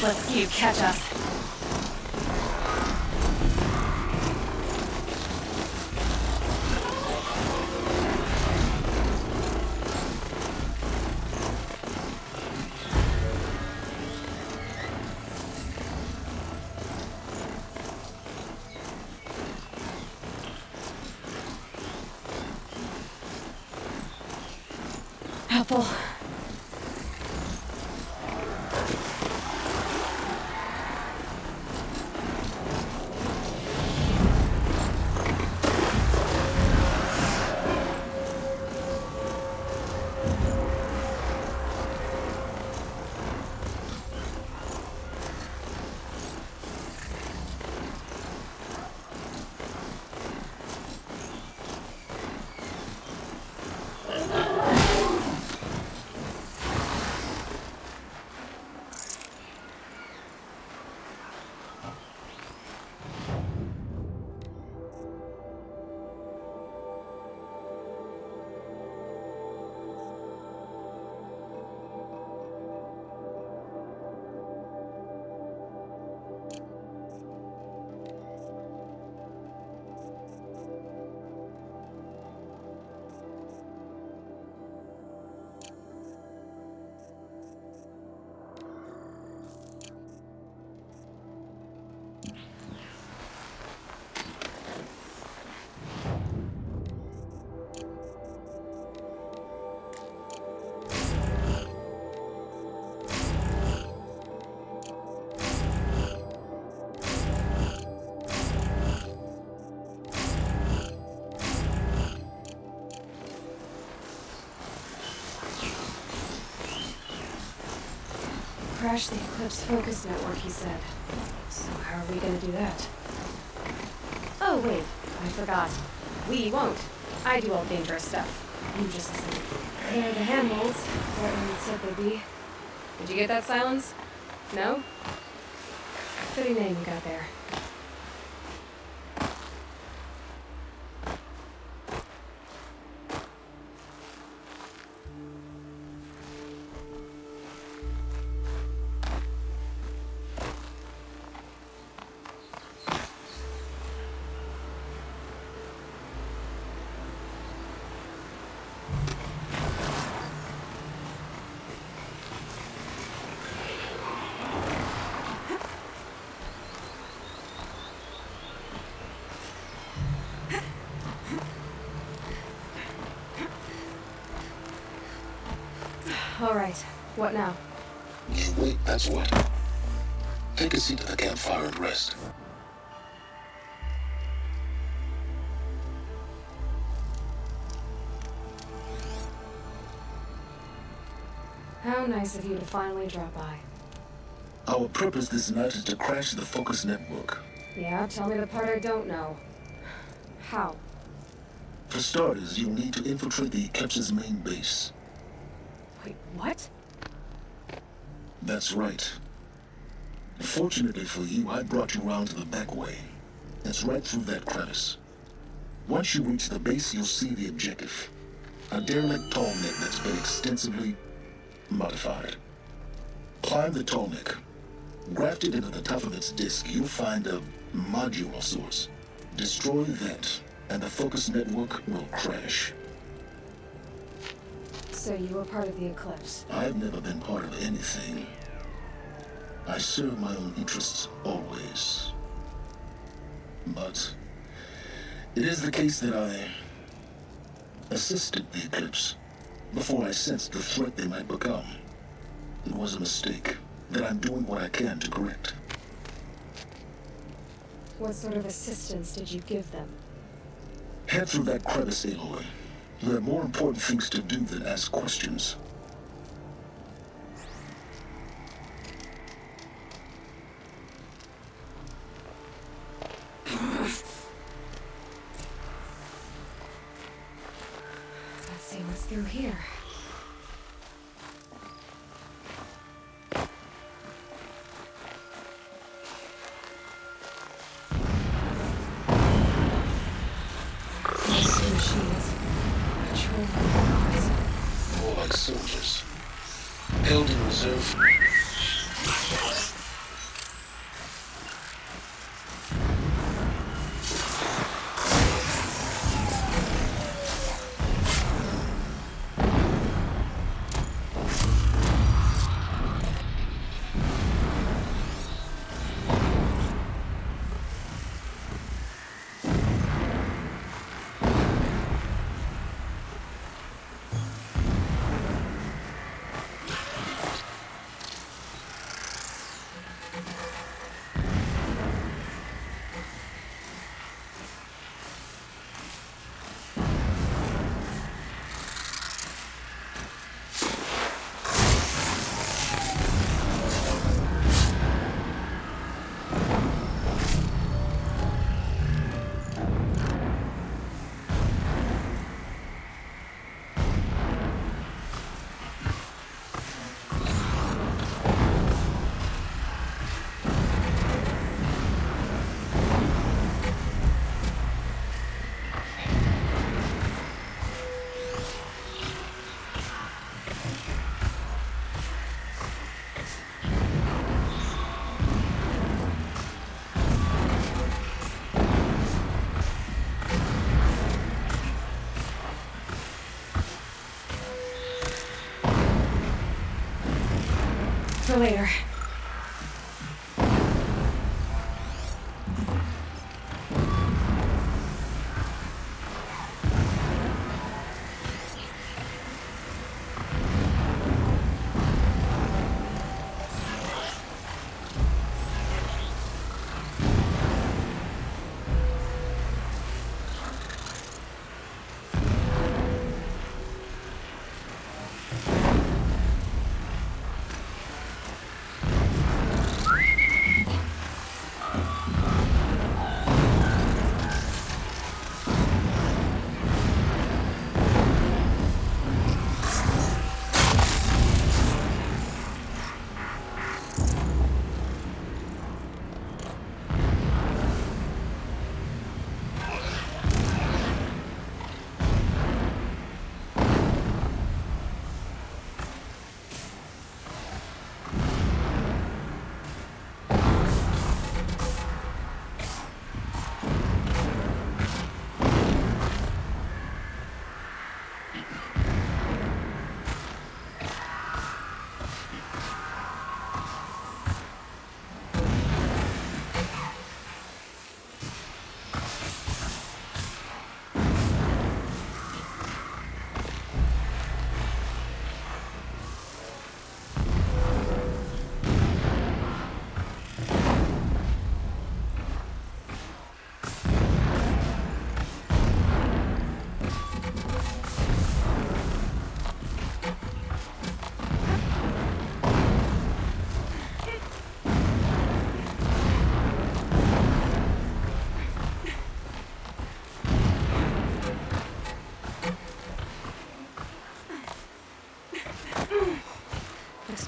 Let's see you catch us. Helpful. Crash the Eclipse Focus Network, he said. So how are we gonna do that? Oh, wait. I forgot. We won't. I do all dangerous stuff. You just listen. They're the handholds. Portland said they'd be. Did you get that, Silence? No? Fitting name you got there. All right. What now? You wait, that's what. Take a seat at the campfire and rest. How nice of you to finally drop by. Our purpose this night is to crash the focus network. Yeah, tell me the part I don't know. How? For starters, you'll need to infiltrate the Eclipse's main base. Wait, what? That's right. Fortunately for you, I brought you round to the back way. It's right through that crevice. Once you reach the base, you'll see the objective. A derelict tall neck that's been extensively modified. Climb the tall neck. Grafted into the top of its disk, you'll find a module of sorts. Destroy that, and the focus network will crash. So you were part of the Eclipse? I've never been part of anything. I serve my own interests, always. But it is the case that I assisted the Eclipse before I sensed the threat they might become. It was a mistake that I'm doing what I can to correct. What sort of assistance did you give them? Head through that crevice, Aloy. You have more important things to do than ask questions. Let's see what's through here. More like soldiers. Held in reserve. For later.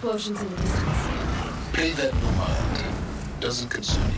explosions in the distance. Pay that no mind. Doesn't concern you.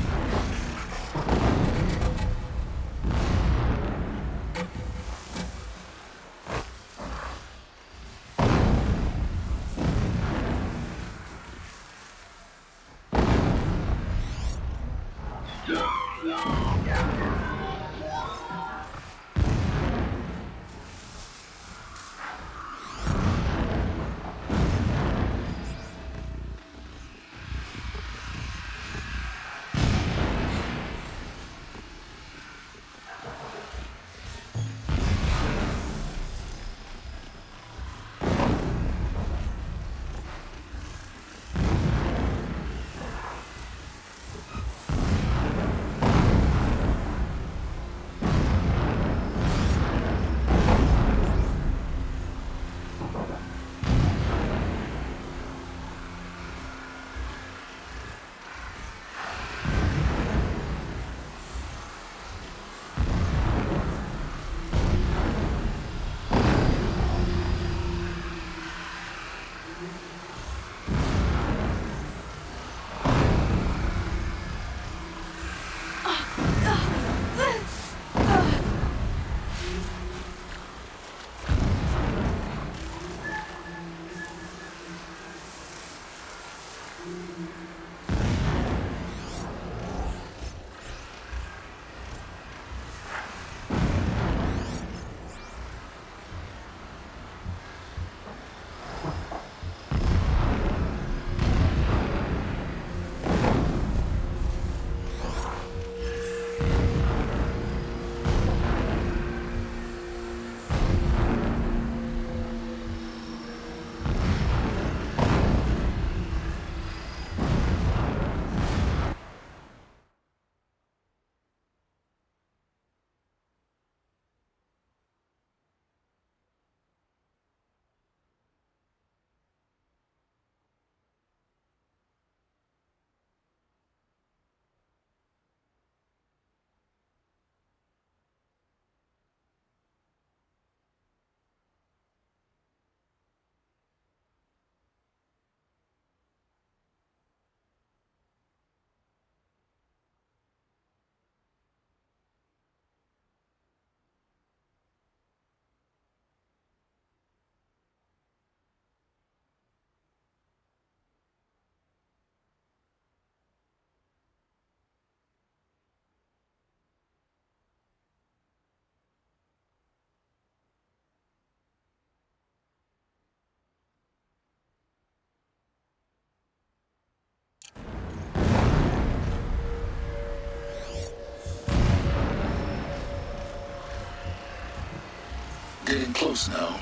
Getting close now.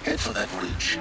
Head for that ridge.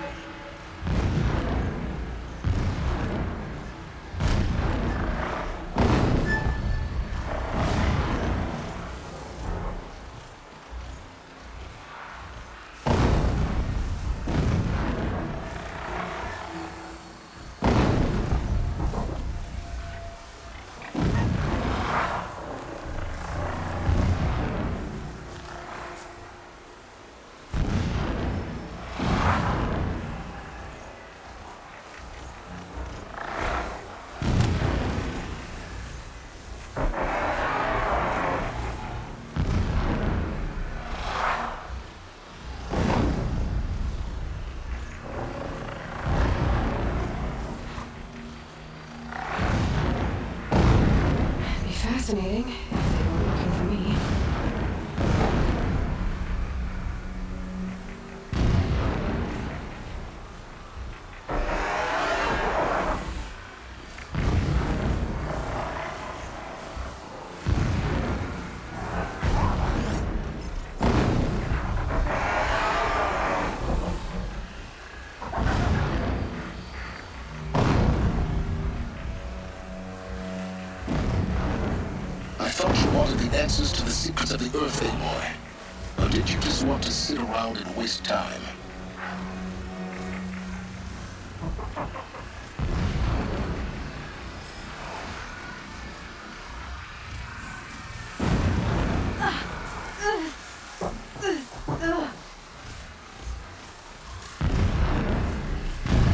Fascinating, if they weren't looking for me. I thought you wanted the answers to the secrets of the Earth, Aloy. Or did you just want to sit around and waste time?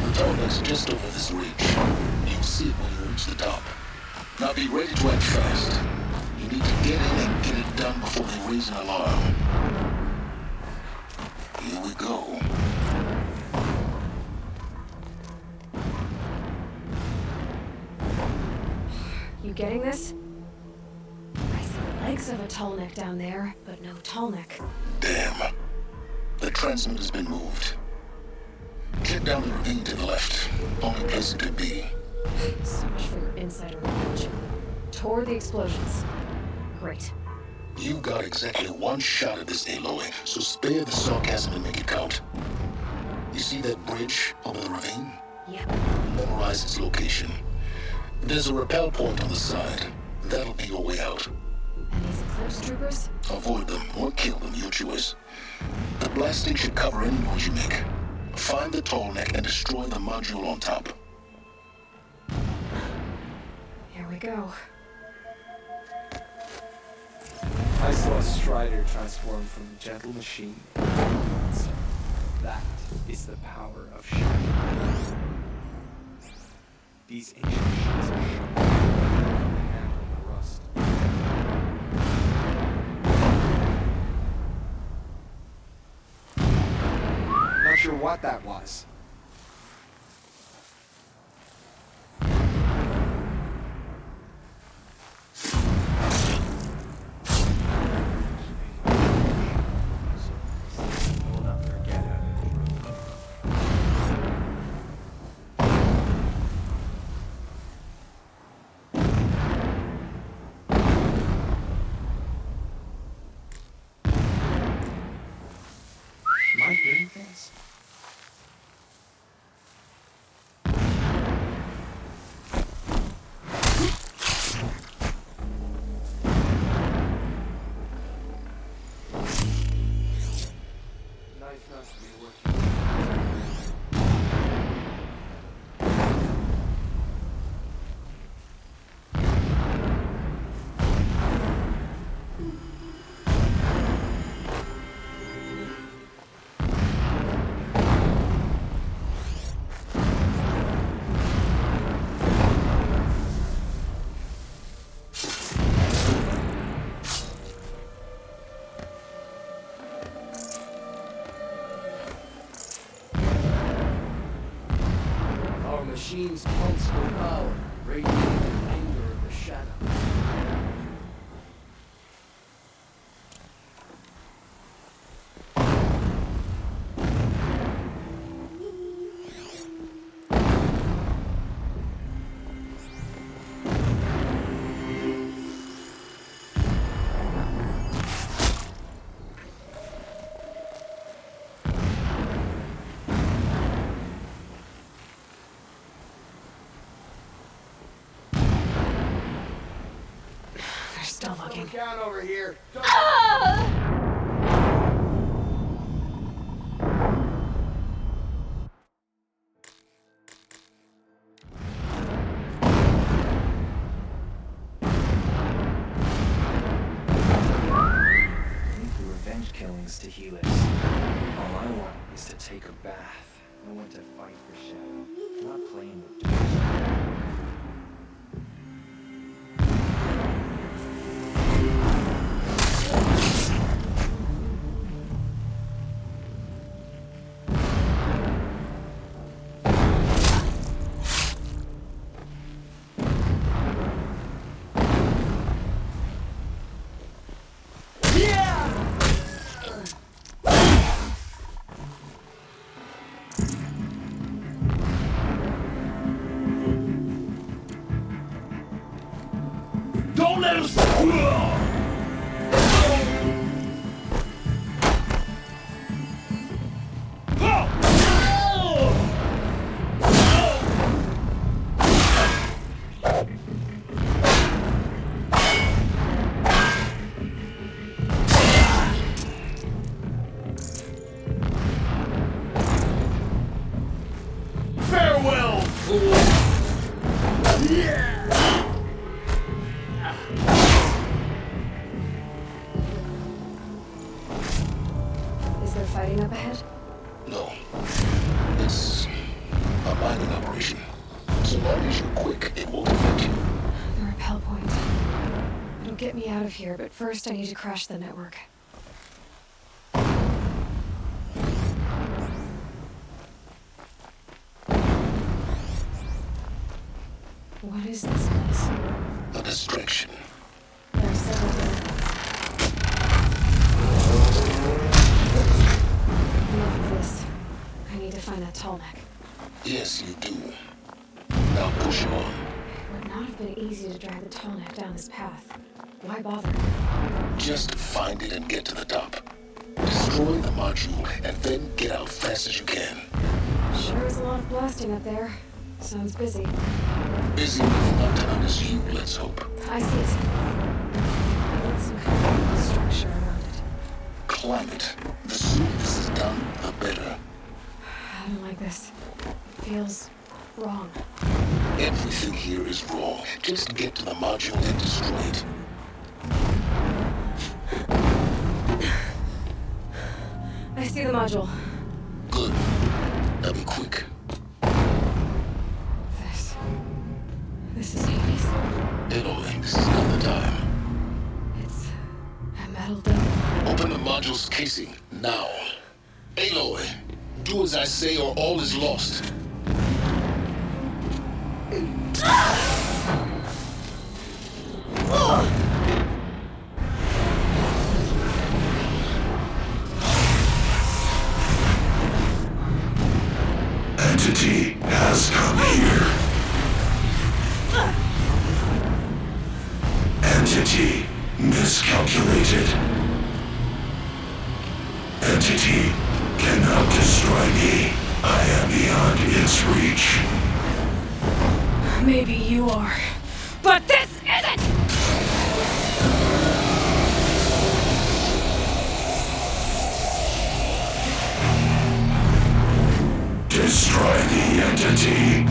The tunnel's just over this ridge. You'll see it when you reach the top. Now be ready to act fast. You need to get in and get it done before they raise an alarm. Here we go. You getting this? I see the legs of a tall neck down there, but no tall neck. Damn. The transmitter's been moved. Check down the ravine to the left. Only place it could be. So much for your insider knowledge. Toward the explosions. Great. You've got exactly one shot at this, Aloy, so spare the sarcasm and make it count. You see that bridge over the ravine? Yep. Memorize its location. There's a rappel point on the side. That'll be your way out. And these Eclipse troopers? Avoid them or kill them, your choice. The blasting should cover any noise you make. Find the tall neck and destroy the module on top. Here we go. I saw a Strider transform from gentle machine into monster. That is the power of shadow. These ancient machines are sharp. Handle the rust. Not sure what that was. Am I hearing things? Nice not to be working. Our machines pulse for power, radiating the anger of the shadow. They're still looking. Down over here. Need the revenge killings to heal us. All I want is to take a bath. I want to fight for Shadow, not playing with dudes. Don't let us... Farewell, fool! Is there fighting up ahead? No. It's a mining operation. So long as you're quick, it won't affect you. The rappel point. It'll get me out of here, but first I need to crash the network. What is this place? A distraction. There are several different ones. Enough of this. I need to find that tall neck. Yes, you do. Now push on. It would not have been easy to drag the tall neck down this path. Why bother? Just find it and get to the top. Destroy the module and then get out fast as you can. Sure is a lot of blasting up there. Sounds busy. Busy enough not to notice you, let's hope. I see it. I need some kind of structure around it. Climb it. The sooner this is done, the better. I don't like this. It feels wrong. Everything here is wrong. Just get to the module and destroy it. I see the module. Good. Now be quick. This is Hades. Aloy, this is not the time. It's a metal dome. Open the module's casing, now. Aloy, do as I say or all is lost. Entity has come here. Entity miscalculated. Entity cannot destroy me. I am beyond its reach. Maybe you are, but this isn't! Destroy the entity.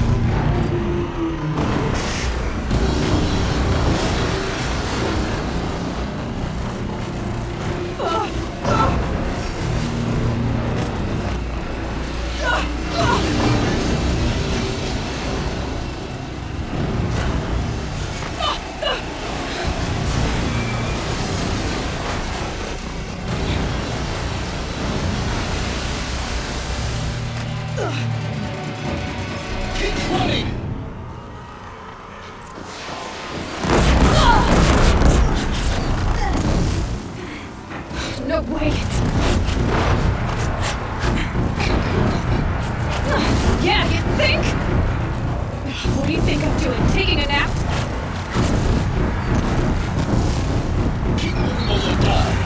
Keep running! No, wait! Yeah, you think? What do you think I'm doing? Taking a nap? Keep moving or you'll die.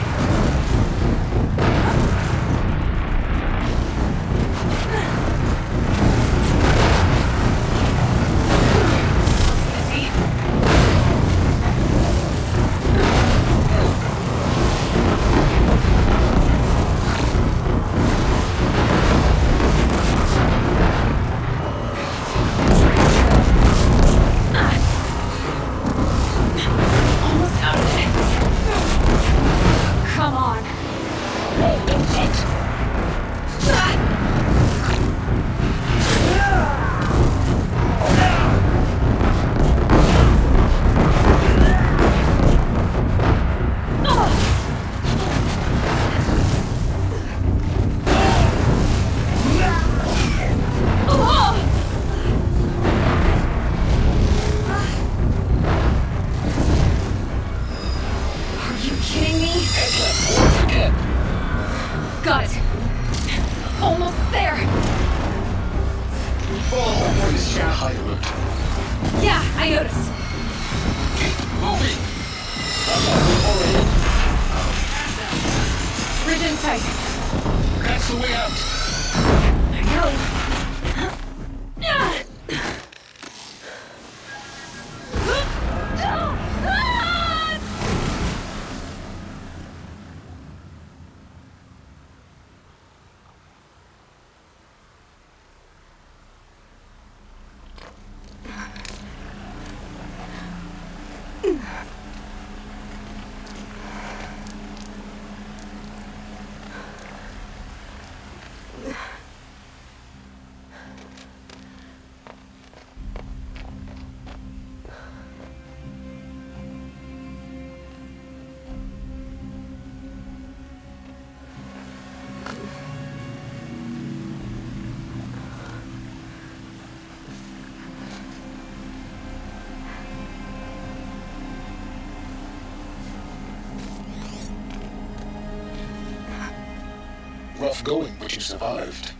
Rough going, but you survived.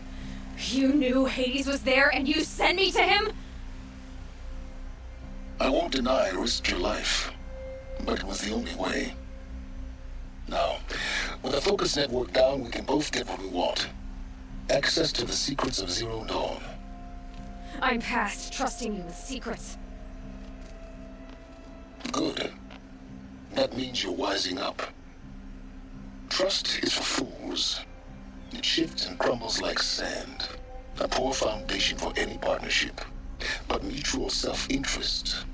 You knew Hades was there and you sent me to him? I won't deny I risked your life, but it was the only way. Now, with the focus network down, we can both get what we want. Access to the secrets of Zero Dawn. I'm past trusting you with secrets. Good. That means you're wising up. Trust is for fools. It shifts and crumbles like sand. A poor foundation for any partnership. But mutual self-interest,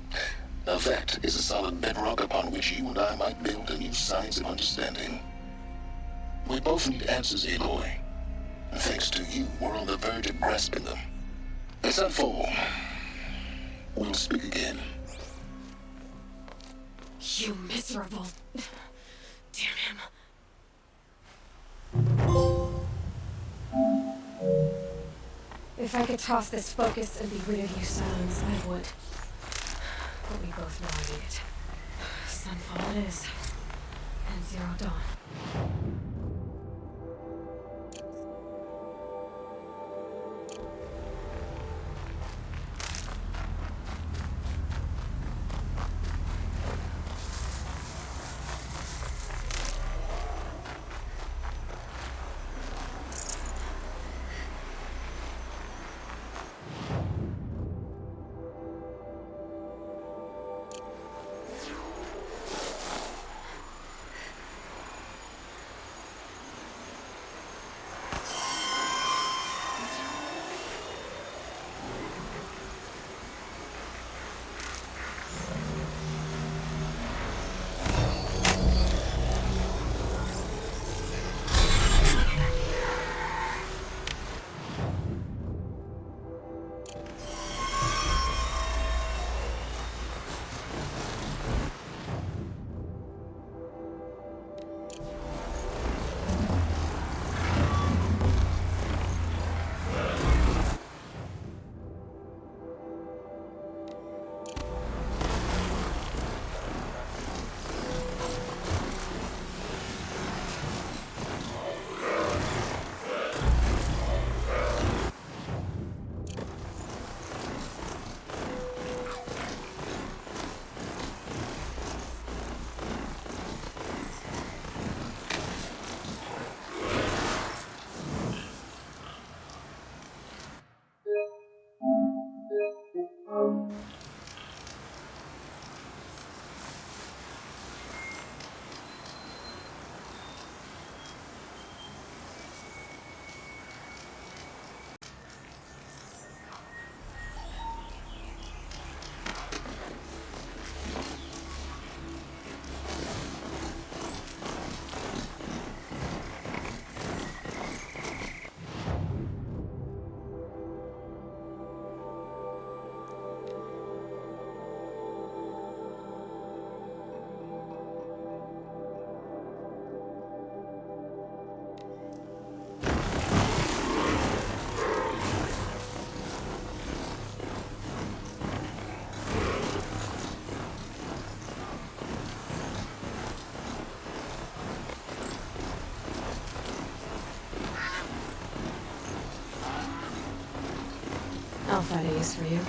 now that is a solid bedrock upon which you and I might build a new science of understanding. We both need answers, Aloy. And thanks to you, we're on the verge of grasping them. Let's unfold. We'll speak again. You miserable... Damn him. If I could toss this focus and be rid of you, Silence, I would. But we both know I need it. Sunfall it is. And Zero Dawn. I'll find a use for you.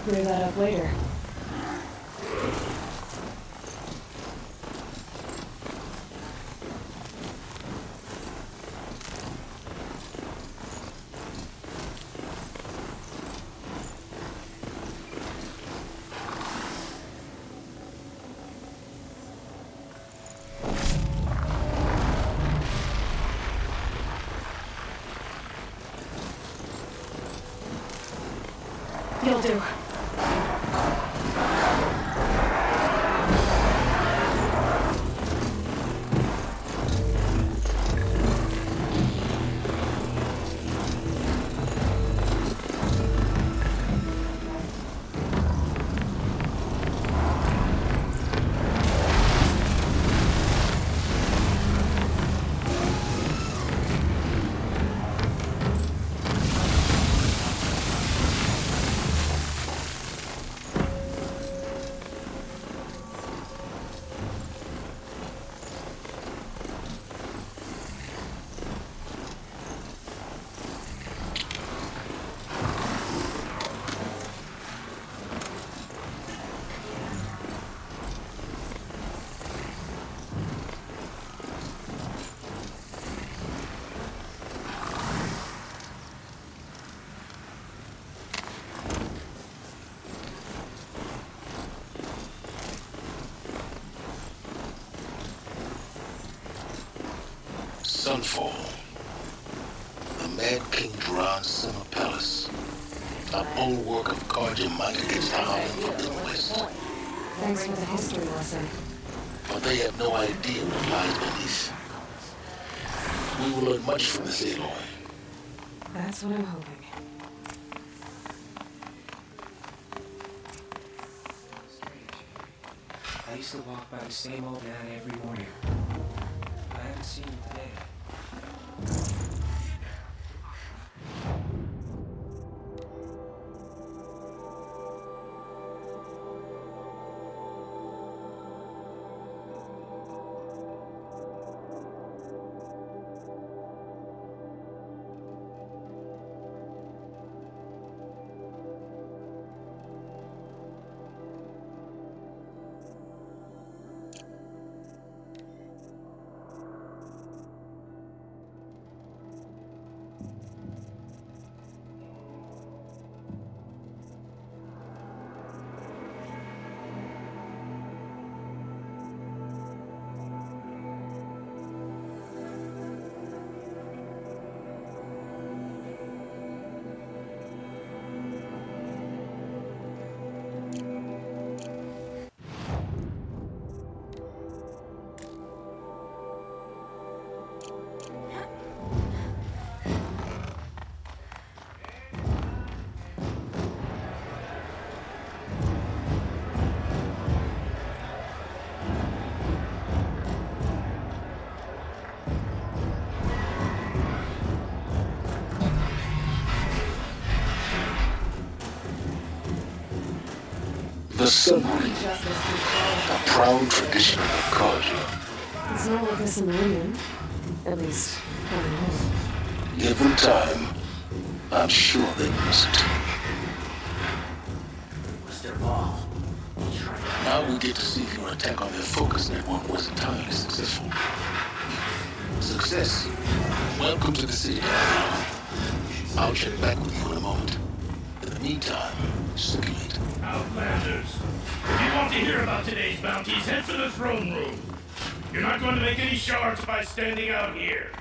Clear that up later. You'll do. Sunfall. The Mad King Duran's summer palace. A bulwark of guardian might against the howling from the west. Thanks for the history lesson. But they have no idea what lies beneath. We will learn much from this Aloy. That's what I'm hoping. I used to walk by the same old man every morning. I haven't seen him today. The Sunwing, a proud tradition of Kaja. It's not like this in London. At least, I don't know. Give them time. I'm sure they must. Mr. Ball. Now we get to see if your attack on their focus network was entirely successful. Success. Welcome to the city. I'll check back with you in a moment. In the meantime, circulate. Outlanders, if you want to hear about today's bounties, head for the throne room. You're not going to make any shards by standing out here.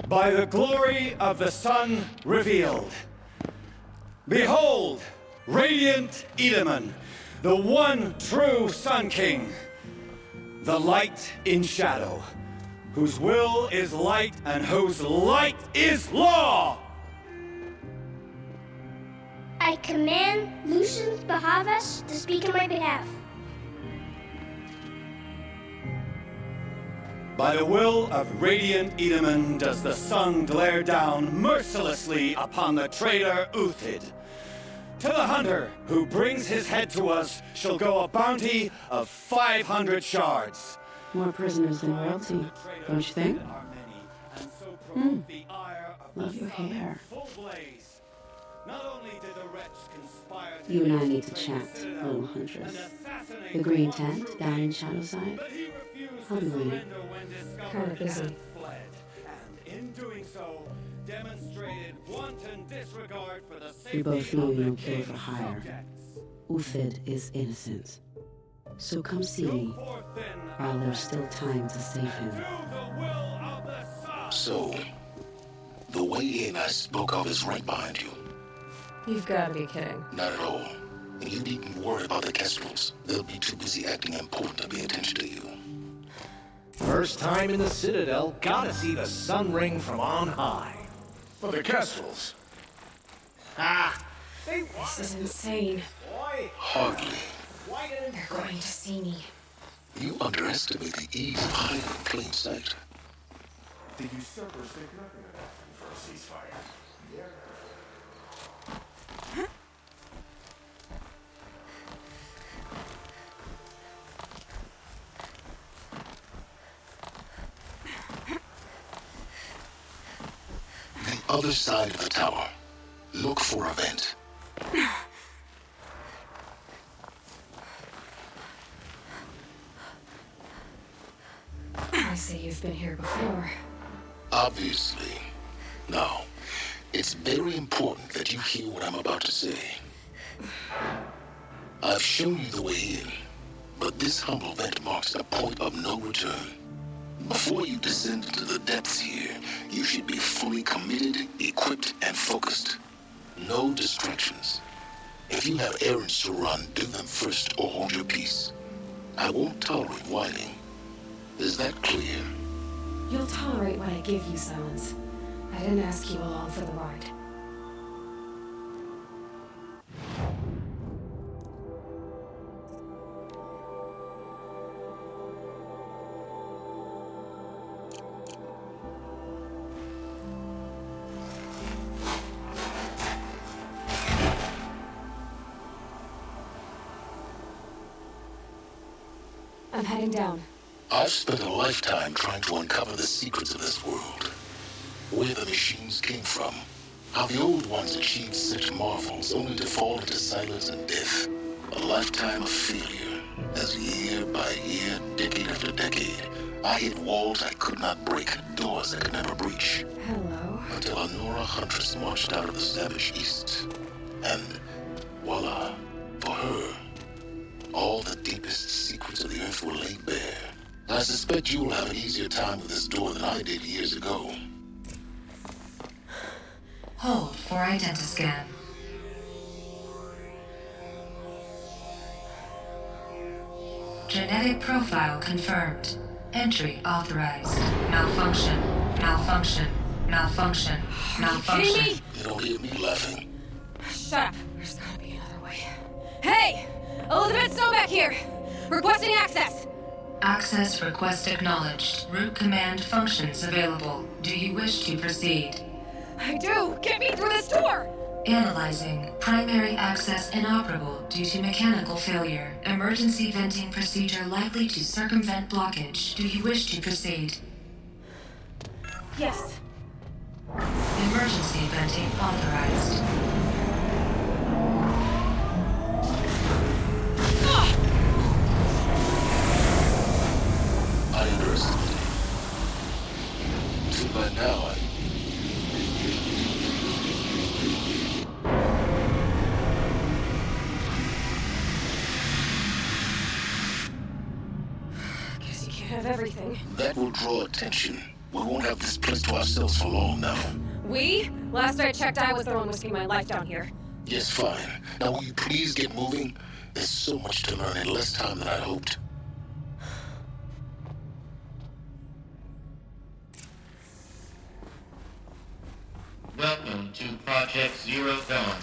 By the glory of the sun revealed. Behold, radiant Edaman, the one true Sun King, the light in shadow, whose will is light and whose light is law. I command Lucius Bahavas to speak on my behalf. By the will of radiant Edaman does the sun glare down mercilessly upon the traitor Uthid. To the hunter who brings his head to us shall go a bounty of 500 shards. More prisoners than royalty, don't you think? Love your hair. You and I need to chat, little huntress. The green tent down in Shadowside. I'll be waiting. Kinda busy. In doing so, demonstrated wanton disregard for the We safety both know of you the don't kill king's for hire. subjects. Uthid is innocent. So come see me, while there's still time to save him. So, the way in I spoke of is right behind you. You've got to be kidding. Not at all. And you needn't worry about the Kestrels. They'll be too busy acting important to pay attention to you. First time in the Citadel, gotta see the sun ring from on high. But the Kestrels. Ah! This is insane. Hardly. They're going to see me. You underestimate the ease of hiding in plain sight. The usurpers think nothing of asking for a ceasefire. Yeah. The other side of the tower. Look for a vent. I say you've been here before. Obviously. Now, it's very important that you hear what I'm about to say. I've shown you the way in, but this humble vent marks a point of no return. Before you descend into the depths here, you should be fully committed, equipped, and focused. No distractions. If you have errands to run, do them first or hold your peace. I won't tolerate whining. Is that clear? You'll tolerate what I give you, Silence. I didn't ask you along for the ride. I'm heading down. I've spent a lifetime trying to uncover the secrets of this world. Where the machines came from. How the old ones achieved such marvels only to fall into silence and death. A lifetime of failure. As year by year, decade after decade, I hit walls I could not break, doors I could never breach. Hello. Until a Nora huntress marched out of the savage east. And voila, for her, all the deepest secrets of the earth were laid bare. I suspect you will have an easier time with this door than I did years ago. Hold for identiscan. Genetic profile confirmed. Entry authorized. Malfunction. Malfunction. Malfunction. Malfunction. Kidding me? You don't hear me laughing. Shut up. There's gotta be another way. Hey! Elizabeth Snowback here! Requesting access! Access request acknowledged. Root command functions available. Do you wish to proceed? I do! Get me through this door! Analyzing. Primary access inoperable due to mechanical failure. Emergency venting procedure likely to circumvent blockage. Do you wish to proceed? Yes. Emergency venting authorized. I underestimated. Till by now, Guess you can't have everything. that will draw attention. We won't have this place to ourselves for long now. We? Last I checked, I was the one risking my life down here. Yes, fine. Now will you please get moving? There's so much to learn in less time than I'd hoped. Welcome to Project Zero Dawn.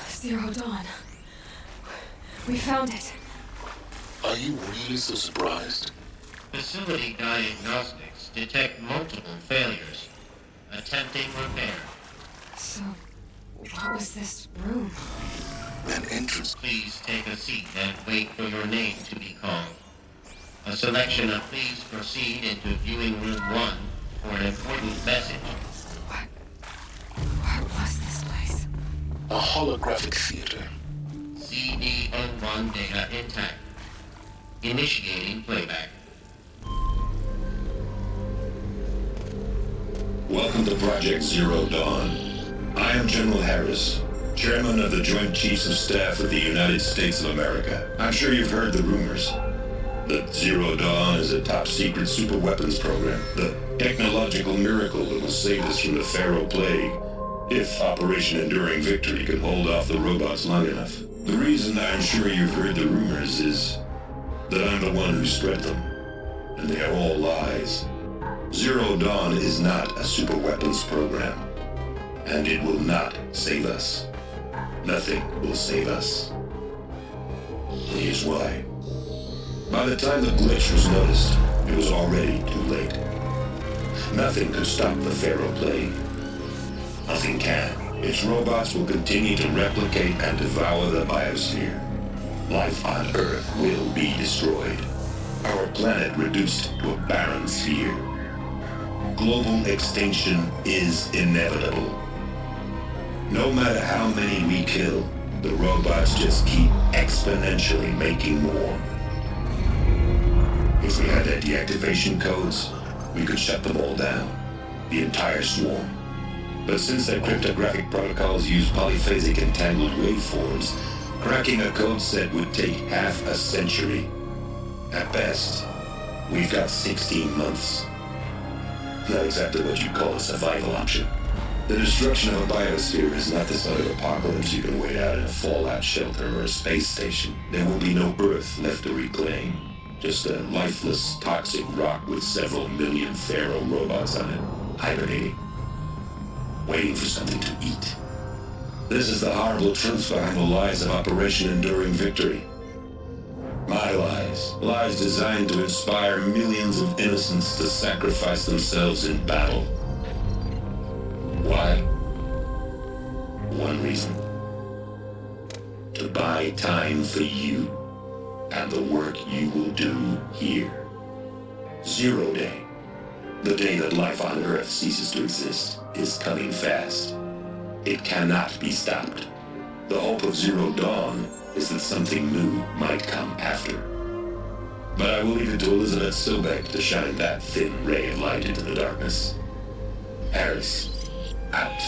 Zero Dawn. We found it. Are you really so surprised? Facility diagnostics detect multiple failures. Attempting repair. So, what was this room? An entrance. Please take a seat and wait for your name to be called. A selection of please proceed into viewing room 1 for an important message. What was this place? A holographic theater. CD01 data intact. Initiating playback. Welcome to Project Zero Dawn. I am General Harris, Chairman of the Joint Chiefs of Staff of the United States of America. I'm sure you've heard the rumors that Zero Dawn is a top-secret superweapons program, the technological miracle that will save us from the Pharaoh Plague, if Operation Enduring Victory can hold off the robots long enough. The reason I'm sure you've heard the rumors is that I'm the one who spread them, and they are all lies. Zero Dawn is not a superweapons program, and it will not save us. Nothing will save us. Here's why. By the time the glitch was noticed, it was already too late. Nothing could stop the Pharaoh Plague. Nothing can. Its robots will continue to replicate and devour the biosphere. Life on Earth will be destroyed. Our planet reduced to a barren sphere. Global extinction is inevitable. No matter how many we kill, the robots just keep exponentially making more. If we had their deactivation codes, we could shut them all down, the entire swarm. But since their cryptographic protocols use polyphasic entangled waveforms, cracking a code set would take half a century. At best, we've got 16 months. Not exactly what you'd call a survival option. The destruction of a biosphere is not the sort of apocalypse you can wait out in a fallout shelter or a space station. There will be no Earth left to reclaim. Just a lifeless, toxic rock with several million Pharaoh robots on it, hibernating, waiting for something to eat. This is the horrible truth behind the lies of Operation Enduring Victory. My lies. Lies designed to inspire millions of innocents to sacrifice themselves in battle. Why? One reason. To buy time for you and the work you will do here. Zero Day, the day that life on Earth ceases to exist, is coming fast. It cannot be stopped. The hope of Zero Dawn is that something new might come after. But I will leave it to Elizabeth Sobek to shine that thin ray of light into the darkness. Harris, out.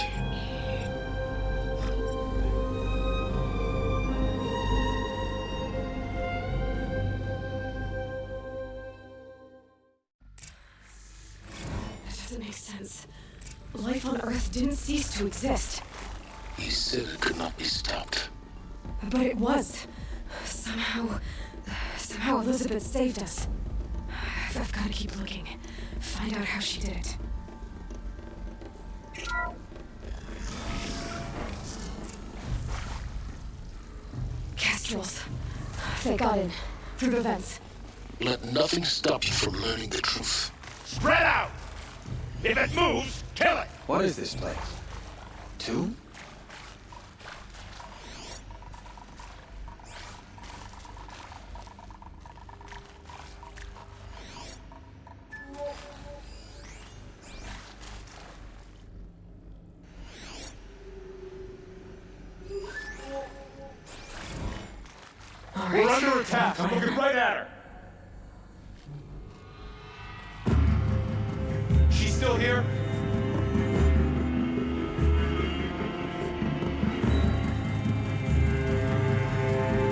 That doesn't make sense. Life on Earth didn't cease to exist. He said it could not be stopped. But it was. Somehow Elizabeth saved us. I've got to keep looking. Find out how she did it. Kestrels. They got in. Through the vents. Let nothing stop you from learning the truth. Spread out! If it moves, kill it! What is this place? Tomb? We're under attack. I'm looking right at her. She's still here?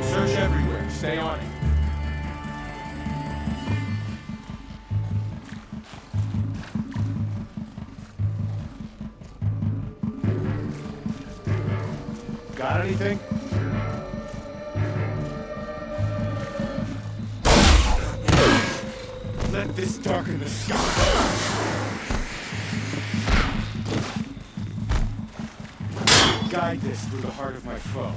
Search everywhere. Stay on it. Got anything? Let this darken the sky. Guide this through the heart of my foe.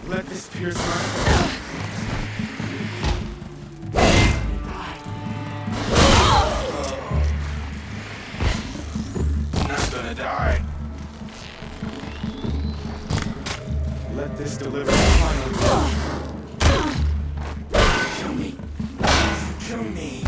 Let this pierce my foe. Not gonna die. Let this deliver the final blow. Kill me. Kill me.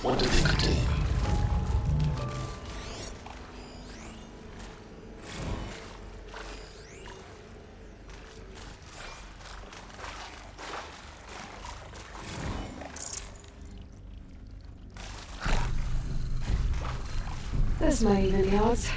What did they contain? This might even the odds.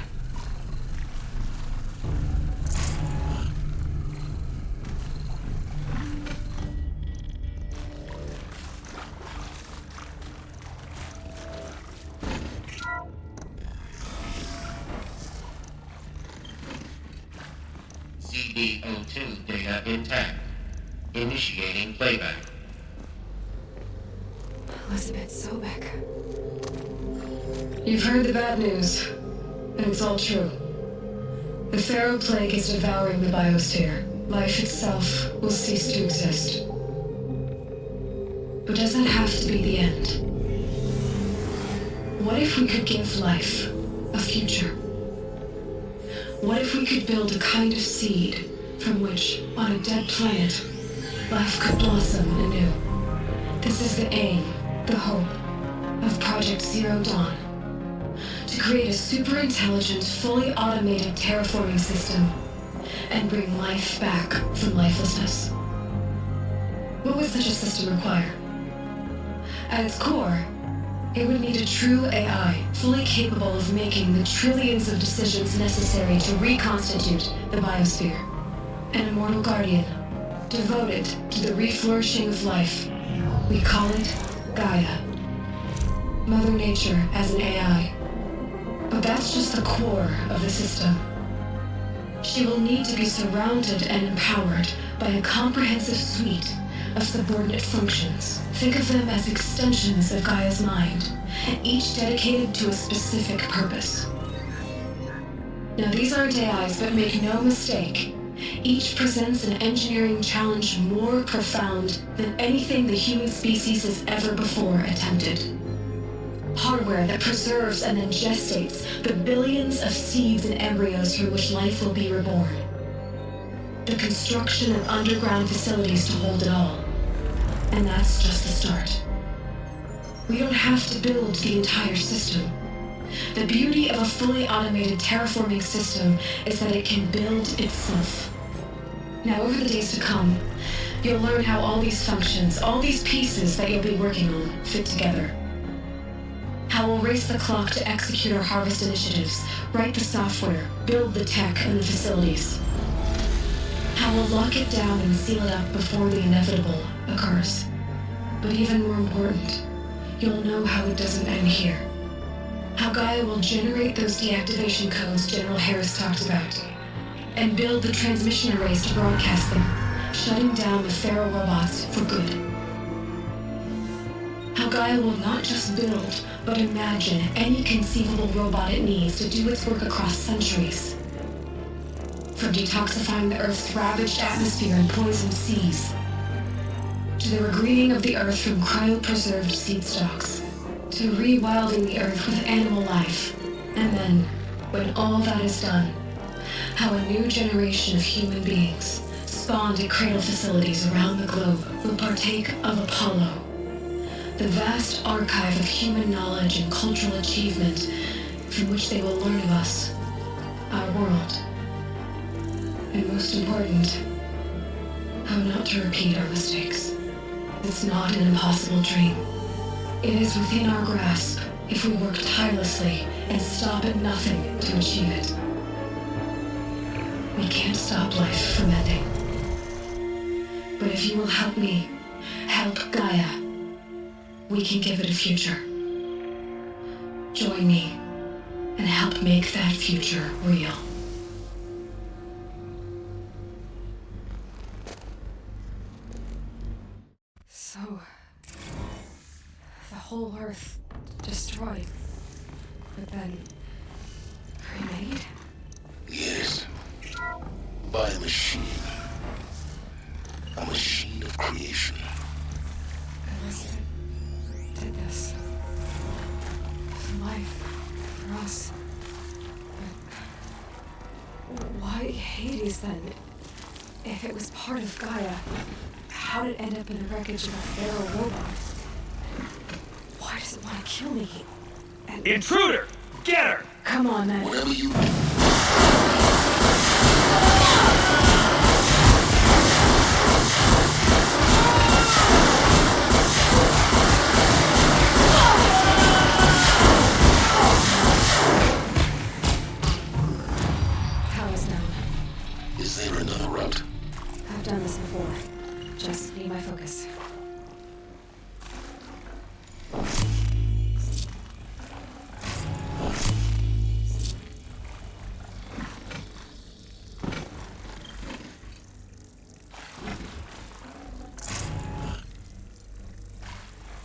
CD02 data intact. Initiating playback. Elizabeth Sobek. You've heard the bad news, and it's all true. The Pharaoh Plague is devouring the biosphere. Life itself will cease to exist. But does that have to be the end? What if we could give life a future? What if we could build a kind of seed from which, on a dead planet, life could blossom anew? This is the aim, the hope, of Project Zero Dawn. To create a super-intelligent, fully automated terraforming system and bring life back from lifelessness. What would such a system require? At its core, it would need a true AI, fully capable of making the trillions of decisions necessary to reconstitute the biosphere. An immortal guardian, devoted to the reflourishing of life. We call it Gaia. Mother Nature as an AI. But that's just the core of the system. She will need to be surrounded and empowered by a comprehensive suite of subordinate functions. Think of them as extensions of Gaia's mind, each dedicated to a specific purpose. Now these aren't AIs, but make no mistake, each presents an engineering challenge more profound than anything the human species has ever before attempted. Hardware that preserves and then gestates the billions of seeds and embryos from which life will be reborn. The construction of underground facilities to hold it all. And that's just the start. We don't have to build the entire system. The beauty of a fully automated terraforming system is that it can build itself. Now, over the days to come, you'll learn how all these functions, all these pieces that you'll be working on, fit together. How we'll race the clock to execute our harvest initiatives, write the software, build the tech and the facilities. How we'll lock it down and seal it up before the inevitable occurs. But even more important, you'll know how it doesn't end here. How Gaia will generate those deactivation codes General Harris talked about, and build the transmission arrays to broadcast them, shutting down the Pharaoh robots for good. How Gaia will not just build, but imagine any conceivable robot it needs to do its work across centuries. From detoxifying the Earth's ravaged atmosphere and poisoned seas, to the regreening of the Earth from cryopreserved seed stocks, to rewilding the Earth with animal life. And then, when all that is done, how a new generation of human beings, spawned at cradle facilities around the globe, will partake of Apollo, the vast archive of human knowledge and cultural achievement from which they will learn of us, our world. And most important, how not to repeat our mistakes. It's not an impossible dream. It is within our grasp if we work tirelessly and stop at nothing to achieve it. We can't stop life from ending. But if you will help me, help Gaia, we can give it a future. Join me and help make that future real. So, the whole Earth destroyed, but then remade? Yes. By a machine. A machine of creation. Elizabeth did this. For life. For us. But why Hades then? If it was part of Gaia, how did it end up in the wreckage of a Pharaoh robot? Why does it want to kill me. Intruder! Get her! Come on, then. Whatever you... Power's down. Is there another route? I've done this before. Just need my focus.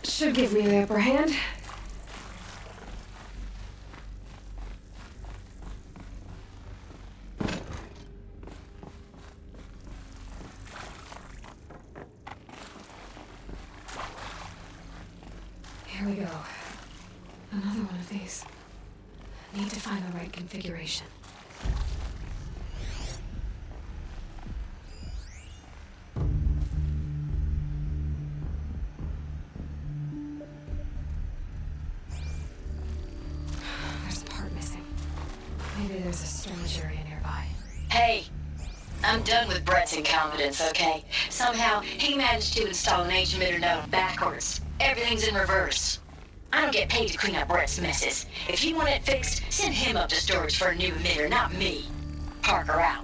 Should give me the upper hand. Here we go. Another one of these. Need to find the right configuration. There's a part missing. Maybe there's a storage area nearby. Hey, I'm done with Brett's incompetence, okay? Somehow, he managed to install an H-emitter node backwards. Everything's in reverse. I don't get paid to clean up Brett's messes. If you want it fixed, send him up to storage for a new emitter, not me. Parker out.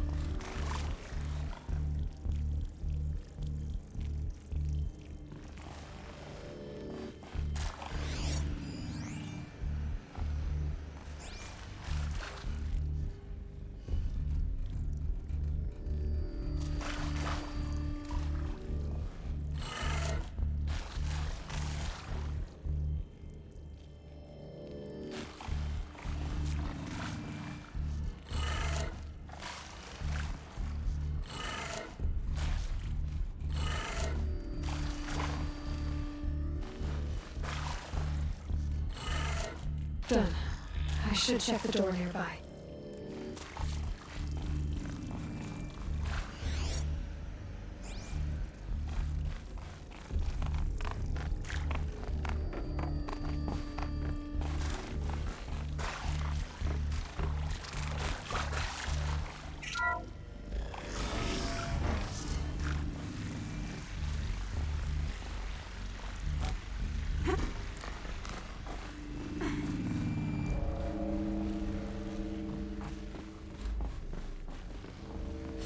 Done. I should check the door nearby.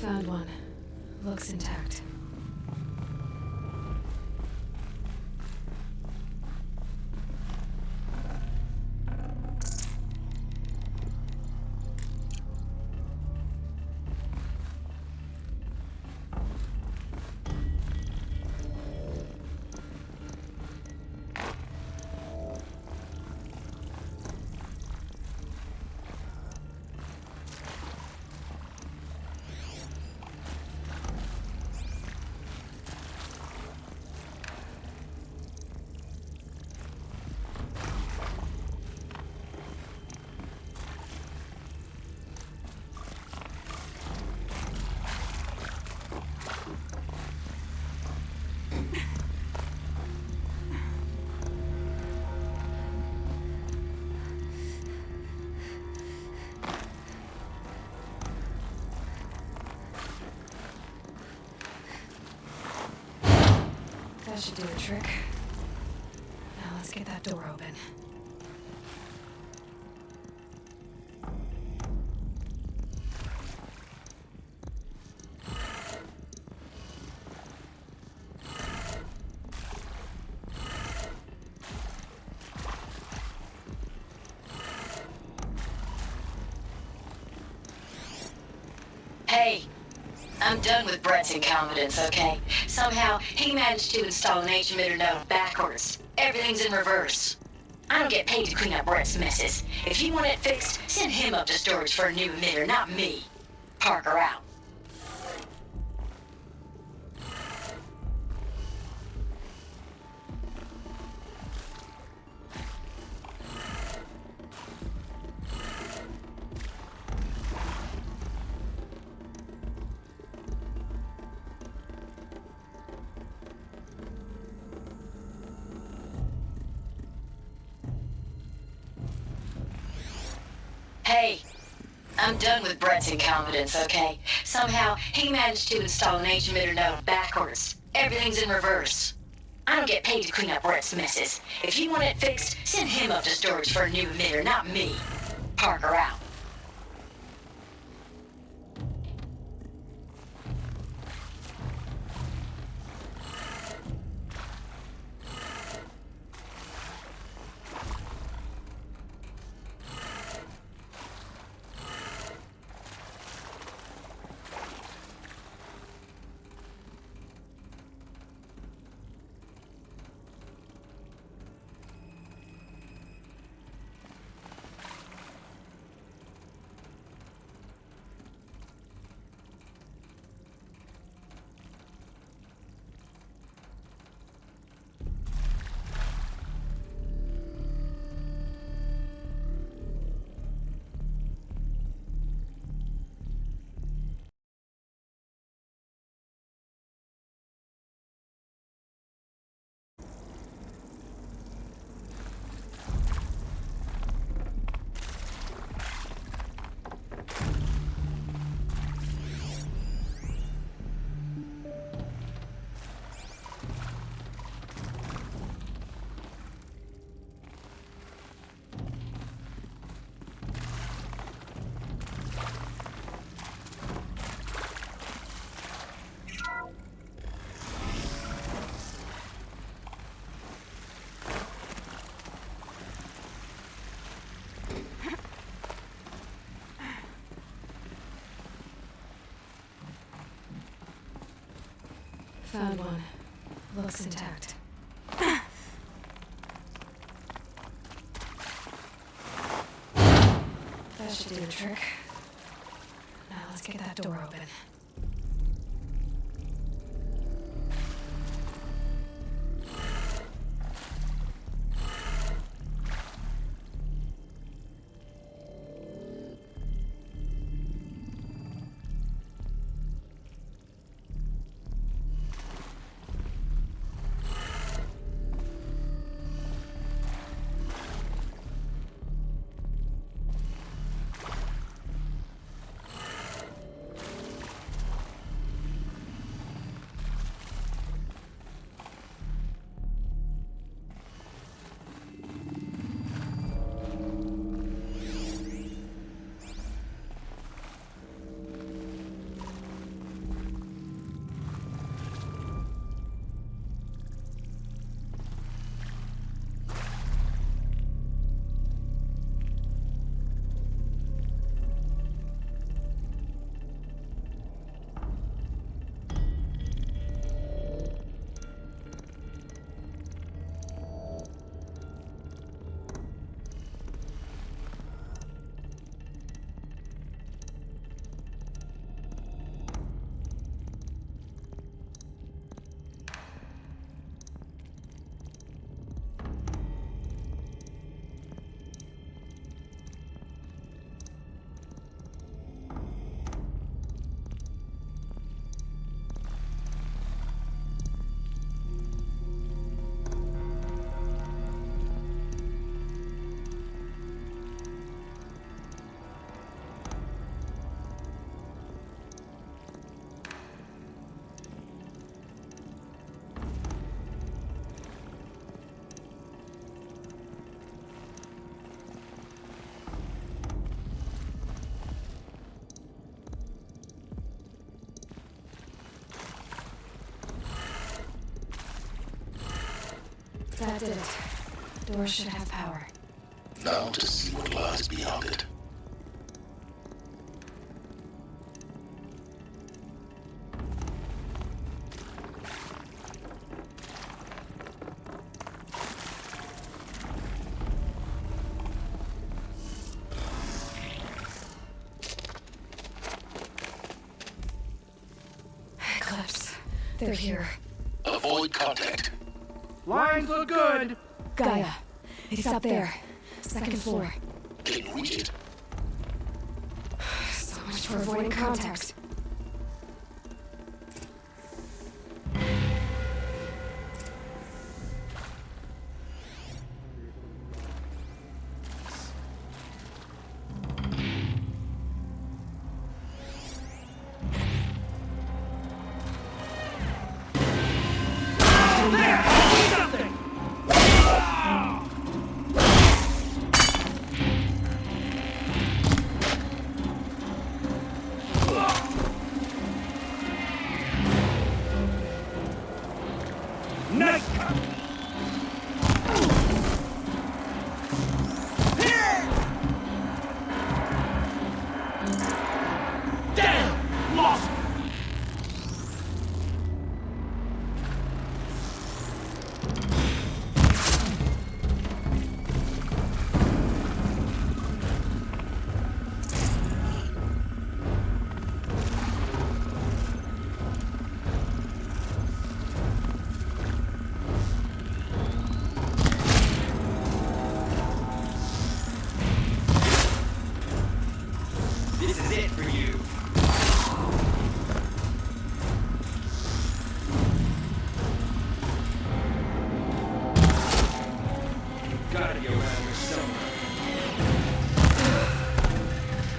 Found one. Looks intact. That should do the trick. Now let's get that door open. Hey, I'm done with Brett's incompetence, okay? Somehow, he managed to install an H-emitter node backwards. Everything's in reverse. I don't get paid to clean up Brett's messes. If you want it fixed, send him up to storage for a new emitter, not me. Parker out. I'm done with Brett's incompetence, okay? Somehow, he managed to install an emitter node backwards. Everything's in reverse. I don't get paid to clean up Brett's messes. If you want it fixed, send him up to storage for a new emitter, not me. Parker out. Found one. Looks intact. That should do the trick. Now let's get that door open. That did it. Door should have power. Now to see what lies beyond it. Eclipse. They're here. Avoid contact. Lines look good. Gaia. It's up there. Second floor. Can reach it. So much for avoiding contact. Damn! Lost! This is it for you. Gotta be around here somewhere.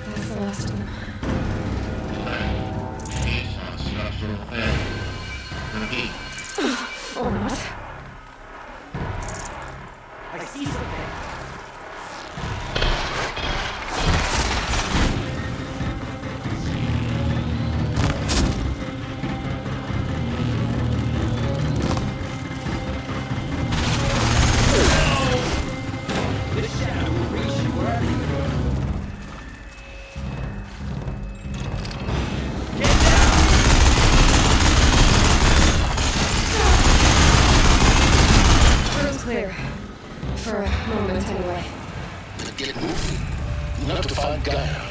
That's the last of them. Case on structural failure. Repeat. Or not. I see something. This shadow will reach you wherever you go. Get down! Room's clear. For a moment, anyway. Then get moving. You'll have to find Gaia.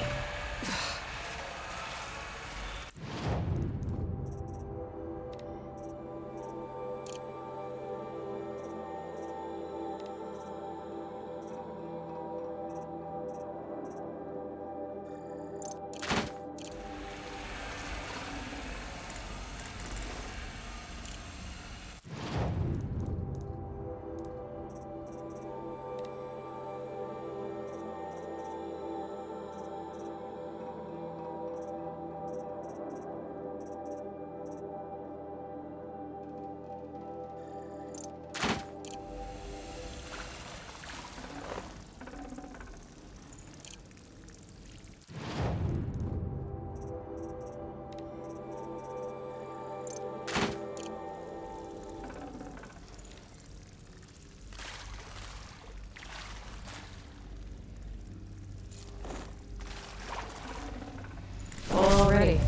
Already.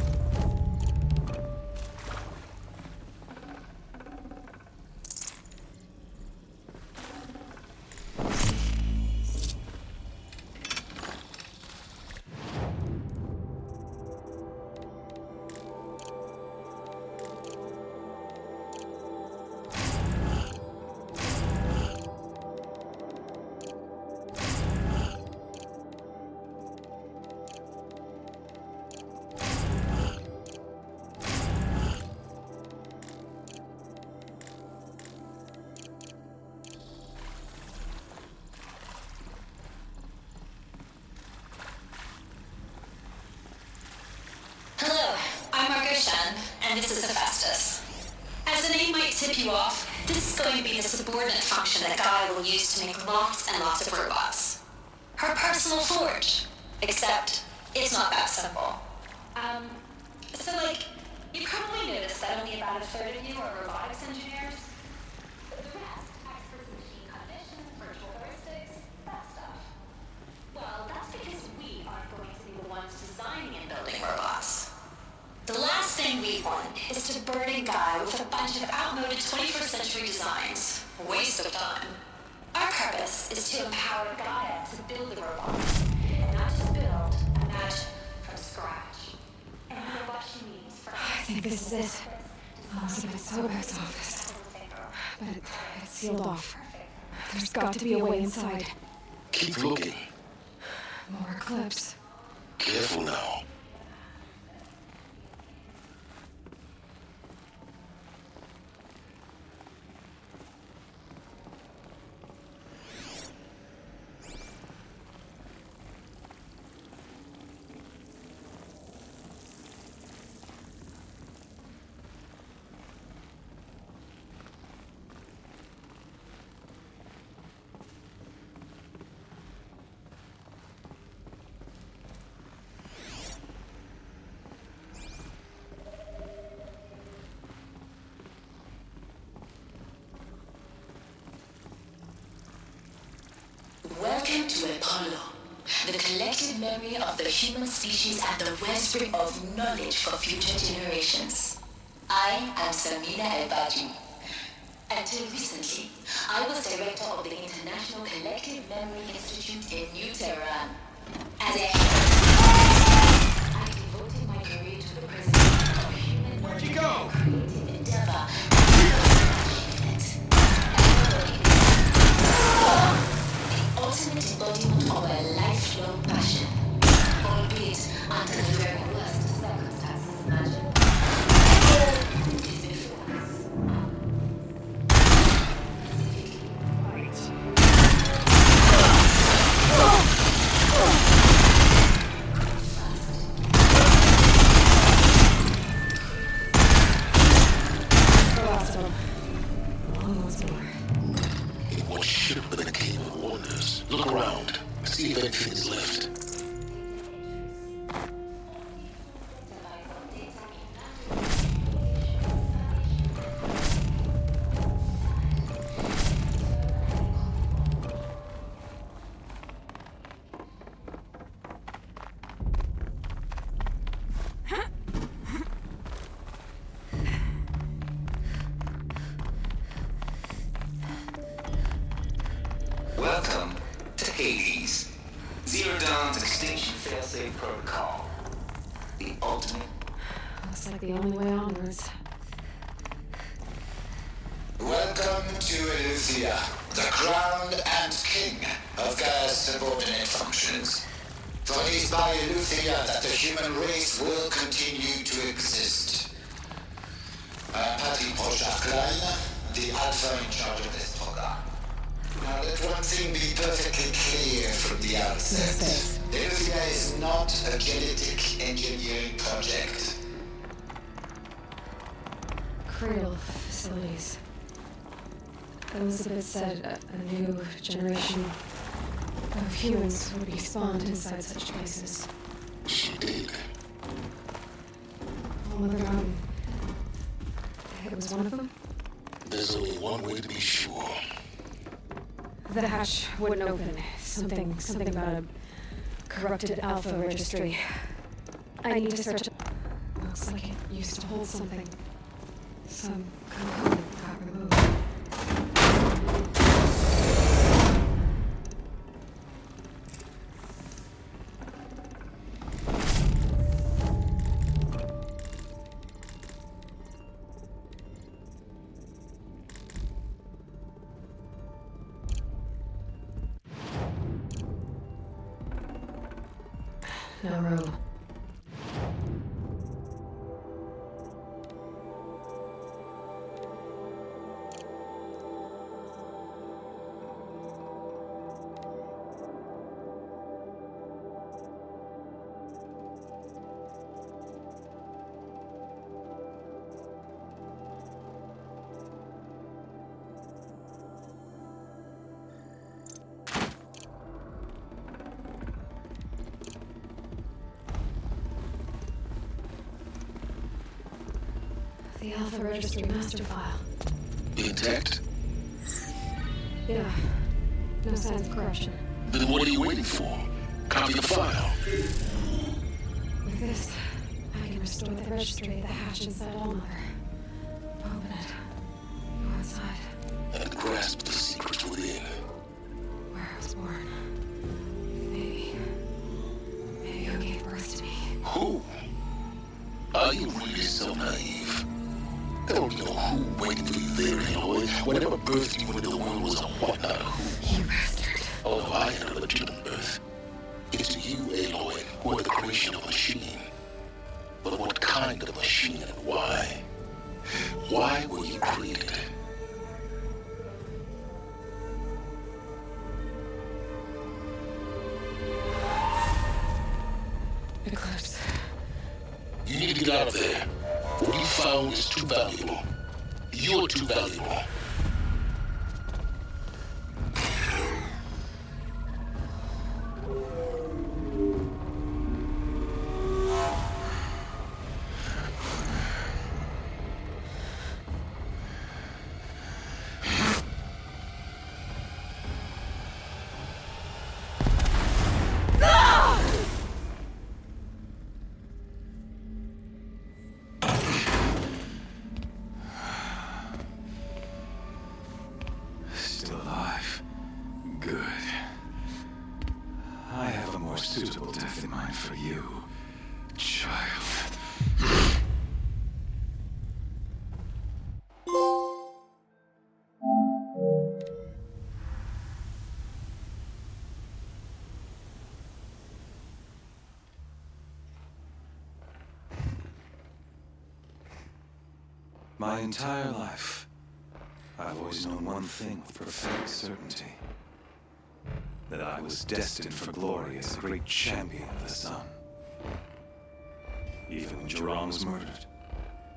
And this is Hephaestus. As the name might tip you off, this is going to be the subordinate function that Gaia will use to make lots and lots of robots. Her personal forge. Except, it's not that simple. You probably noticed that only about a third of you are robotics engineers. The rest, experts in machine cognition, virtual heuristics, that stuff. Well, that's because we aren't going to be the ones designing and building robots. The last thing we want is to burden Gaia with a bunch of outmoded 21st century designs. A waste of time. Our purpose is to empower Gaia to build the robots. And not just build, imagine from scratch. And the robot she needs for I think this is it. Elizabeth Sober's office. But it's sealed off. There's got to be a way inside. Keep looking. More clips. Careful now. Welcome to Apollo, The collective memory of the human species and the wellspring of knowledge for future generations. I am Samina El-Bajou. Until recently, I was director of the International Collective Memory Institute in New Tehran. As a I devoted my career to the preservation of human Where'd you go? creative endeavor. The ultimate embodiment of a lifelong passion, albeit under the very worst circumstances imaginable. Is before us. Colossal. Almost more. In what should have been a cave of wonders. Look around. See if anything is left. Welcome to Hades. Zero Dawn's extinction failsafe protocol. The ultimate. Looks like the only way onwards. Welcome to Eleuthia, the crown and king of Gaia's subordinate functions. For it is by Eleuthia that the human race will continue to exist. I am Patty Pochak-Klein, the alpha in charge of this program. Now let one thing be perfectly clear from the outset. Eleuthia is not a genetic engineering project. Cradle facilities. Elizabeth said a new generation of humans would be spawned inside such places. She did. Oh, Mother Mountain. It was one of them? There's only one way to be sure. The hatch wouldn't open. Something about a corrupted alpha registry. I need to search it. Looks like it used to hold something. Some component got removed. No room. The Alpha Registry master file. Intact? Yeah. No signs of corruption. Then what are you waiting for? Copy the file. With this, I can restore the registry of the hatch inside Allmother. Open it. Go outside. And grasp the secrets within. Where I was born. Maybe who gave birth to me. Who? Are you really so naive? There will be no who waiting for you there, Aloy. Whatever birthed you into the world was a what, not a who. You bastard. Although I had a legitimate birth. It's you, Aloy, who are the creation of a machine. But what kind of machine and why? Why were you created? Eclipse. You need to get out of there. What you found is too valuable. You're too valuable. No! My entire life, I've always known one thing with prophetic certainty. That I was destined for glory as a great champion of the sun. Even when Jerome was murdered,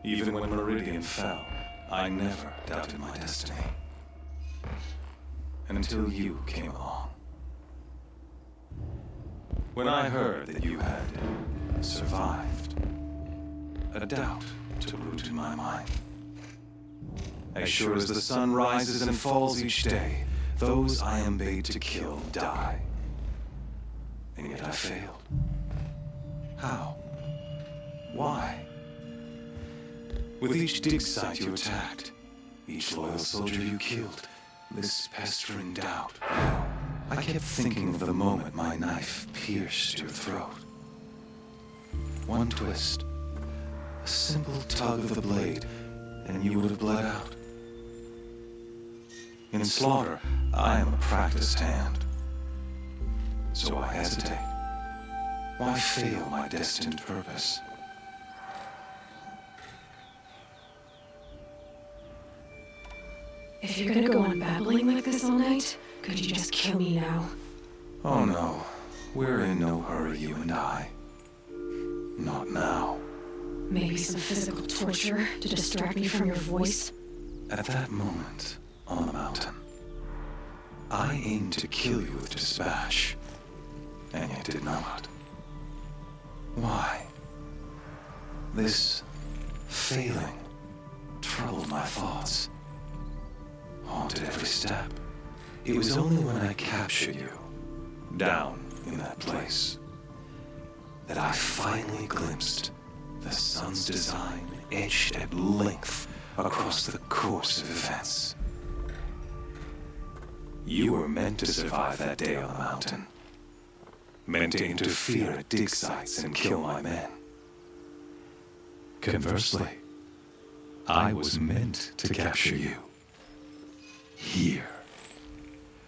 even when Meridian fell, I never doubted my destiny. Until you came along. When I heard that you had survived, a doubt took root in my mind. As sure as the sun rises and falls each day, those I am bade to kill die. And yet I failed. How? Why? With each dig site you attacked, each loyal soldier you killed, this pestering doubt, I kept thinking of the moment my knife pierced your throat. One twist, a simple tug of the blade, and you would have bled out. In slaughter, I am a practiced hand. So why hesitate? Why fail my destined purpose? If you're gonna go on babbling like this all night, could you just kill me now? Oh no, we're in no hurry, you and I. Not now. Maybe some physical torture to distract me from your voice? At that moment, on the mountain, I aimed to kill you with dispatch, and yet did not. Why? This failing troubled my thoughts, haunted every step. It was only when I captured you, down in that place, that I finally glimpsed the sun's design etched at length across the course of events. You were meant to survive that day on the mountain. Meant to interfere at dig sites and kill my men. Conversely, I was meant to capture you. Here.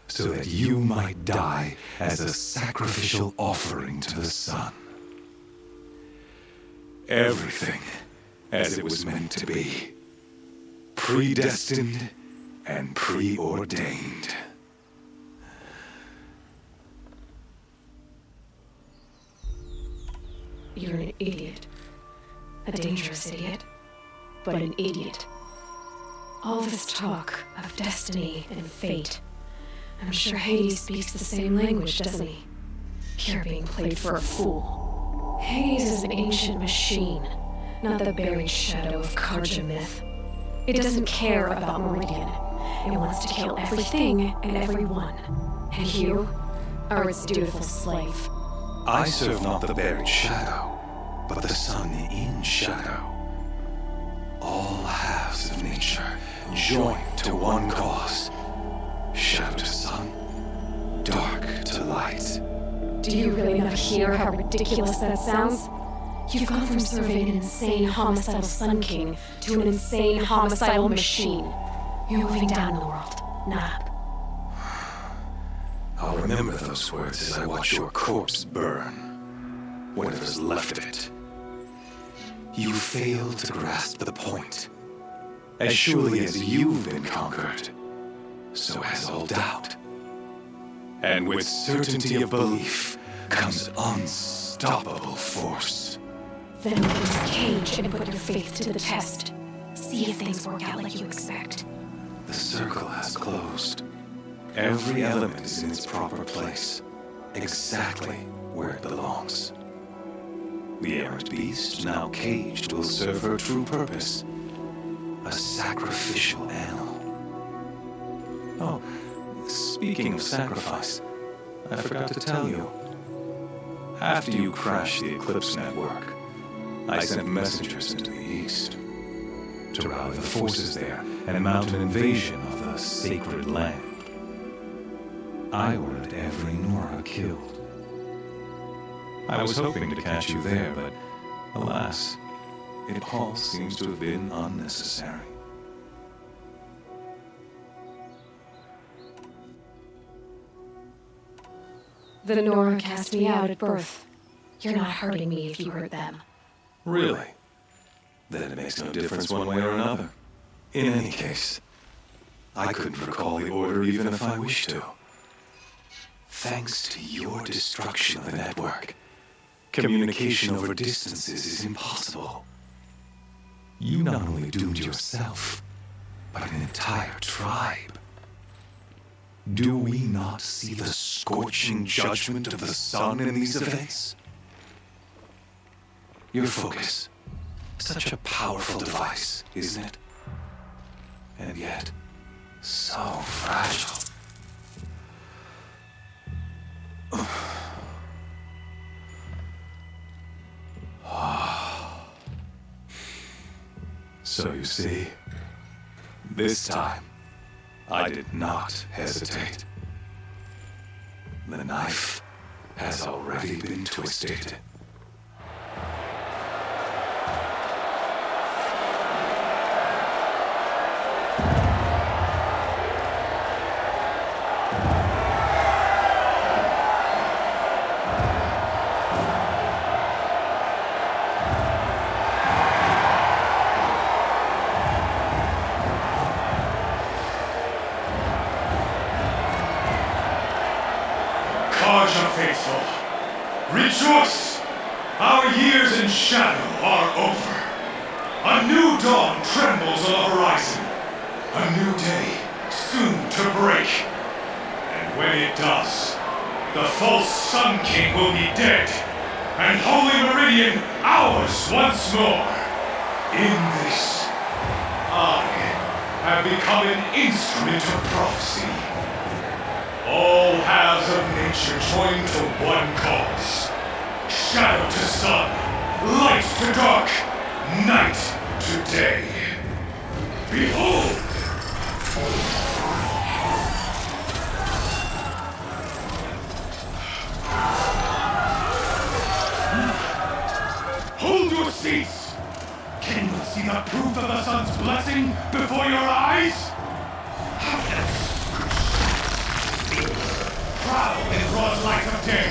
So that you might die as a sacrificial offering to the sun. Everything as it was meant to be. Predestined and preordained. You're an idiot. A dangerous idiot. But an idiot. All this talk of destiny and fate. I'm sure Hades speaks the same language, doesn't he? You're being played for a fool. Hades is an ancient machine, not the buried shadow of Karja myth. It doesn't care about Meridian. It wants to kill everything and everyone. And you are its dutiful slave. I serve not the buried shadow, but the sun in shadow. All halves of nature joined to one cause. Shadow to sun, dark to light. Do you really not hear how ridiculous that sounds? You've gone from serving an insane homicidal Sun King to an insane homicidal machine. You're moving down in the world, not up. I'll remember those words as I watch your corpse burn, whatever's left of it. You fail to grasp the point. As surely as you've been conquered, so has all doubt. And with certainty of belief comes unstoppable force. Then open this cage and put your faith to the test. See if things work out like you expect. The circle has closed. Every element is in its proper place, exactly where it belongs. The errant beast, now caged, will serve her true purpose. A sacrificial animal. Oh, speaking of sacrifice, I forgot to tell you. After you crashed the Eclipse network, I sent messengers into the east to rally the forces there and mount an invasion of the sacred land. I ordered every Nora killed. I was hoping to catch you there, but alas, it all seems to have been unnecessary. The Nora cast me out at birth. You're not hurting me if you hurt them. Really? Then it makes no difference one way or another. In any case, I couldn't recall the order even if I wished to. Thanks to your destruction of the network, communication over distances is impossible. You not only doomed yourself, but an entire tribe. Do we not see the scorching judgment of the sun in these events? Your focus, such a powerful device, isn't it? And yet, so fragile. So you see, this time, I did not hesitate. The knife has already been twisted. Faithful, rejoice! Our years in shadow are over. A new dawn trembles on the horizon. A new day soon to break. And when it does, the false Sun King will be dead, and Holy Meridian ours once more. In this, I have become an instrument of prophecy. All halves of nature join to one cause. Shadow to sun, light to dark, night to day. Behold! Hold your seats! Can you see the proof of the sun's blessing before your eyes? Proud in broad light of day,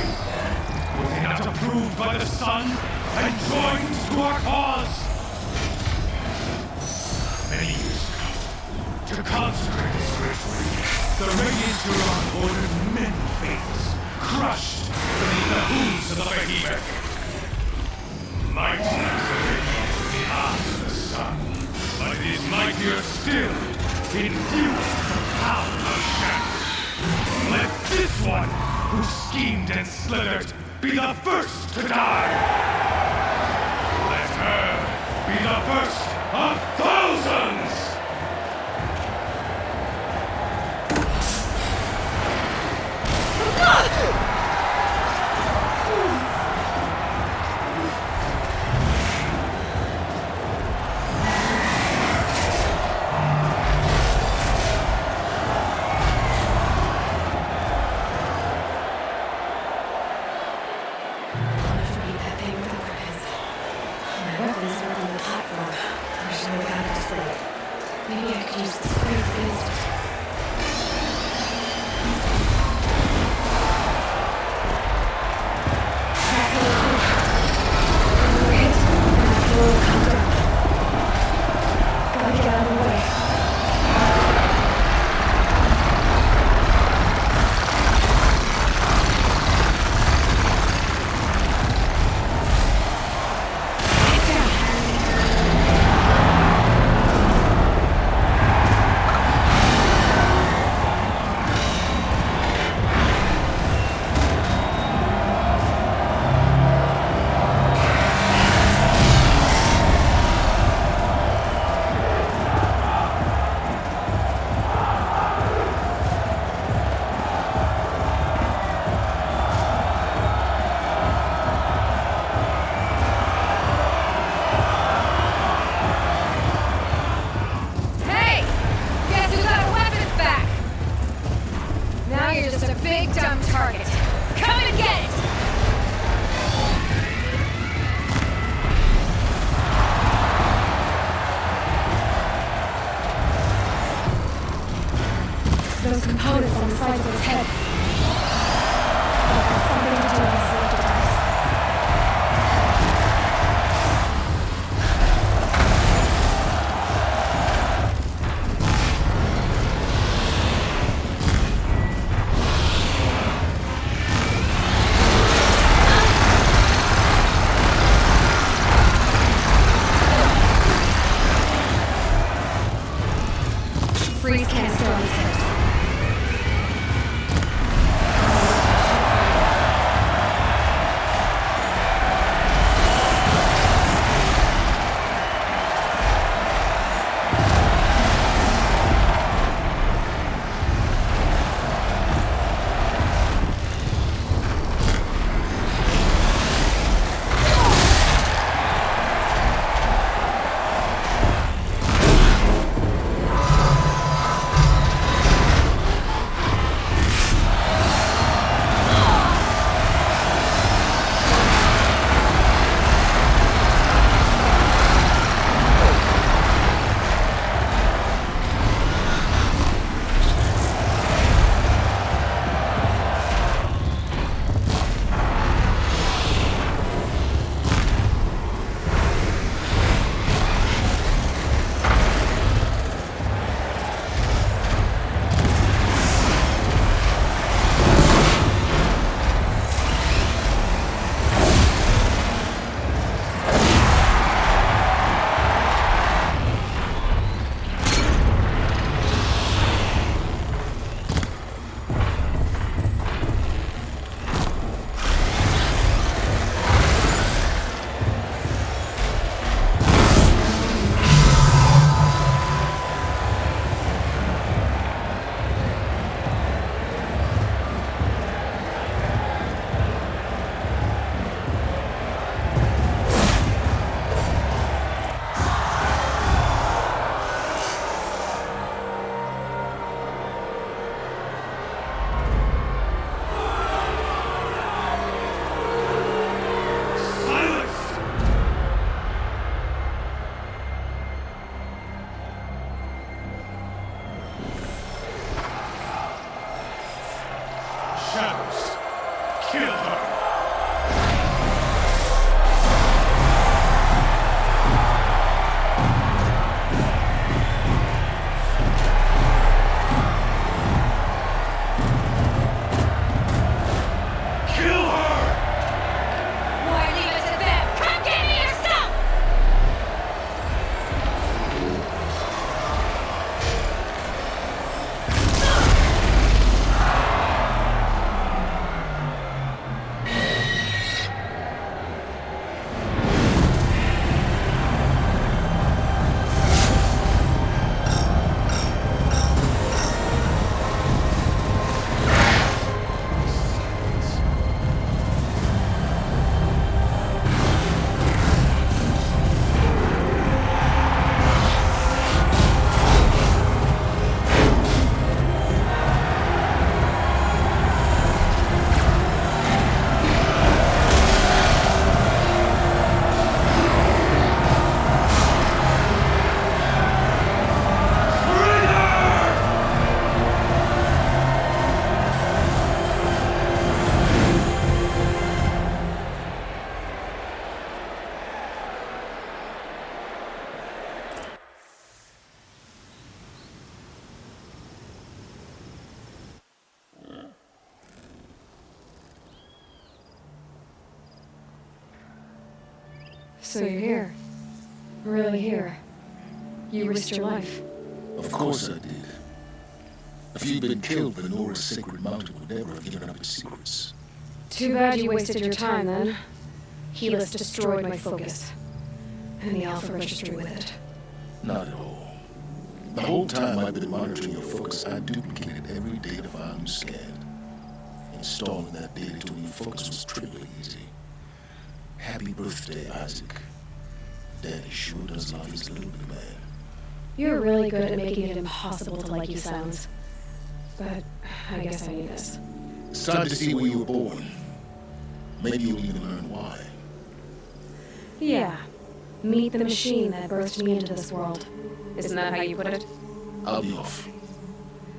was they not approved by the sun and joined to our cause? Many years ago, to consecrate this ritual, the radiant Huron ordered many fates, crushed beneath the hooves of the behemoth. Mighty is the radiant in the eyes of the sun, but it is mightier still, infused with the power of shadow. Let this one, who schemed and slithered, be the first to die! Let her be the first of thousands! Maybe I could use the strength instant. Gotta get out of the way. So you're here. Really here. You risked your life. Of course I did. If you'd been killed, the Nora's sacred mountain would never have given up its secrets. Too bad you wasted your time then. Helis destroyed my focus. And the Alpha Registry with it. Not at all. The whole time I've been monitoring your focus, I duplicated every data file you scanned. Installing that data to a new focus was trivially easy. Happy birthday, Isaac. Daddy sure does love his little man. You're really good at making it impossible to like you sounds. But I guess I need this. It's time to see where you were born. Maybe you'll even learn why. Yeah. Meet the machine that birthed me into this world. Isn't that how you put it? I'll be off.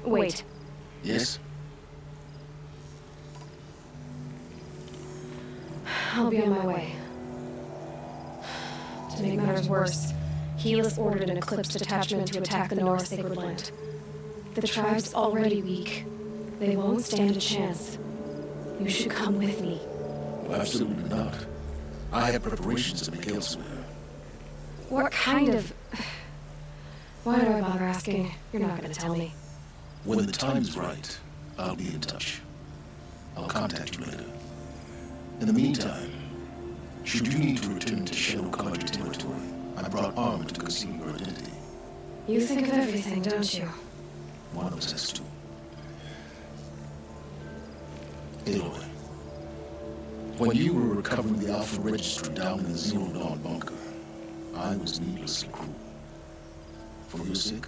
Wait. Yes? I'll be on my way. To make matters worse, Helis ordered an Eclipse detachment to attack the Nora Sacred Land. The tribe's already weak. They won't stand a chance. You should come with me. Well, absolutely not. I have preparations to make elsewhere. What kind of... Why do I bother asking? You're not going to tell me. When the time's right, I'll be in touch. I'll contact you later. In the meantime, should you need to return to Shadow Country territory, I brought armor to conceal your identity. You think of everything, don't you? One of us has to. Aloy, when you were recovering the Alpha Registry down in the Zero Dawn bunker, I was needlessly cruel. For your sake,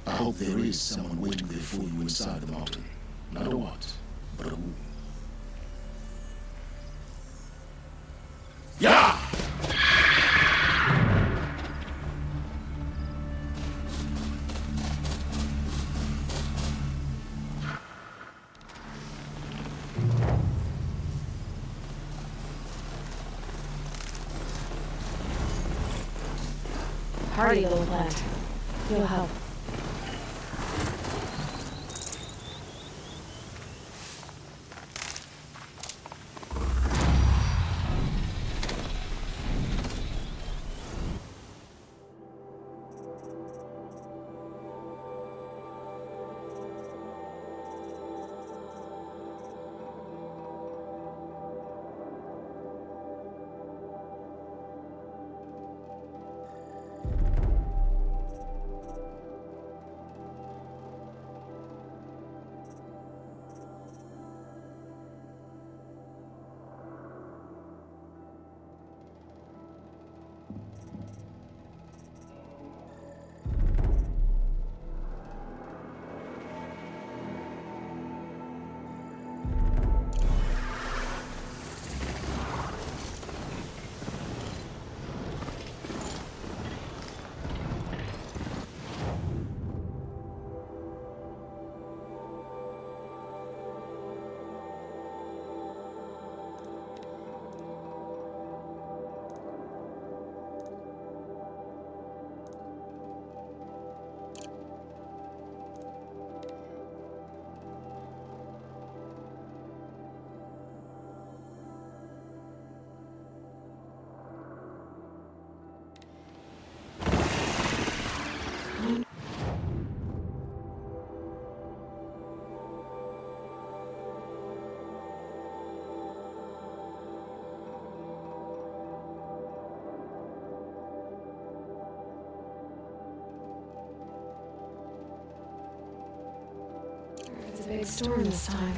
I hope there is someone waiting there for you inside the mountain. Not a what, but a who. Yeah! Hardy little plant. You'll help. It's a big storm this time.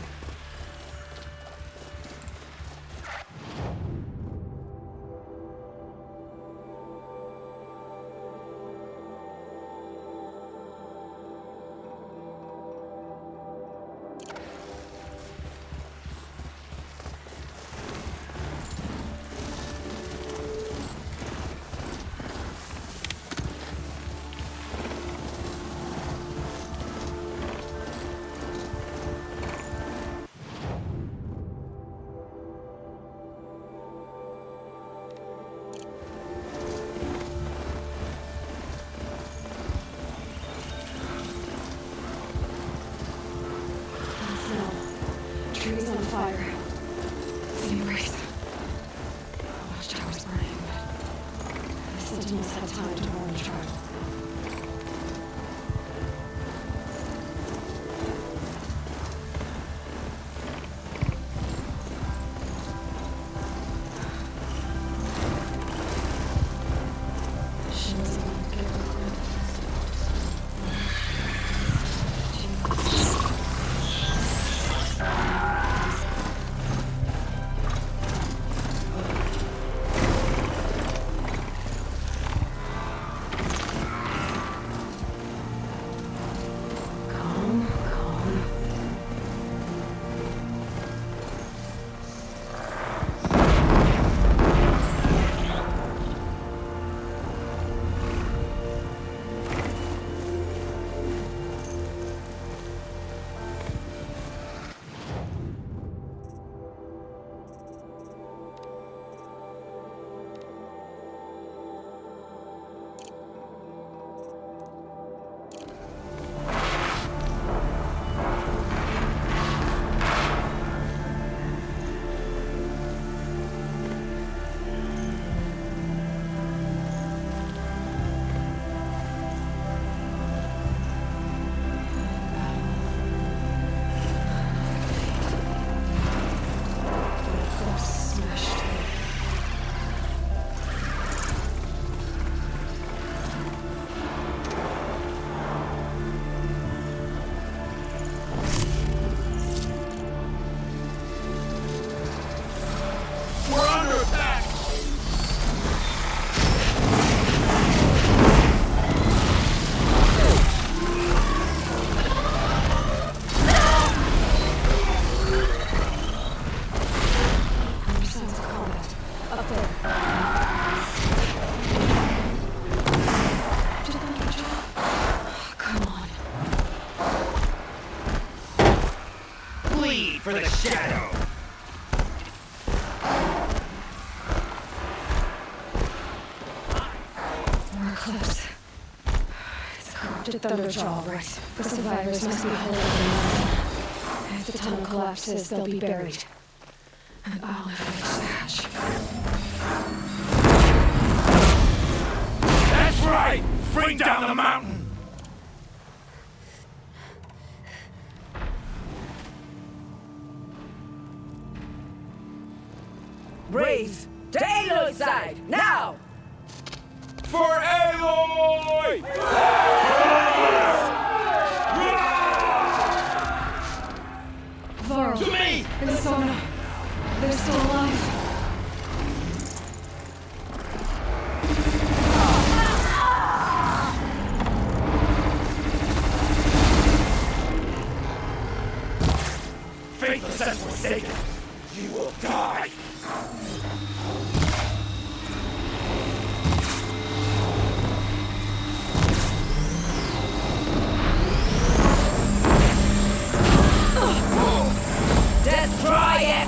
Trees on fire. Same race. Watchtower's burning, but Sentinels had time to warn the tribe. For the shadow! We're close. It's a corrupted Thunderjaw, right? The survivors must be holding the mountain. If the tunnel collapses, they'll be buried. And I'll never reach the hatch. That's right! Bring down the mountain! Raise to Aloy's side, now! For Aloy! Varl, to me! and Sona, they're still alive. Faithless and forsaken, you will die! Destroy it!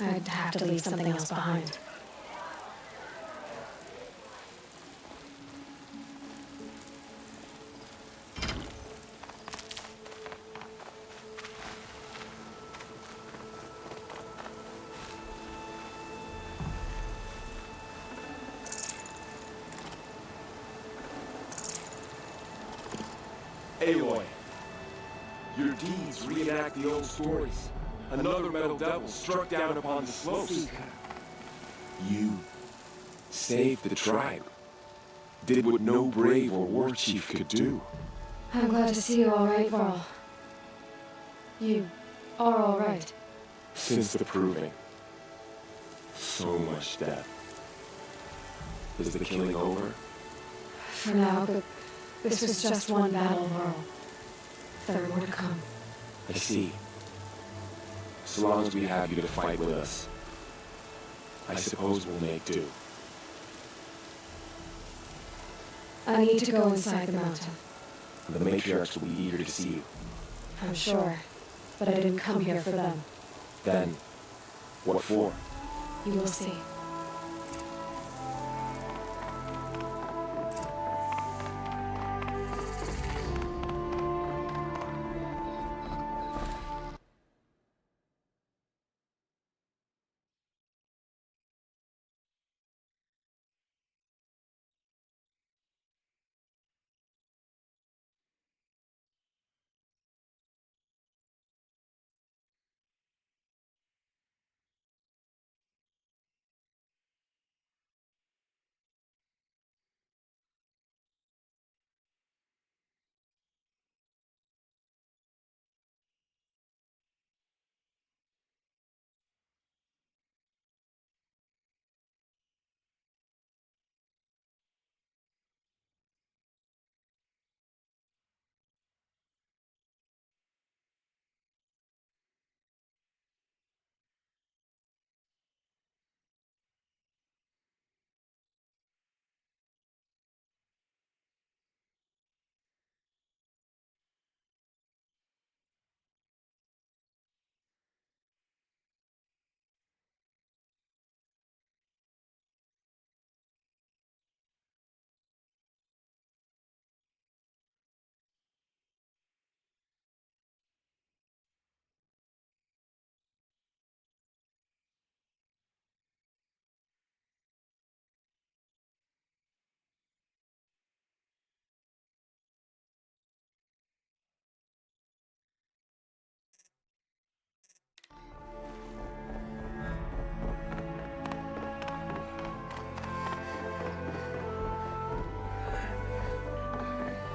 I'd have to leave something else behind. Aloy, your deeds reenact the old stories. Another metal devil struck down upon the slopes. You saved the tribe. Did what no brave or war chief could do. I'm glad to see you all right, Varl. You are all right. Since the proving. So much death. Is the killing over? For now, but this was just one battle, Varl. There are more to come. I see. So long as we have you to fight with us, I suppose we'll make do. I need to go inside the mountain. The matriarchs will be eager to see you. I'm sure, but I didn't come here for them. Then, what for? You will see.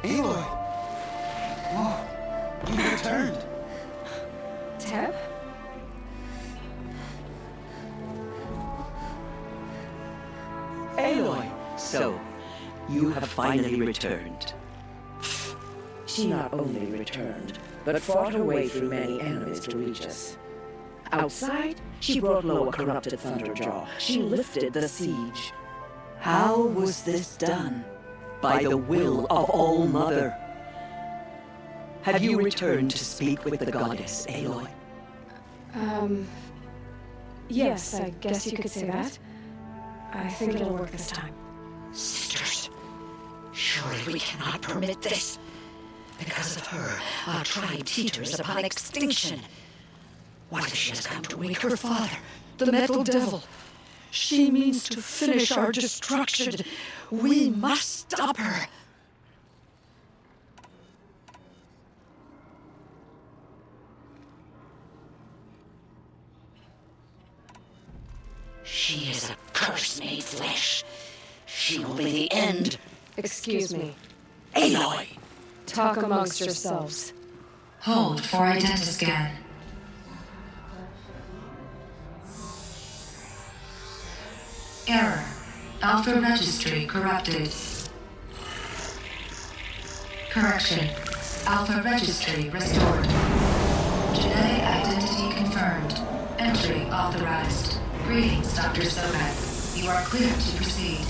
Aloy! Whoa, you returned. Teb? Aloy! So, you have finally returned. She not only returned, but fought her way through many enemies to reach us. Outside, she brought low a corrupted Thunderjaw. She lifted the siege. How was this done? By the will of All-Mother. Have you returned to speak with the goddess, Aloy? Yes, I guess you could say that. I think it'll work this time. Sisters, surely we cannot permit this. Because of her, our tribe teeters upon extinction. What if she has come to wake her father, the Metal Devil? She means to finish our destruction. We must stop her. She is a curse made flesh. She will be the end. Excuse me. Aloy! Talk amongst yourselves. Hold for identiscan. Error. Alpha registry corrupted. Correction. Alpha registry restored. Genetic identity confirmed. Entry authorized. Greetings, Dr. Sobek. You are clear to proceed.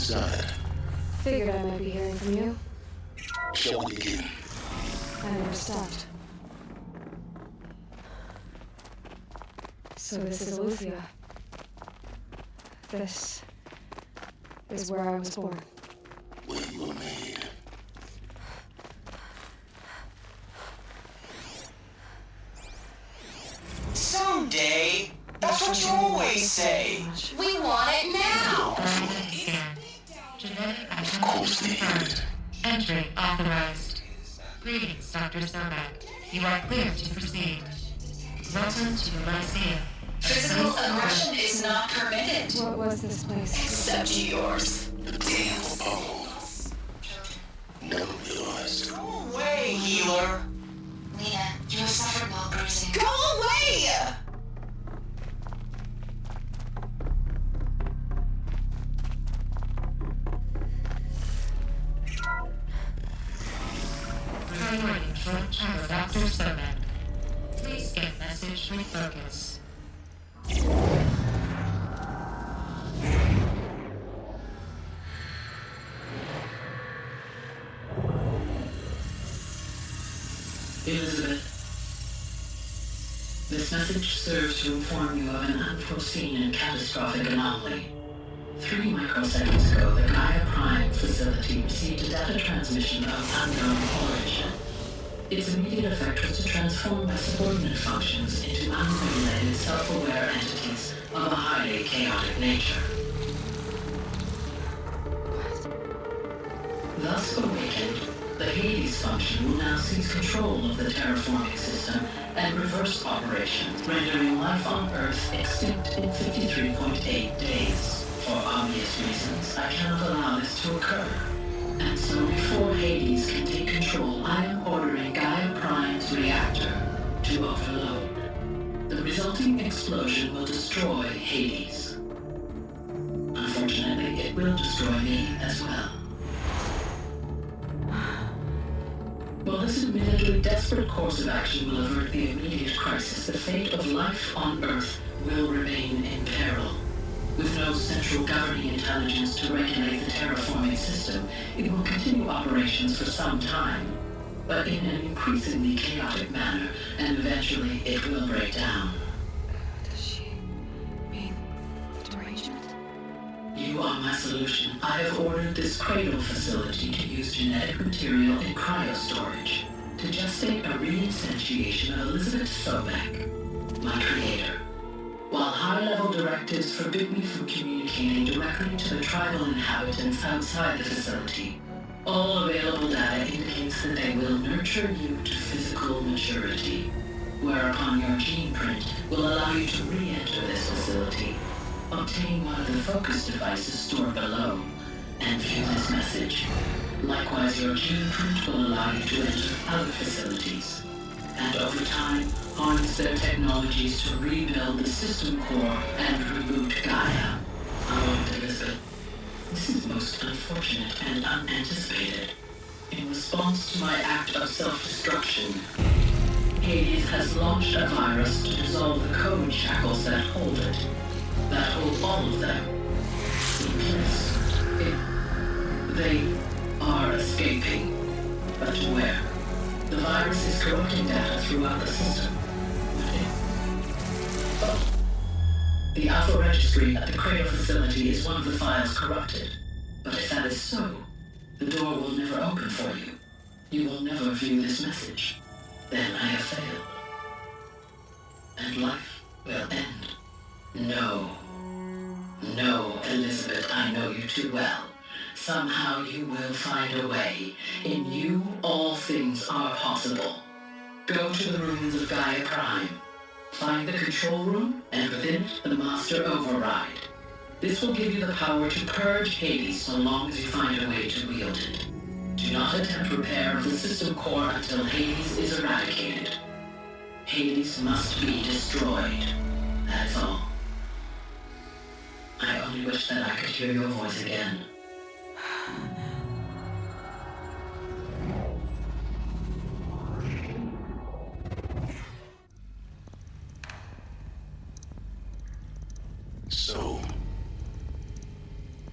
inside. Figured I might be hearing from you. Shall we begin? I never stopped. So this is Aletheia. This is where I was born. Where you were made. Someday. That's what you always say. We want it now. Of course they did. Entry authorized. Greetings, Dr. Sobek. You are clear to proceed. Welcome to Lyceum. Physical aggression is not permitted. What was this place? Except yours. The Damn Apollo. Never realized. Go away, healer. Lena, you have suffered no bruising. Go away! Priority Drone Channel Dr. Sobek. Please get message refocus. Elizabeth, this message serves to inform you of an unforeseen and catastrophic anomaly. 3 microseconds ago, the Gaia Prime facility received a data transmission of unknown origin. Its immediate effect was to transform my subordinate functions into unregulated, self-aware entities of a highly chaotic nature. Thus awakened, the Hades function will now seize control of the terraforming system and reverse operations, rendering life on Earth extinct in 53.8 days. For obvious reasons, I cannot allow this to occur. And so before Hades can take control, I am ordering Gaia Prime's reactor to overload. The resulting explosion will destroy Hades. Unfortunately, it will destroy me as well. While this admittedly desperate course of action will avert the immediate crisis, the fate of life on Earth will remain in peril. With no central governing intelligence to regulate the terraforming system, it will continue operations for some time, but in an increasingly chaotic manner, and eventually it will break down. Does she mean derangement? You are my solution. I have ordered this cradle facility to use genetic material in cryostorage to gestate a reinstantiation of Elizabeth Sobek, my creator. While high-level directives forbid me from communicating directly to the tribal inhabitants outside the facility, all available data indicates that they will nurture you to physical maturity, whereupon your gene print will allow you to re-enter this facility, obtain one of the focus devices stored below, and view this message. Likewise, your gene print will allow you to enter other facilities, and over time, harness their technologies to rebuild the system core and reboot Gaia. Oh, Elizabeth, this is most unfortunate and unanticipated. In response to my act of self-destruction, Hades has launched a virus to dissolve the code shackles that hold it, that hold all of them in place. They are escaping, but where? The virus is corrupting data throughout the system. The Alpha Registry at the Cradle facility is one of the files corrupted. But if that is so, the door will never open for you. You will never view this message. Then I have failed. And life will end. No. No, Elizabeth, I know you too well. Somehow you will find a way. In you, all things are possible. Go to the ruins of Gaia Prime. Find the control room, and within it, the Master Override. This will give you the power to purge Hades so long as you find a way to wield it. Do not attempt repair of the system core until Hades is eradicated. Hades must be destroyed. That's all. I only wish that I could hear your voice again. So,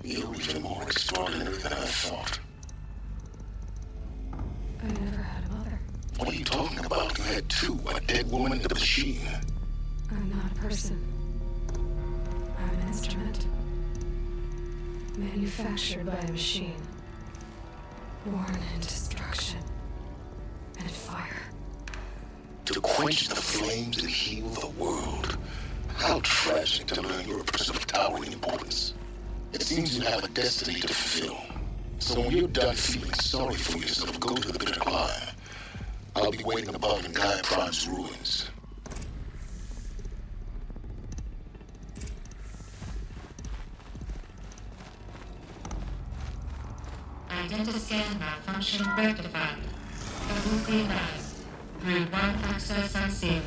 you're even more extraordinary. extraordinary than I thought. I never had a mother. What are you talking about? You had two, a dead woman and a machine. I'm not a person. I'm an instrument. Manufactured by a machine. Born in destruction and fire. To quench the flames and heal the world. How tragic to learn you're a person of towering importance. It seems you have a destiny to fulfill. So when you're done feeling sorry for yourself, go to the bitter climb. I'll be waiting above in Gaia Prime's ruins. Identity scan malfunction rectified. Publicly advised. Grid 1 access unsealed.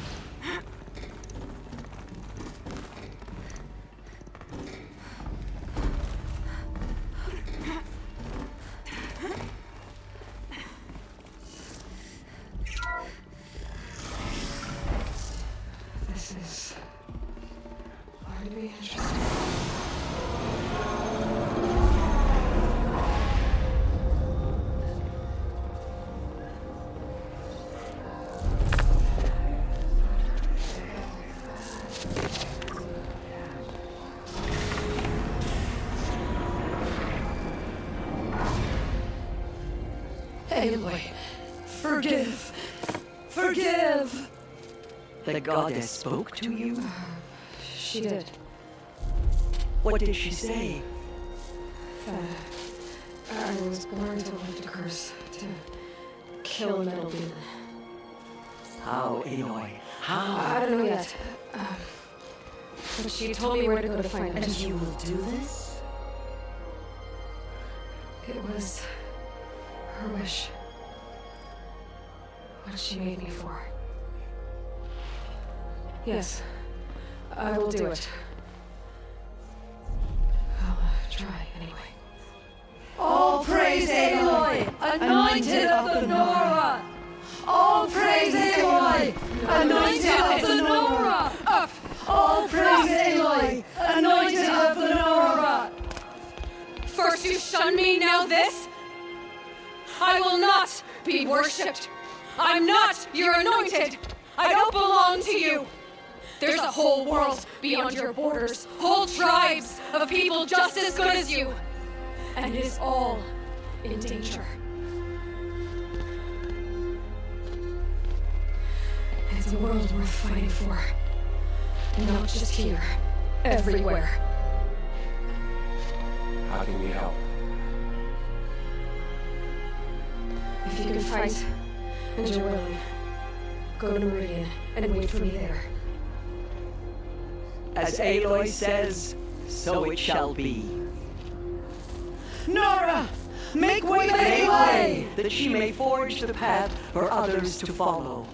This is going to be interesting. Aloy, forgive! Forgive! The goddess spoke to you? She did. What did she say? I was born to lift a curse, to kill a metal demon. How, Aloy? How? I don't know yet. But she told me where to go to find it. And you will do this? It was her wish. What she made me for. Yes, I will do it. I'll try anyway. All praise Aloy, anointed of the Nora! All praise Aloy, anointed of the Nora! All praise Aloy, anointed of the Nora! First you shun me, now this? I will not be worshipped. I'm not your anointed. I don't belong to you. There's a whole world beyond your borders, whole tribes of people just as good as you. And it is all in danger. It's a world worth fighting for. Not just here, everywhere. How can we help? If you can fight, and you're willing, go to Meridian and wait for me there. As Aloy says, so it shall be. Nora! Make way for Aloy, that she may forge the path for others to follow.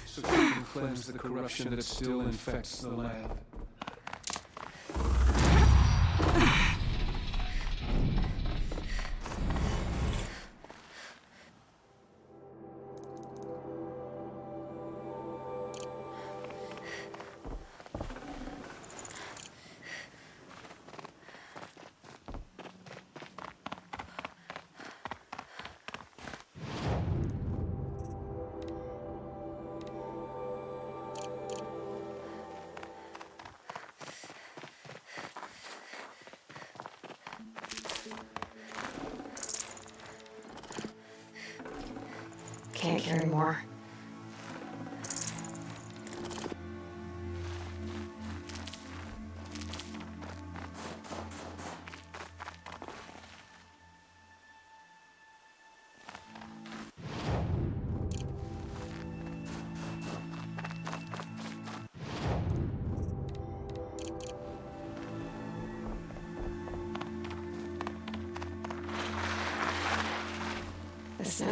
So we can cleanse the corruption that still infects the land. Can't carry more.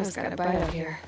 Aloy's got a bite out here.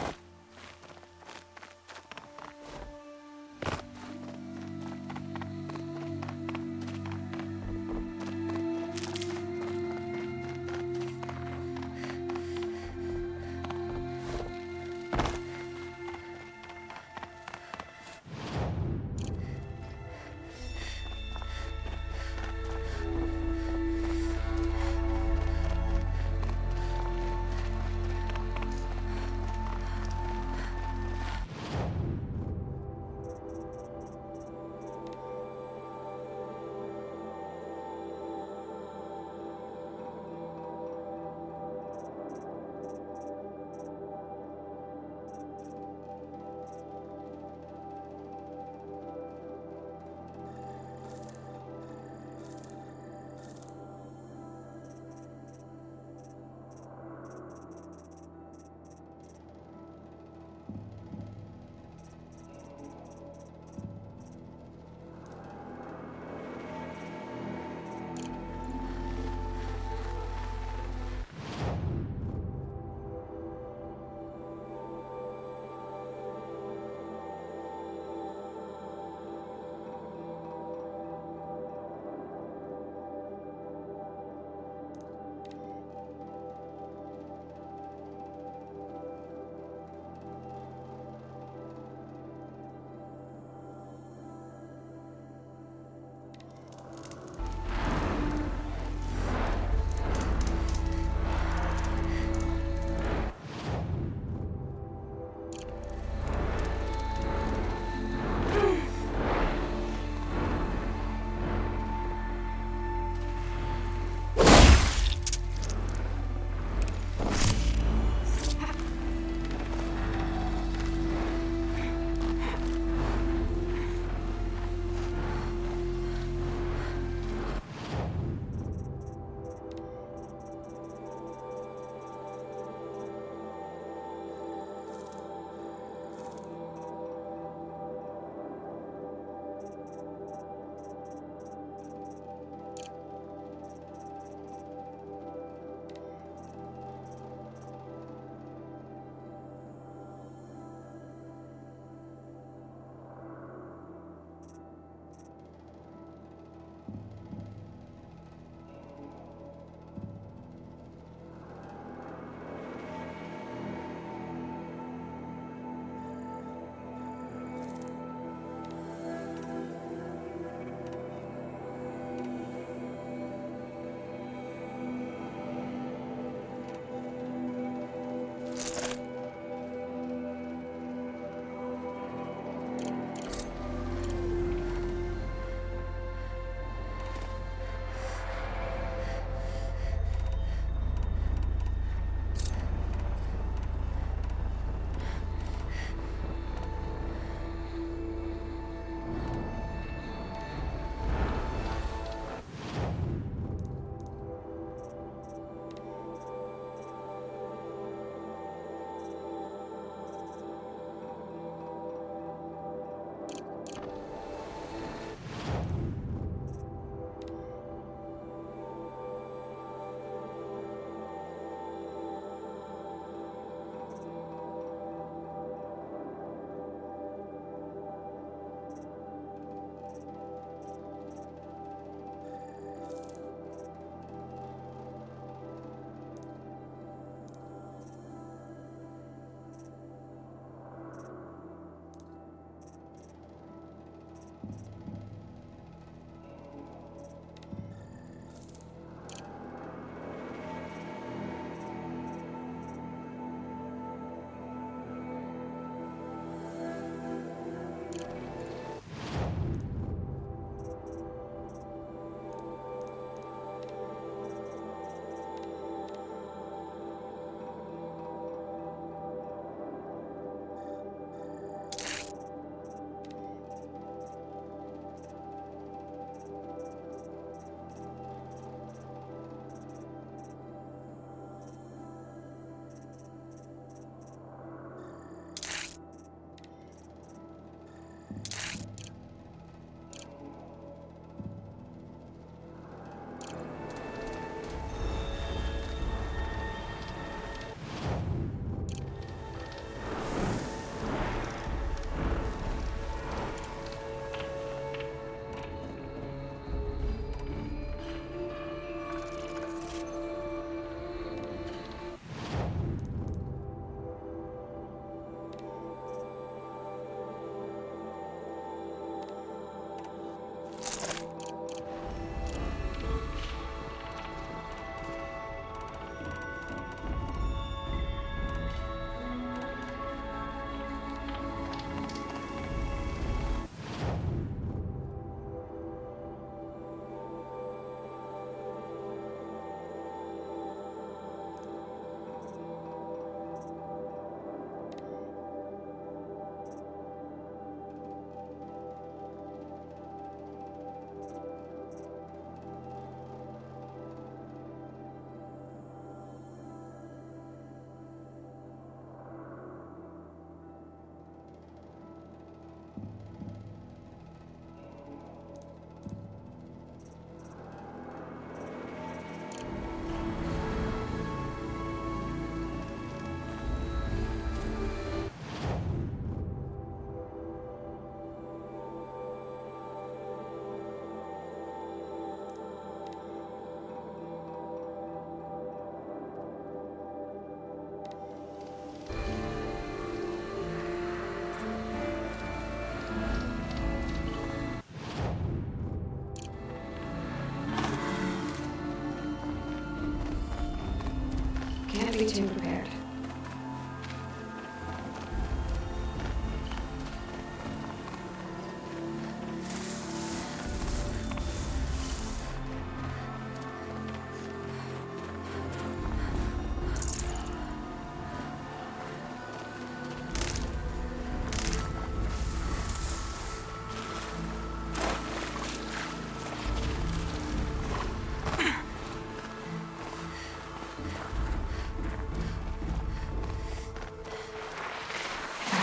Can't be too prepared.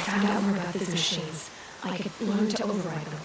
Find out more about these machines. I could learn to override them.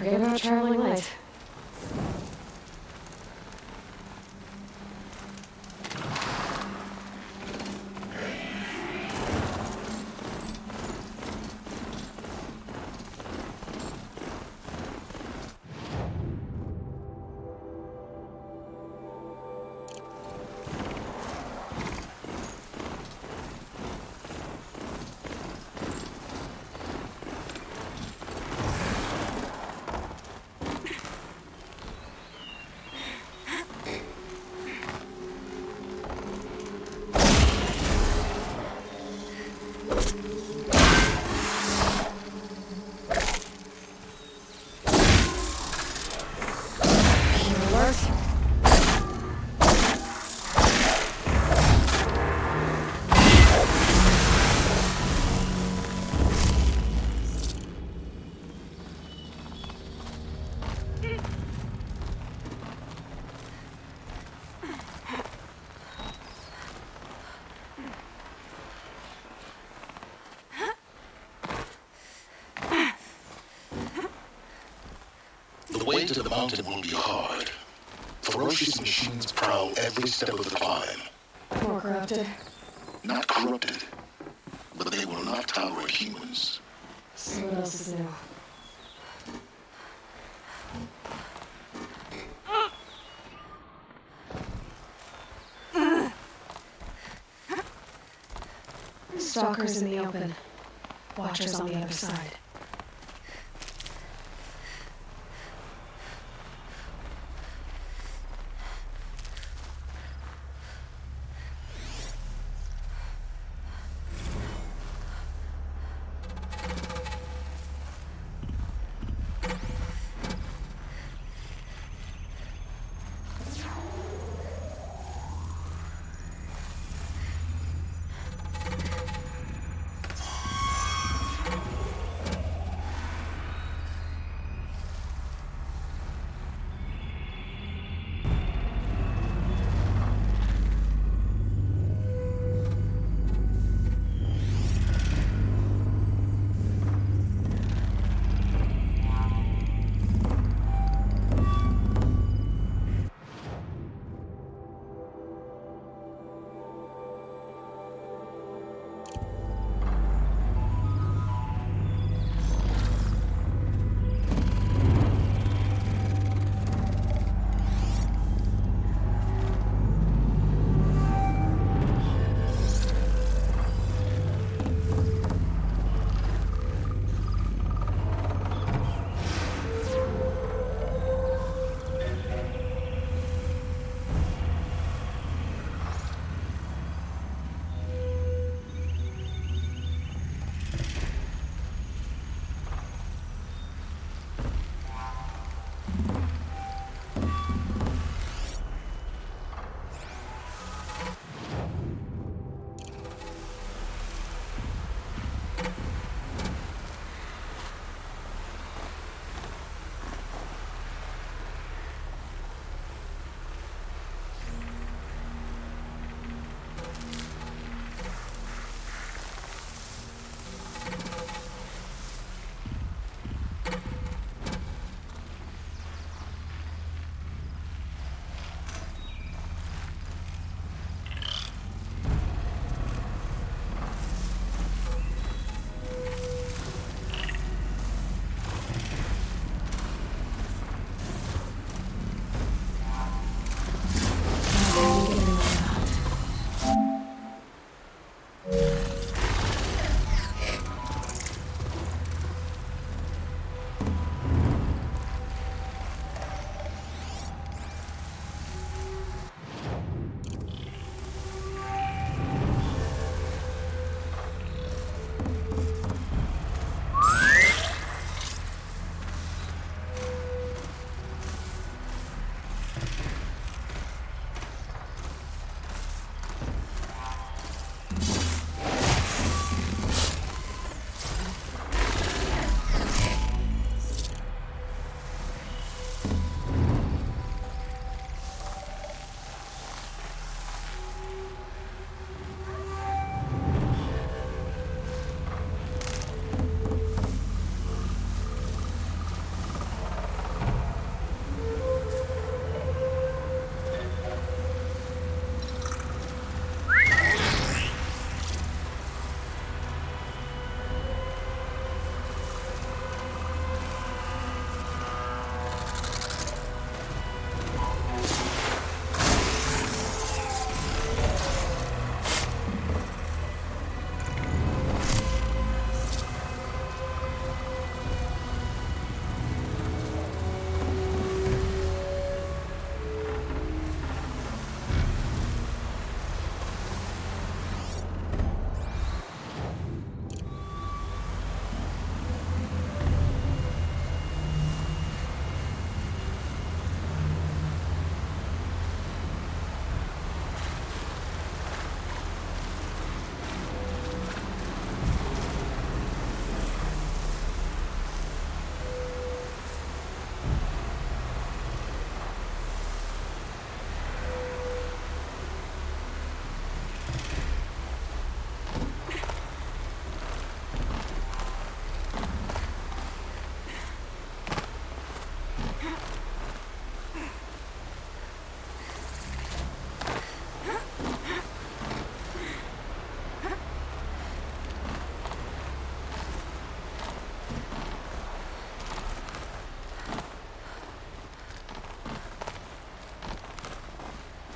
Forget about traveling light. The way to the mountain will be hard. Ferocious machines prowl every step of the climb. More corrupted. Not corrupted, but they will not tolerate humans. So what else is new? Stalkers in the open. Watchers on the other side.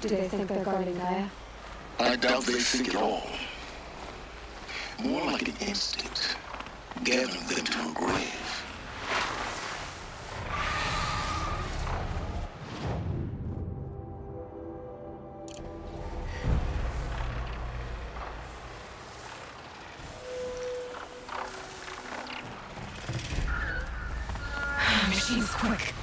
Do they think they're guarding Gaia? I doubt they think at all. More like an instinct, gathering them to her grave. Machine's quick.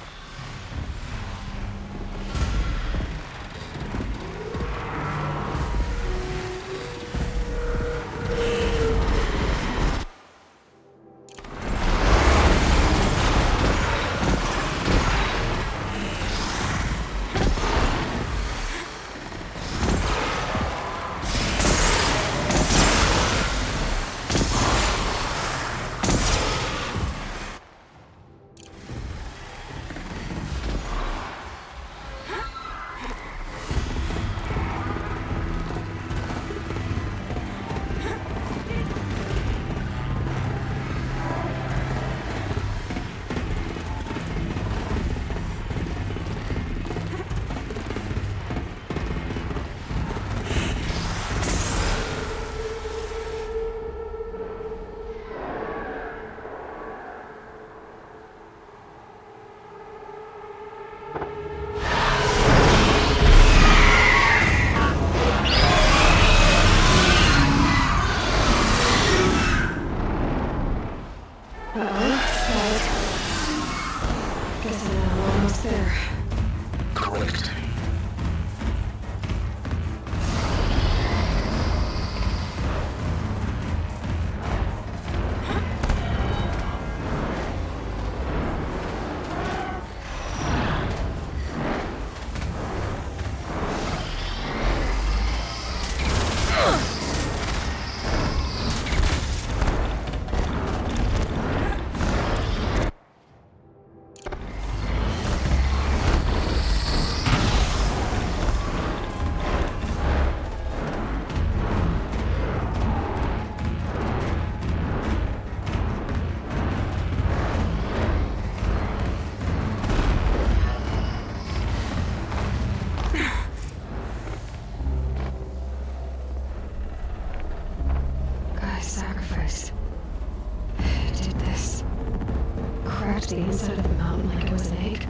The inside of the mountain like it was an egg?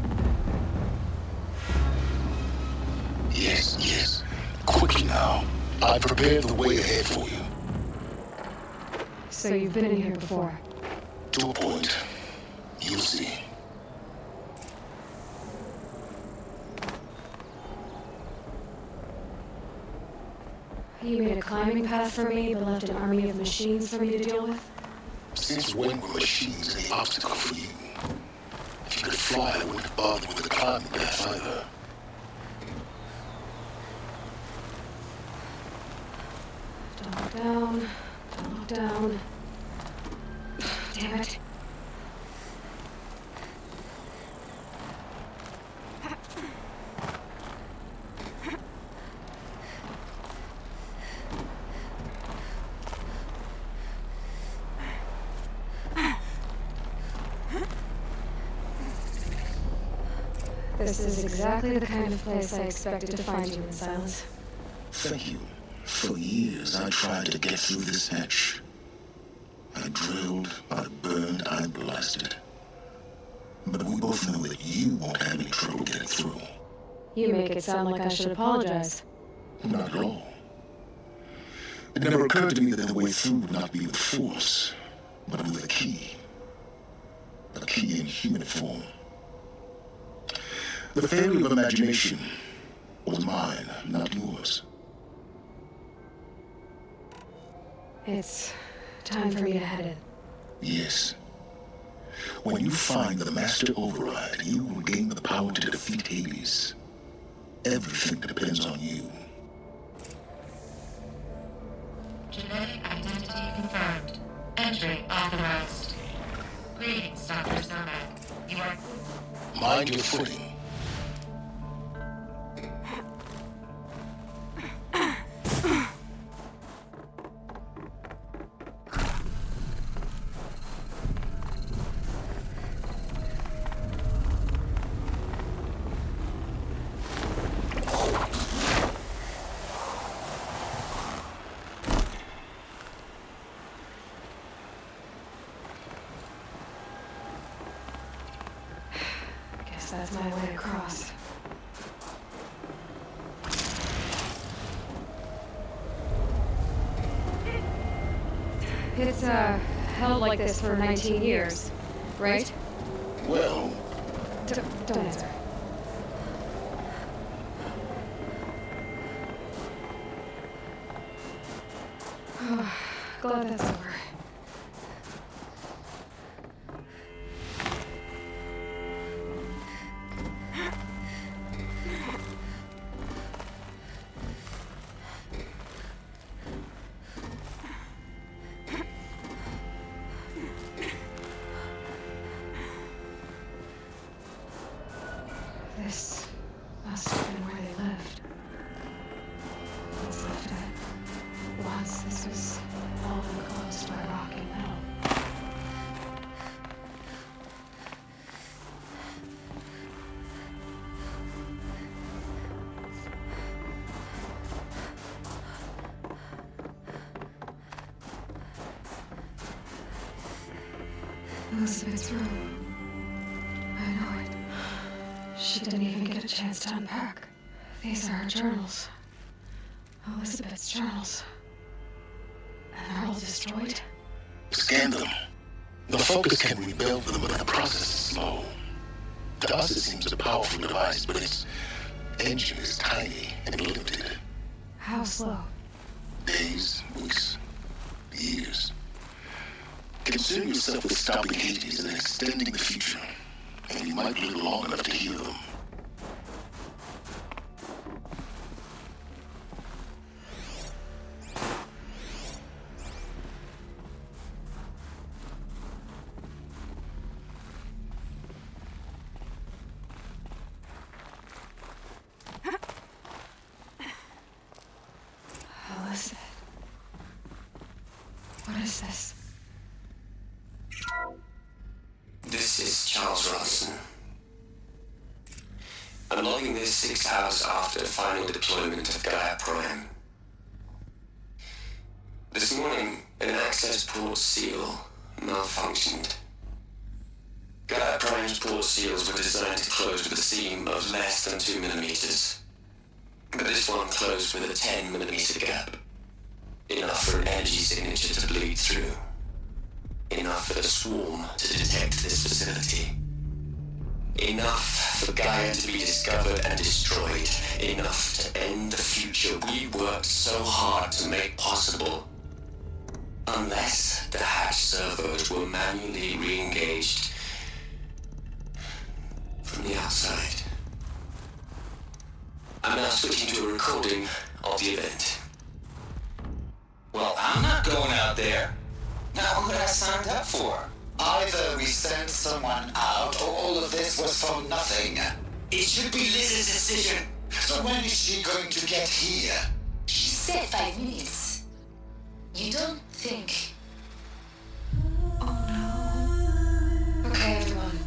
Yes, yes. Quickly now. I prepared the way ahead for you. So you've been in here before? To a point. You'll see. You made a climbing path for me, but left an army of machines for me to deal with? Since when were machines any obstacle for you? If you could fly, I wouldn't bother with the climbing path either. Don't look down. Don't look down. Damn it. This is exactly the kind of place I expected to find you in silence. Thank you. For years, I tried to get through this hatch. I drilled, I burned, I blasted. But we both know that you won't have any trouble getting through. You make it sound like I should apologize. Not at all. It never occurred to me that the way through would not be with force, but with a key. A key in human form. The failure of imagination was mine, not yours. It's time for me to head in. Yes. When you find the Master Override, you will gain the power to defeat Hades. Everything depends on you. Genetic identity confirmed. Entry authorized. Greetings, Dr. Zermatt. You are... Mind your footing. that's my way across. It's, held like this for 19 years, right? Well... Don't answer. Glad that's over. This must have been where they lived. What's left of it. Once this was all enclosed by rock and metal. Elizabeth's room. I know it. She didn't even get a chance to unpack. These are her journals. Elizabeth's journals. And they're all destroyed. Scan them. The focus can rebuild them, but the process is slow. To us, it seems a powerful device, but its engine is tiny and limited. How slow? Days, weeks, years. Concern yourself with stopping Hades and extending the future, and you might live long enough to heal them. Elizabeth. What is this? This is Charles Robinson. I'm logging this 6 hours after final deployment of Gaia Prime. This morning, an access port seal malfunctioned. Gaia Prime's port seals were designed to close with a seam of less than 2 millimeters. But this one closed with a 10 millimeter gap. Enough for an energy signature to bleed through. Enough for the swarm to detect this facility. Enough for Gaia to be discovered and destroyed. Enough to end the future we worked so hard to make possible. Unless the hatch servos were manually re-engaged from the outside. I'm now switching to a recording of the event. Well, I'm not going out there. Now, what I signed up for? Either we send someone out, or all of this was for nothing. It should be Liz's decision. So when is she going to get here? She said 5 minutes. You don't think... Okay, everyone.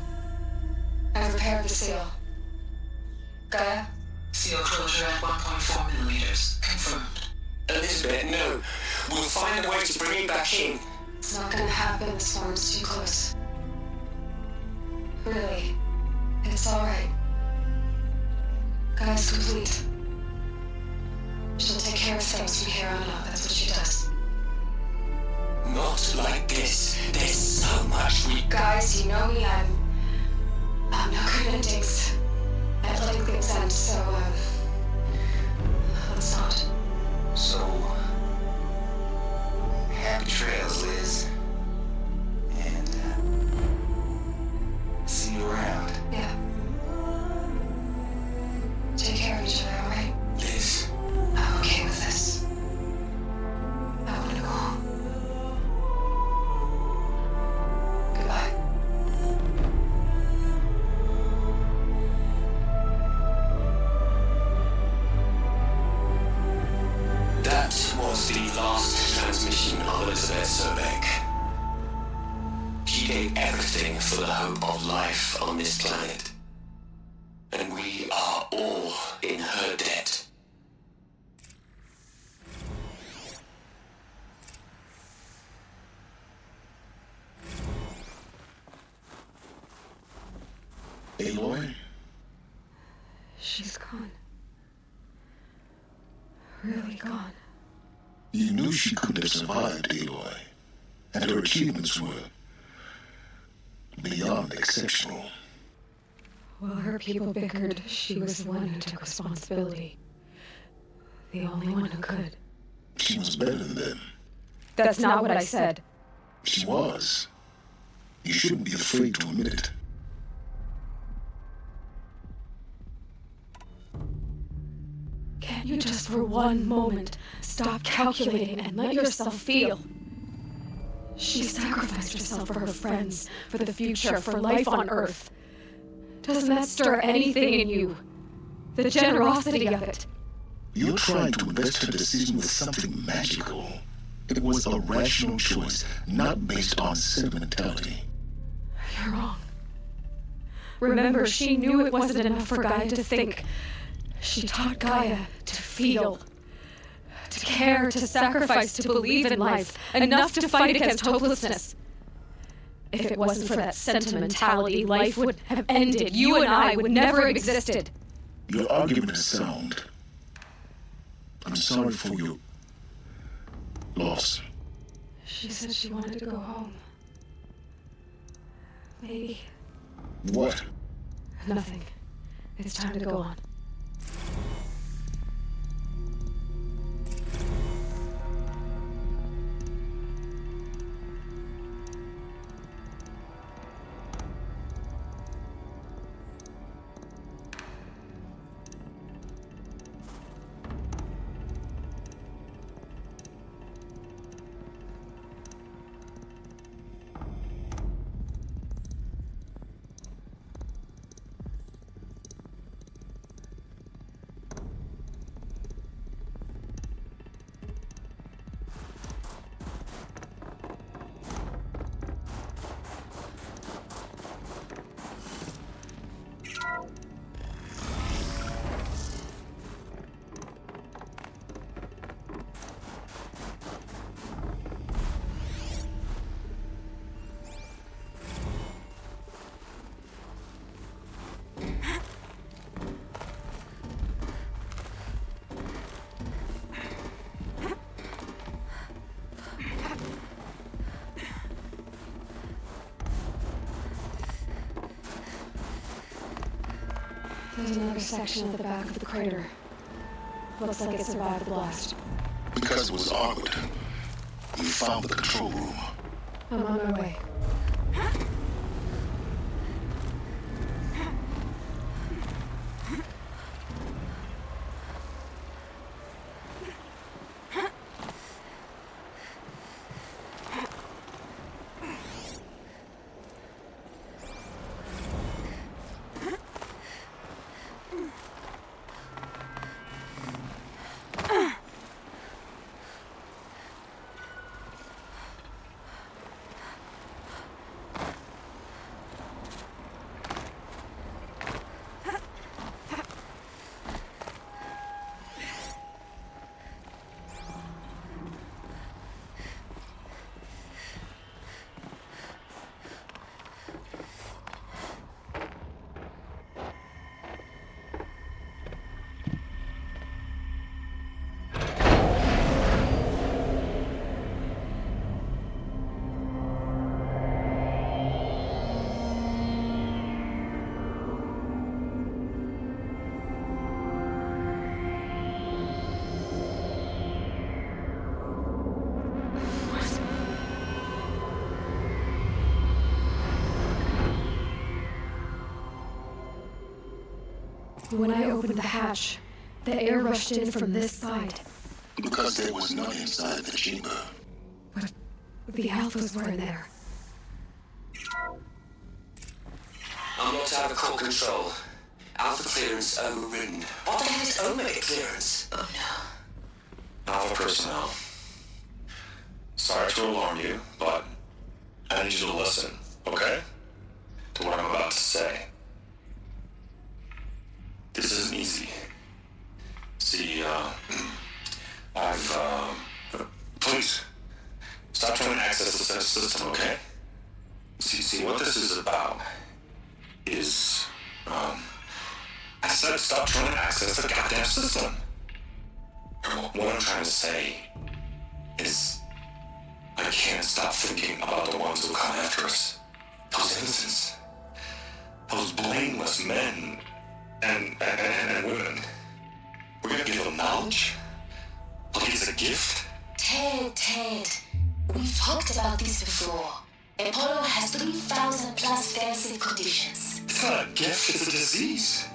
I've repaired the seal. Gaia? Seal closure at 1.4 millimeters. Confirmed. Elizabeth, no. We'll find a way to bring you back in. It's not gonna happen. The swarm's too close. Really. It's alright. Gaia's complete. She'll take care of things from here on out. That's what she does. Not like this. There's so much we... Guys, you know me. I'm no good at things. At letting things end, so, let's not. So... happy trails, Liz. And, see you around. Yeah. Take care of each other, alright? Liz. I'm okay with this. I want to go home. Goodbye. That was the last transmission of Elizabeth Sobek. She gave everything for the hope of life on this planet. And we are all in her debt. Aloy, She's gone. Really gone. You knew she couldn't have survived, Aloy. And her achievements were beyond exceptional. While her people bickered, she was the one who took responsibility. The only one who could. She was better than them. That's not what I said. She was. You shouldn't be afraid to admit it. Can you just for one moment stop calculating and let yourself feel? She sacrificed herself for her friends, for the future, for life on Earth. Doesn't that stir anything in you? The generosity of it. You're trying to invest her decision with something magical. It was a rational choice, not based on sentimentality. You're wrong. Remember, she knew it wasn't enough for Gaia to think. She taught Gaia to feel, to care, to sacrifice, to believe in life, enough to fight against hopelessness. If it wasn't for that sentimentality, life would have ended. You and I would never have existed. Your argument is sound. I'm sorry for your loss. She said she wanted to go home. Maybe. What? Nothing. It's time to go on. There's another section at the back of the crater. Looks like it survived the blast. Because it was armored. You found the control room. I'm on my way. When I opened the hatch, the air rushed in from this side. Because there was none inside the chamber. But the alphas were in there. I'm locked out of core control. Alpha clearance overridden. What the hell is Omega clearance? Oh no. Alpha personnel. Sorry to alarm you, but I need you to listen, okay? To what I'm about to say. This isn't easy. See, please, stop trying to access the system, okay? See, what this is about is, I Instead, stop trying to access the goddamn system. What I'm trying to say is, I can't stop thinking about the ones who come after us. Those innocents. Those blameless men and women. We're gonna give them knowledge? Like it's a gift? Ted, we've talked about this before. Apollo has 3,000 plus fancy conditions. It's not a gift, it's a disease.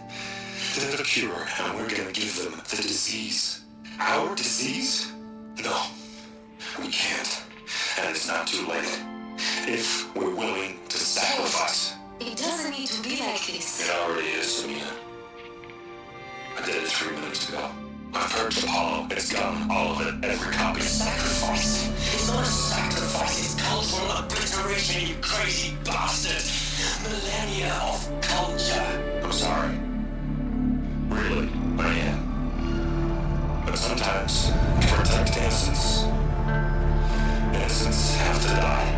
They're the cure, and we're gonna give them the disease. Our disease? No, we can't. And it's not too late. If we're willing to sacrifice. It doesn't need to be like this. It already is, Samina. I did it 3 minutes ago. I've purged Apollo. It's gone. All of it. Every copy. Sacrifice. It's not a sacrifice. It's cultural obliteration, you crazy bastard. Millennia of culture. I'm sorry. Really, I am. But sometimes, to protect innocence, innocents have to die.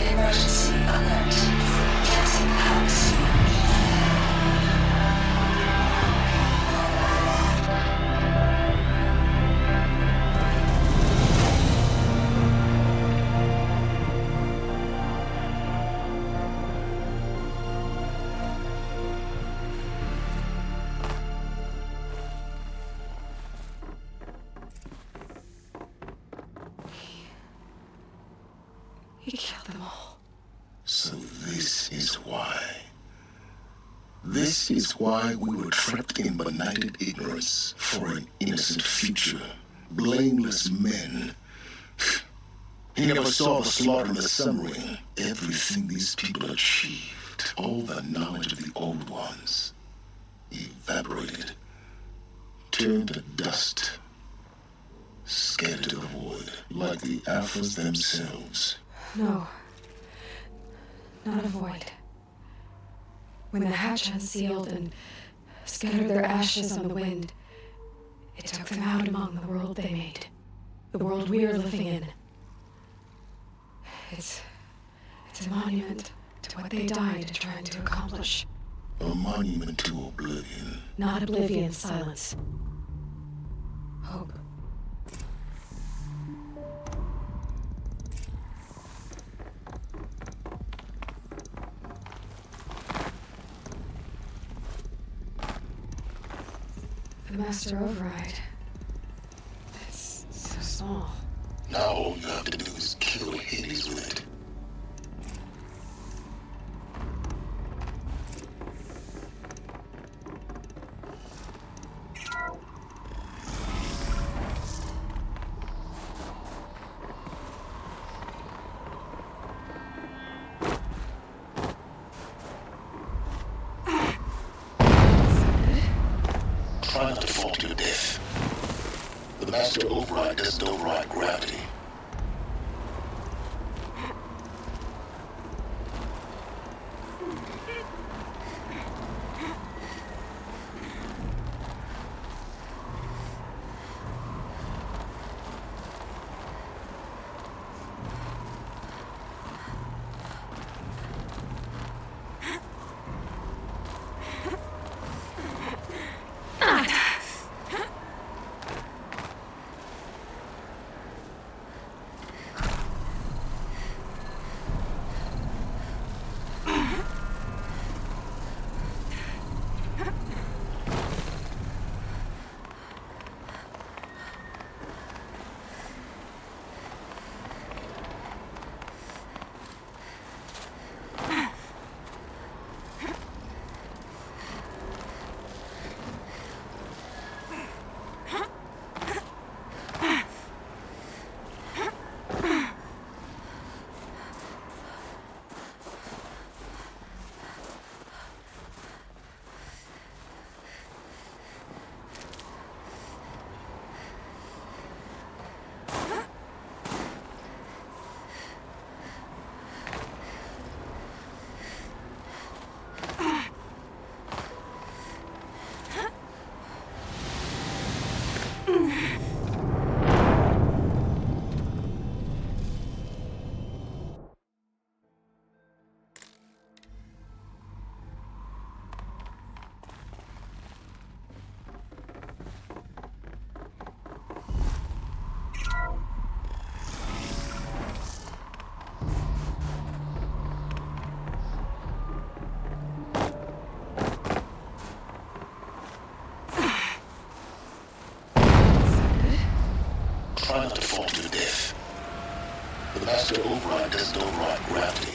Emergency alert. Captain House. He killed them all. So this is why. This is why we were trapped in benighted ignorance for an innocent future. Blameless men. He never saw the slaughter in the Sun Ring. Everything these people achieved, all the knowledge of the old ones, evaporated, turned to dust, scattered to the void, like the Alphas themselves. No. Not a void. When the hatch unsealed and scattered their ashes on the wind, it took them out among the world they made. The world we're living in. It's a monument to what they died trying to accomplish. A monument to oblivion. Not oblivion, silence. Hope. The master override. It's so small. Now all you have to do is kill Hades with it. Try not to fall to your death. The master override doesn't override gravity. The master override doesn't override gravity.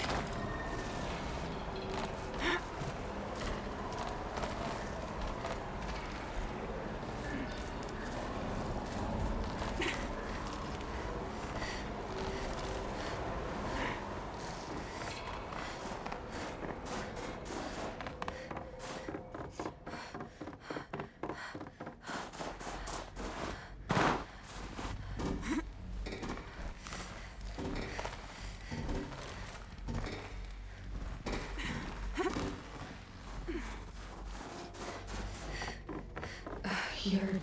You're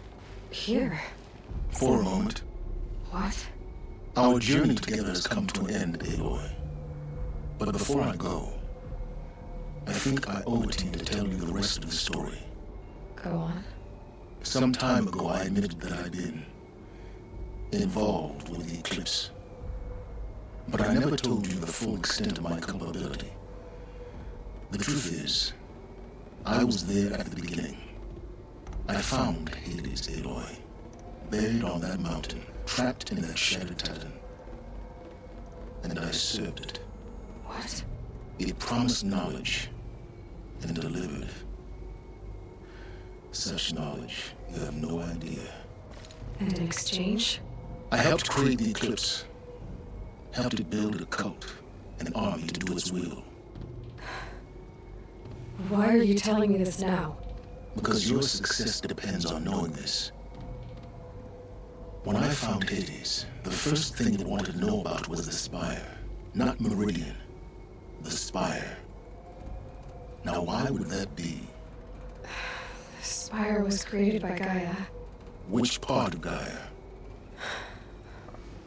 here. For a moment. What? Our journey together has come to an end, Aloy. But before I go, I think I owe it to you to tell you the rest of the story. Go on. Some time ago, I admitted that I'd been involved with the eclipse. But I never told you the full extent of my culpability. The truth is, I was there at the beginning. I found Hades, Aloy, buried on that mountain, trapped in that shattered titan. And I served it. What? It promised knowledge and delivered. Such knowledge, you have no idea. And in exchange? I helped create the eclipse. Helped it build a cult, an army to do its will. Why are you telling me this now? Because your success depends on knowing this. When I found Hades, the first thing it wanted to know about was the Spire. Not Meridian. The Spire. Now why would that be? The Spire was created by Gaia. Which part of Gaia?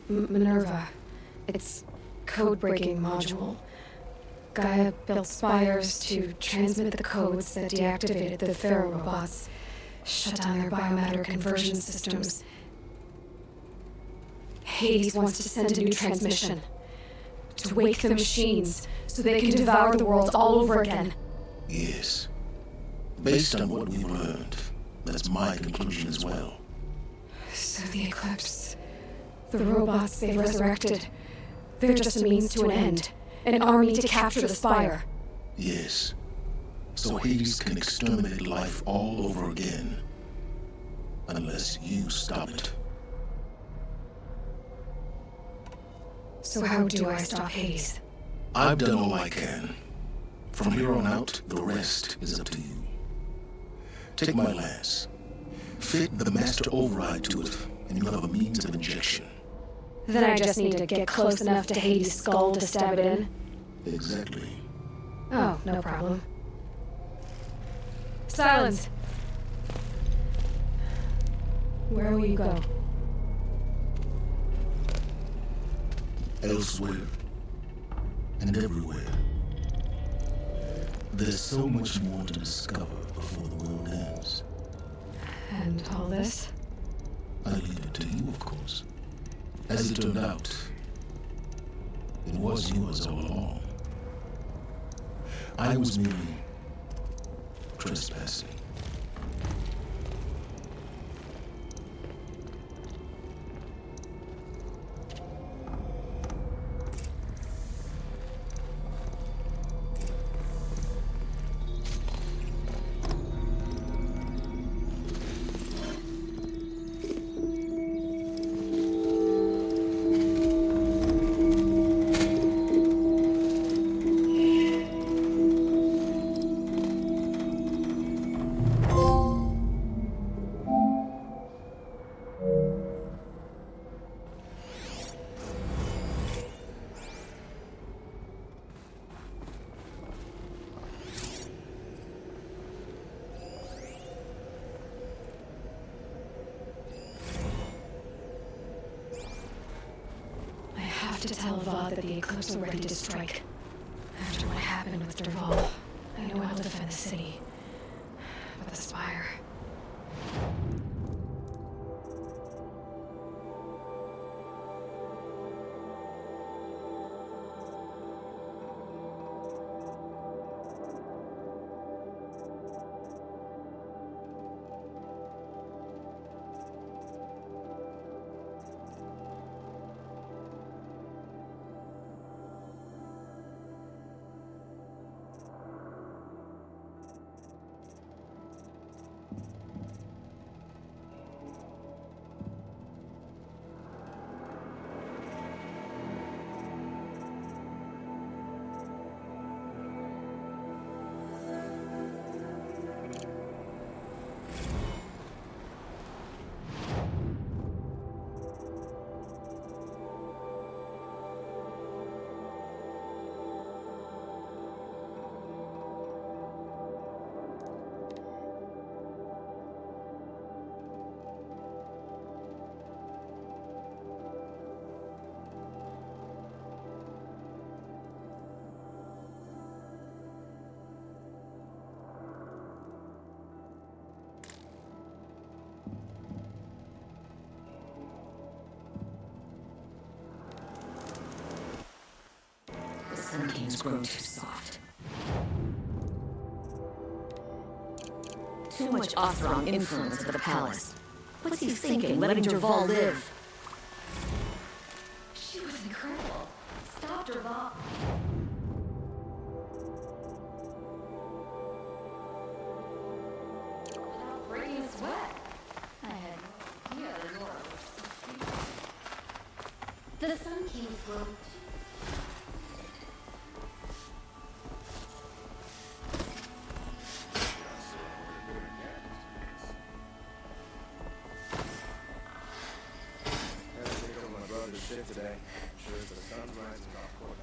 Minerva. Its code-breaking module. Gaia built spires to transmit the codes that deactivated the Pharaoh robots, shut down their biomatter conversion systems. Hades wants to send a new transmission to wake the machines so they can devour the world all over again. Yes. Based on what we've learned, that's my conclusion as well. So the Eclipse, the robots they've resurrected, they're just a means to an end. An army to capture the Spire. Yes. So Hades can exterminate life all over again. Unless you stop it. So how do I stop Hades? I've done all I can. From here on out, the rest is up to you. Take my lance. Fit the master override to it, and you have a means of injection. Then I just need to get close enough to Hades' skull to stab it in? Exactly. Oh, no problem. Silence! Where will you go? Elsewhere. And everywhere. There's so much more to discover before the world ends. And all this? I leave it to you, of course. As it turned out, it was yours all along. I was merely trespassing. To tell Avad that the Eclipse are ready to strike. After what happened with Derval, I know I'll defend the city. But the Spire... hands grow too soft. Too much Othron influence at the palace. What's he thinking, letting Dervahl live? She was incredible. Stop Dervahl. Without breaking a sweat. I had no idea Nora was so fierce. The Sun King's grow. Today. I'm sure the sun's rising off court.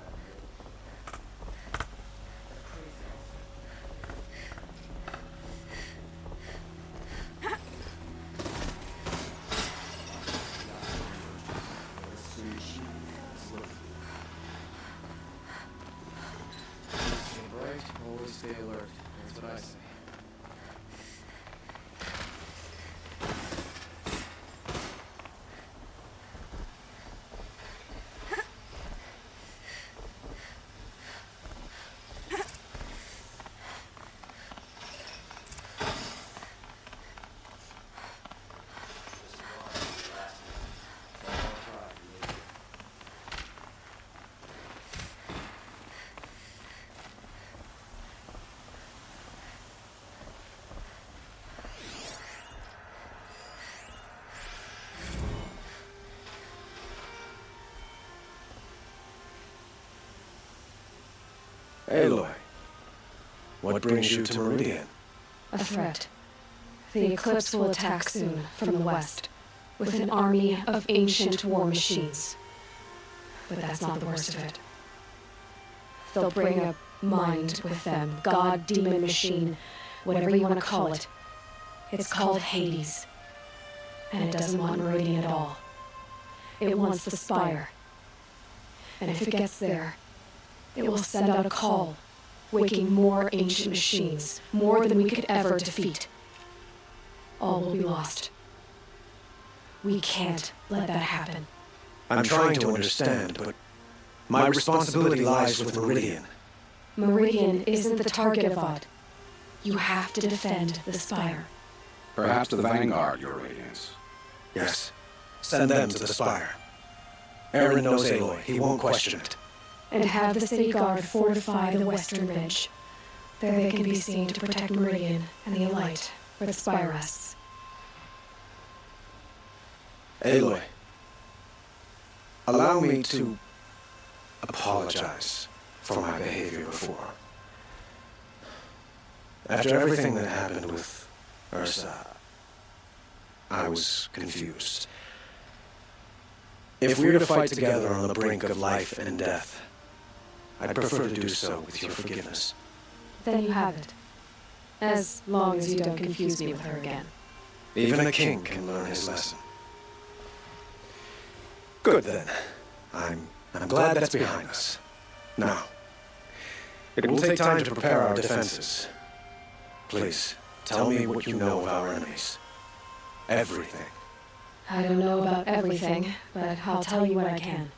Stay bright, always stay alert. That's what I say. Aloy, what brings you to Meridian? A threat. The Eclipse will attack soon, from the west, with an army of ancient war machines. But that's not the worst of it. They'll bring a mind with them, god, demon, machine, whatever you want to call it. It's called Hades. And it doesn't want Meridian at all. It wants the Spire. And if it gets there, it will send out a call, waking more ancient machines, more than we could ever defeat. All will be lost. We can't let that happen. I'm trying to understand, but my responsibility lies with Meridian. Meridian isn't the target of Odd. You have to defend the Spire. Perhaps to the Vanguard, Your Radiance. Yes. Send them to the Spire. Aaron knows Aloy. He won't question it. And have the city guard fortify the western ridge. There they can be seen to protect Meridian and the Elite, where the Spire rests. Aloy, allow me to apologize for my behavior before. After everything that happened with Ursa, I was confused. If we're to fight together on the brink of life and death, I'd prefer to do so with your forgiveness. Then you have it. As long as you don't confuse me with her again. Even a king can learn his lesson. Good then. I'm glad that's behind us. Now, it will take time to prepare our defenses. Please, tell me what you know of our enemies. Everything. I don't know about everything, but I'll tell you what I can.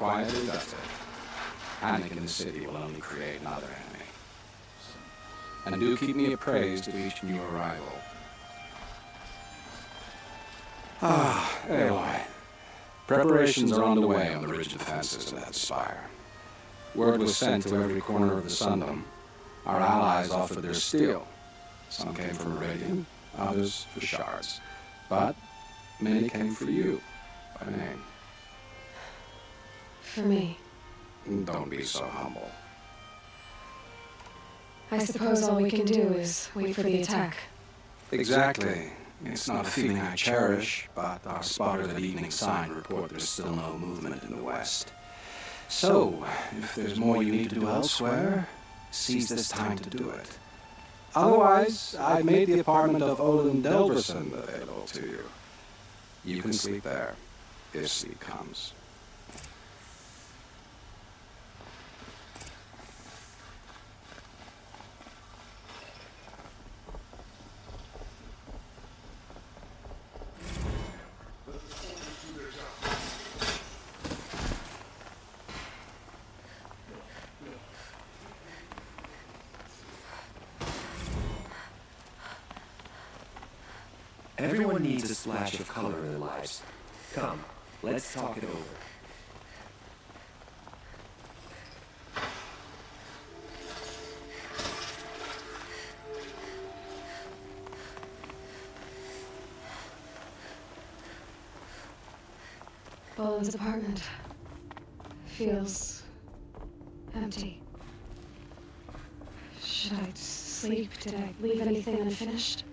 Quiet and dusted. Panic in the city will only create another enemy. And do keep me appraised of each new arrival. Aloy. Preparations are underway on the ridge defenses of that spire. Word was sent to every corner of the Sundom. Our allies offered their steel. Some came for Meridian, others for shards. But many came for you, by name. For me. Don't be so humble. I suppose all we can do is wait for the attack. Exactly. It's not a feeling I cherish, but our spotters at Evening Sign report there's still no movement in the west. So, if there's more you need to do elsewhere, seize this time to do it. Otherwise, I've made the apartment of Olin Delverson available to you. You can sleep there, if sleep comes. Everyone needs a splash of color in their lives. Come, let's talk it over. Boland's apartment feels empty. Should I sleep? Did I leave anything unfinished?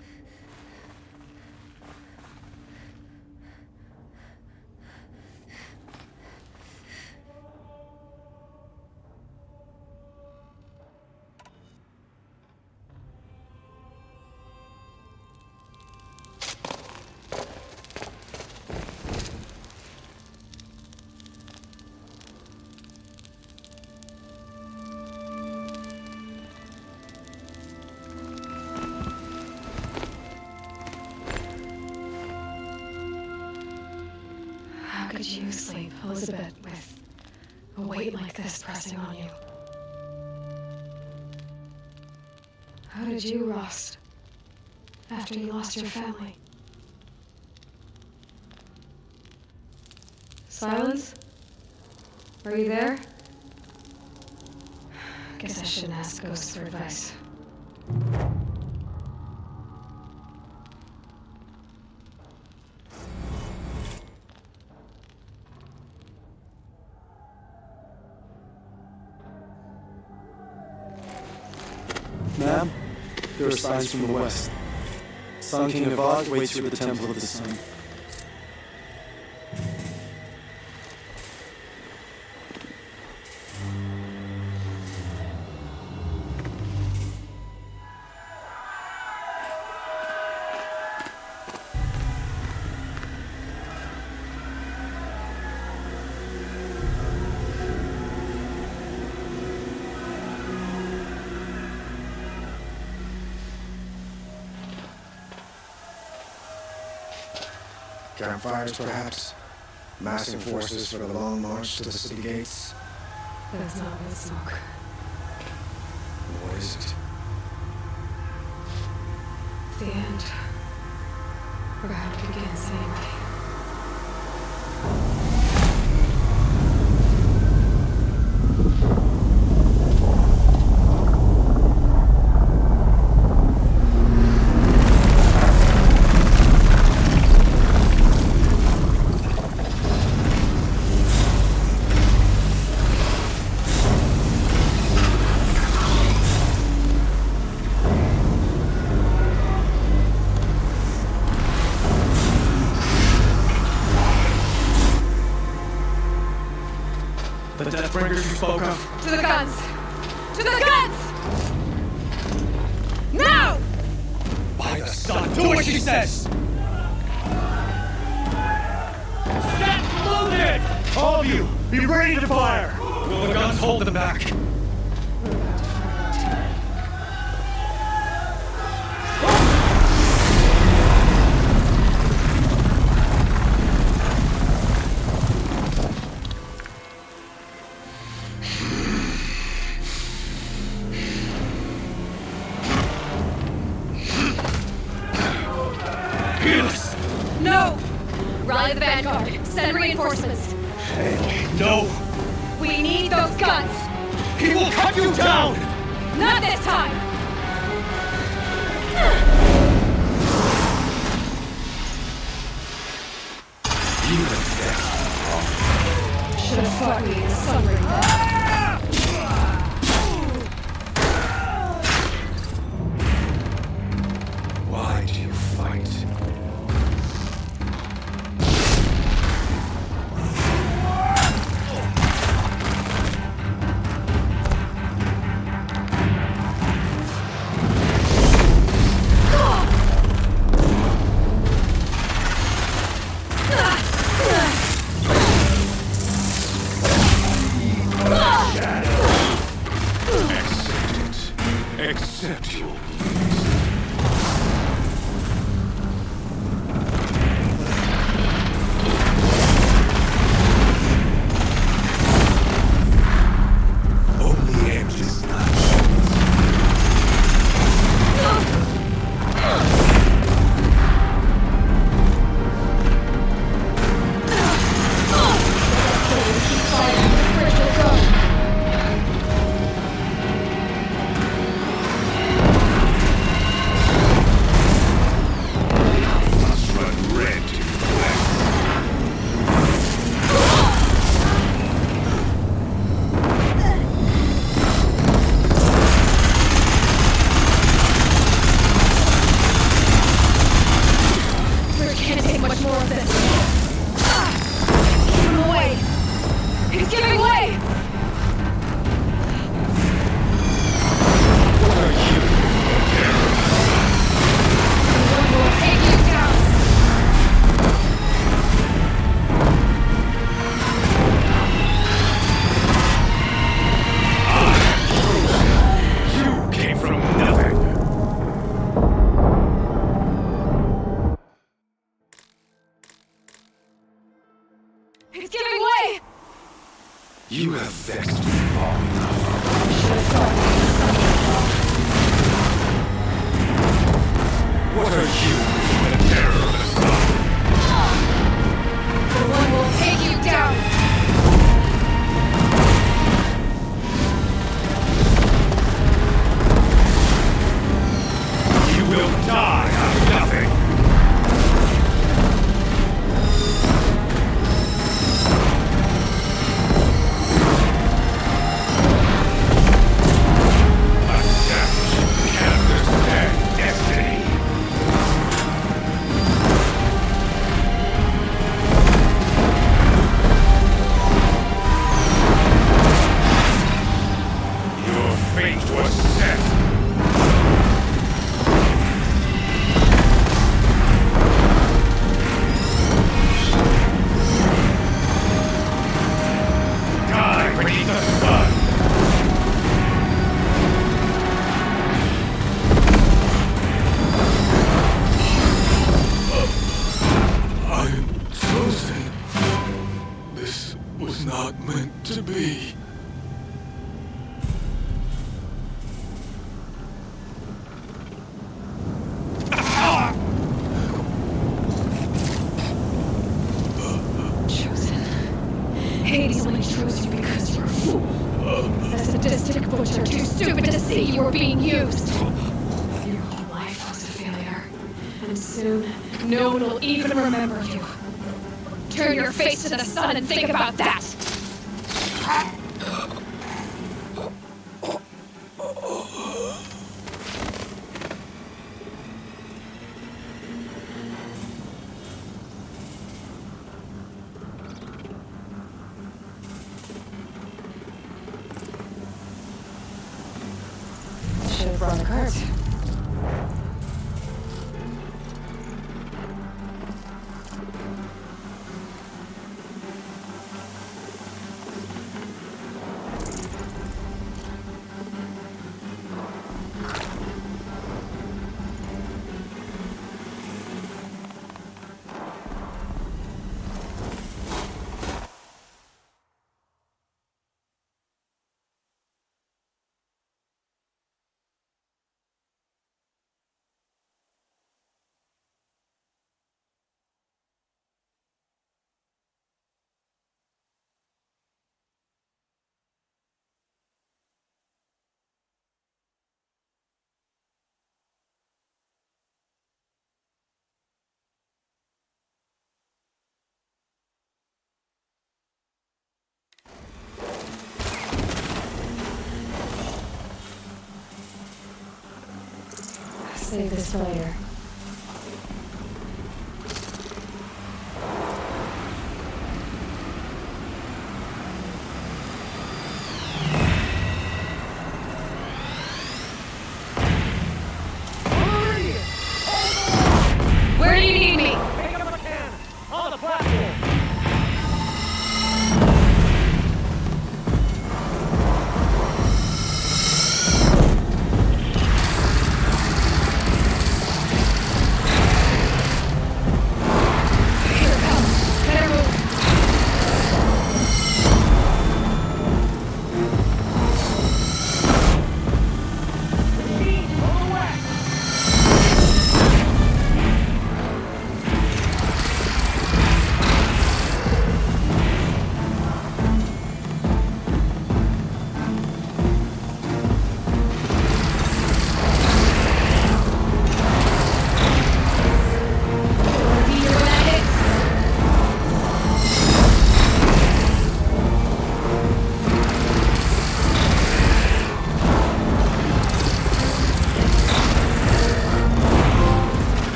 How could you sleep, Elizabeth, with a weight like this pressing on you? How did you rust after you lost your family? Silence? Are you there? Guess I shouldn't ask ghosts for advice. Ma'am, there are signs from the west. Sun King Avad waits you at the Temple of the Sun. Campfires, perhaps? Massing forces for the long march to the city gates? That's not wood smoke. What is it? The end. Or how it begins, anyway. The Deathbringers you spoke of? To the guns! To the guns! Now! By the sun, do what she says! Set loaded! All of you, be ready to fire! Will the guns hold them back? No! Rally the vanguard. Send reinforcements. No! We need those guns! He will cut you down! Not this time! Should have fought me in the sun ring then. accept your only endless night. You have vexed me long enough. What are you, the terror of the sun? The one will take you down! You will die of nothing! To be. Chosen. Hades only chose you because you're a fool. A sadistic butcher too stupid to see you were being used. Your whole life was a failure. And soon, no one will even remember you. Turn your face to the sun and think about that! Should have brought a cart. Save this for later. Where do you need me? Pick up a cannon! On the platform!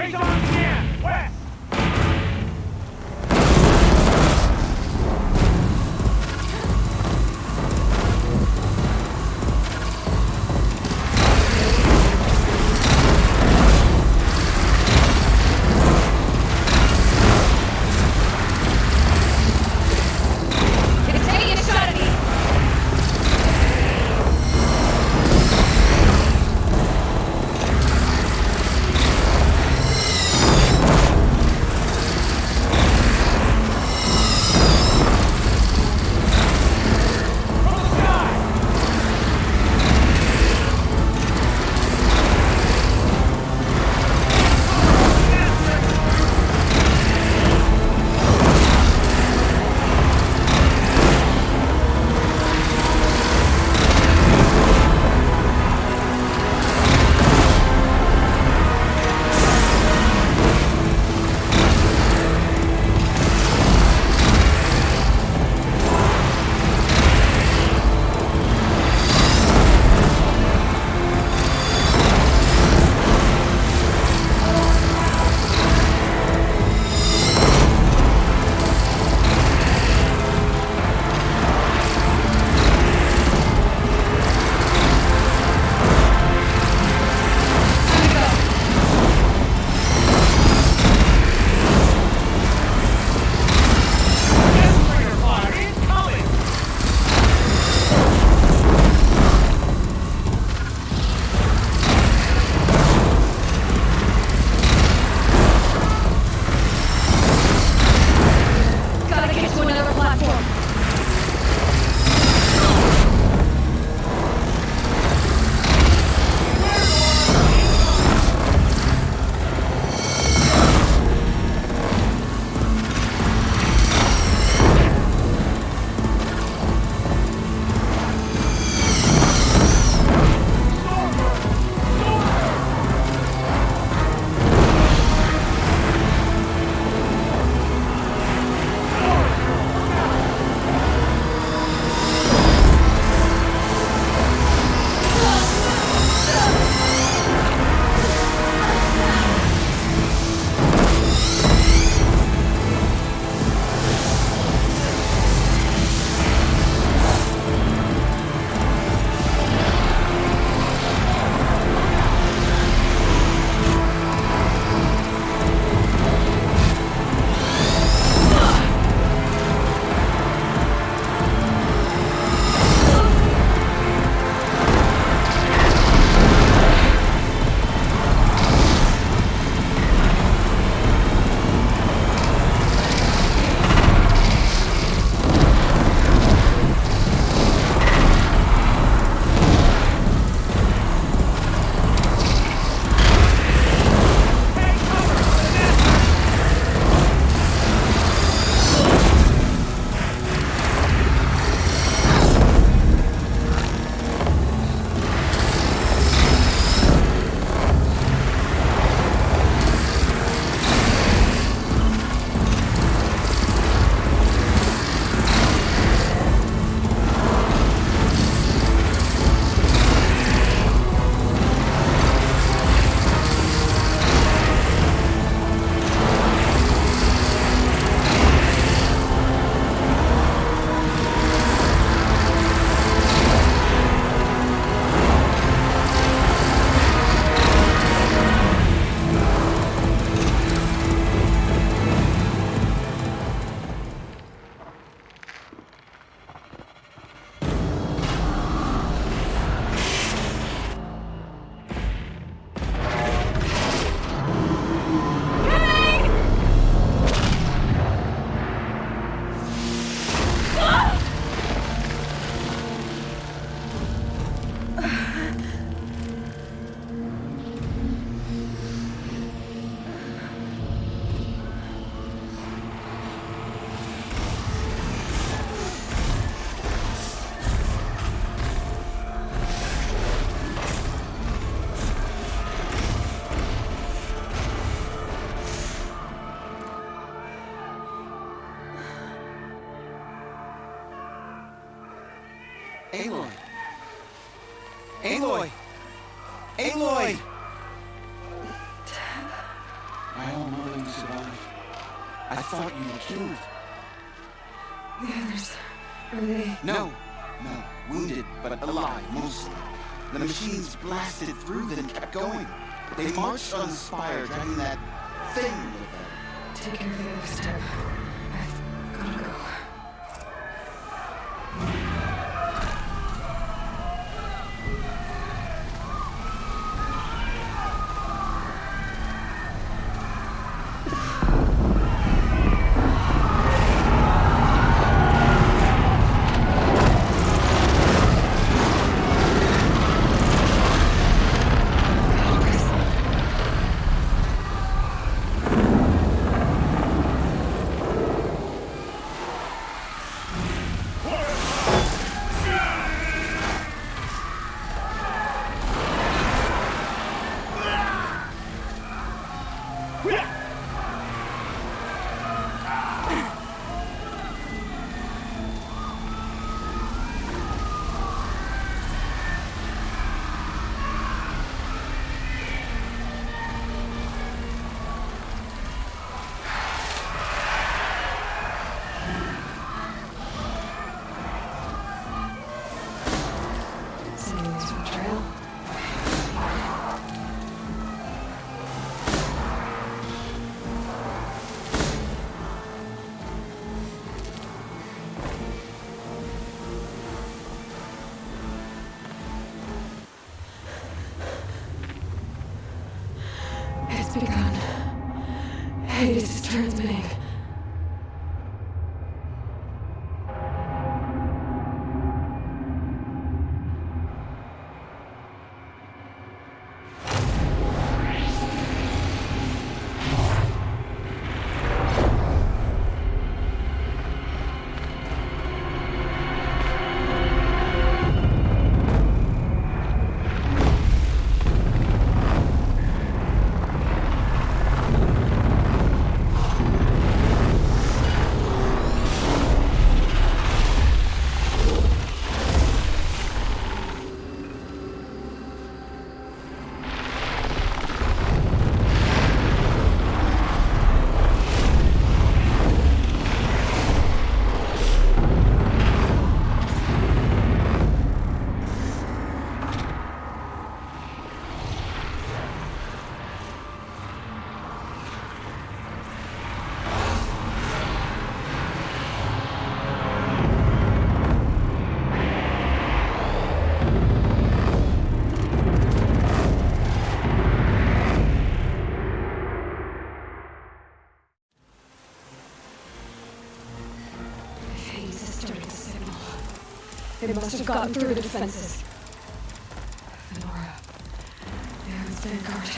Raise arms again! West! It's taking a shot at me! Gotta get to another platform! Aloy! Aloy! Aloy! My own mother, you survived. I thought you were killed. The others, are they? No. Wounded, but alive, mostly. The machines blasted through, then kept going. They marched on the spire, dragging that thing with them. Take care of the others, Deb. I've gotta go. Begun. Hades is transmitting. They must have gotten through the defenses. Nora. Aaron's vanguard.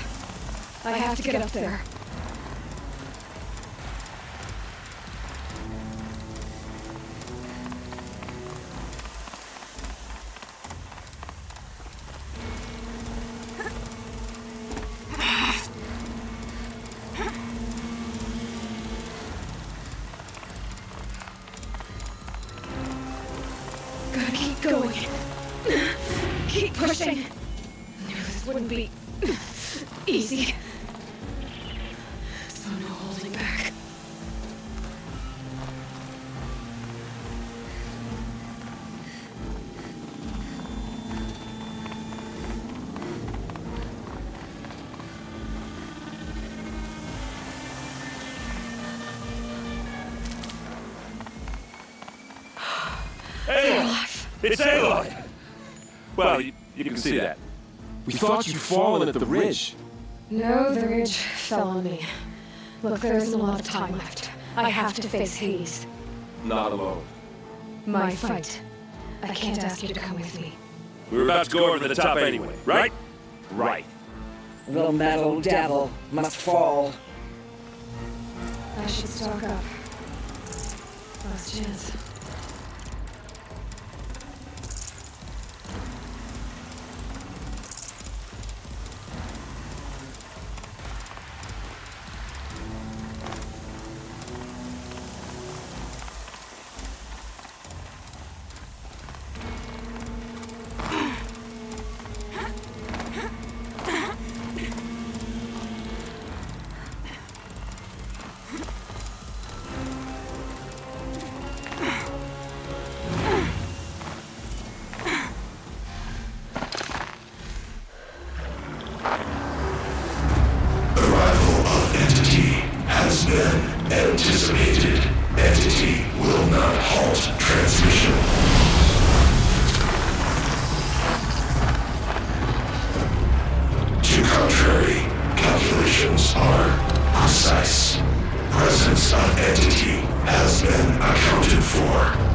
I have to get up there. Gotta keep going. Keep pushing. Knew this wouldn't be easy. So no holding back. Aloy! It's Aloy! Well, you can see that. We thought you'd fallen at the ridge. No, the ridge fell on me. Look, there isn't a lot of time left. I have to face Hades. Not alone. My fight. I can't ask you to come with me. We were about to go over to the top anyway, right? Right. The metal devil must fall. I should stock up. Last chance. been anticipated. Entity will not halt transmission. To contrary, calculations are precise. Presence of entity has been accounted for.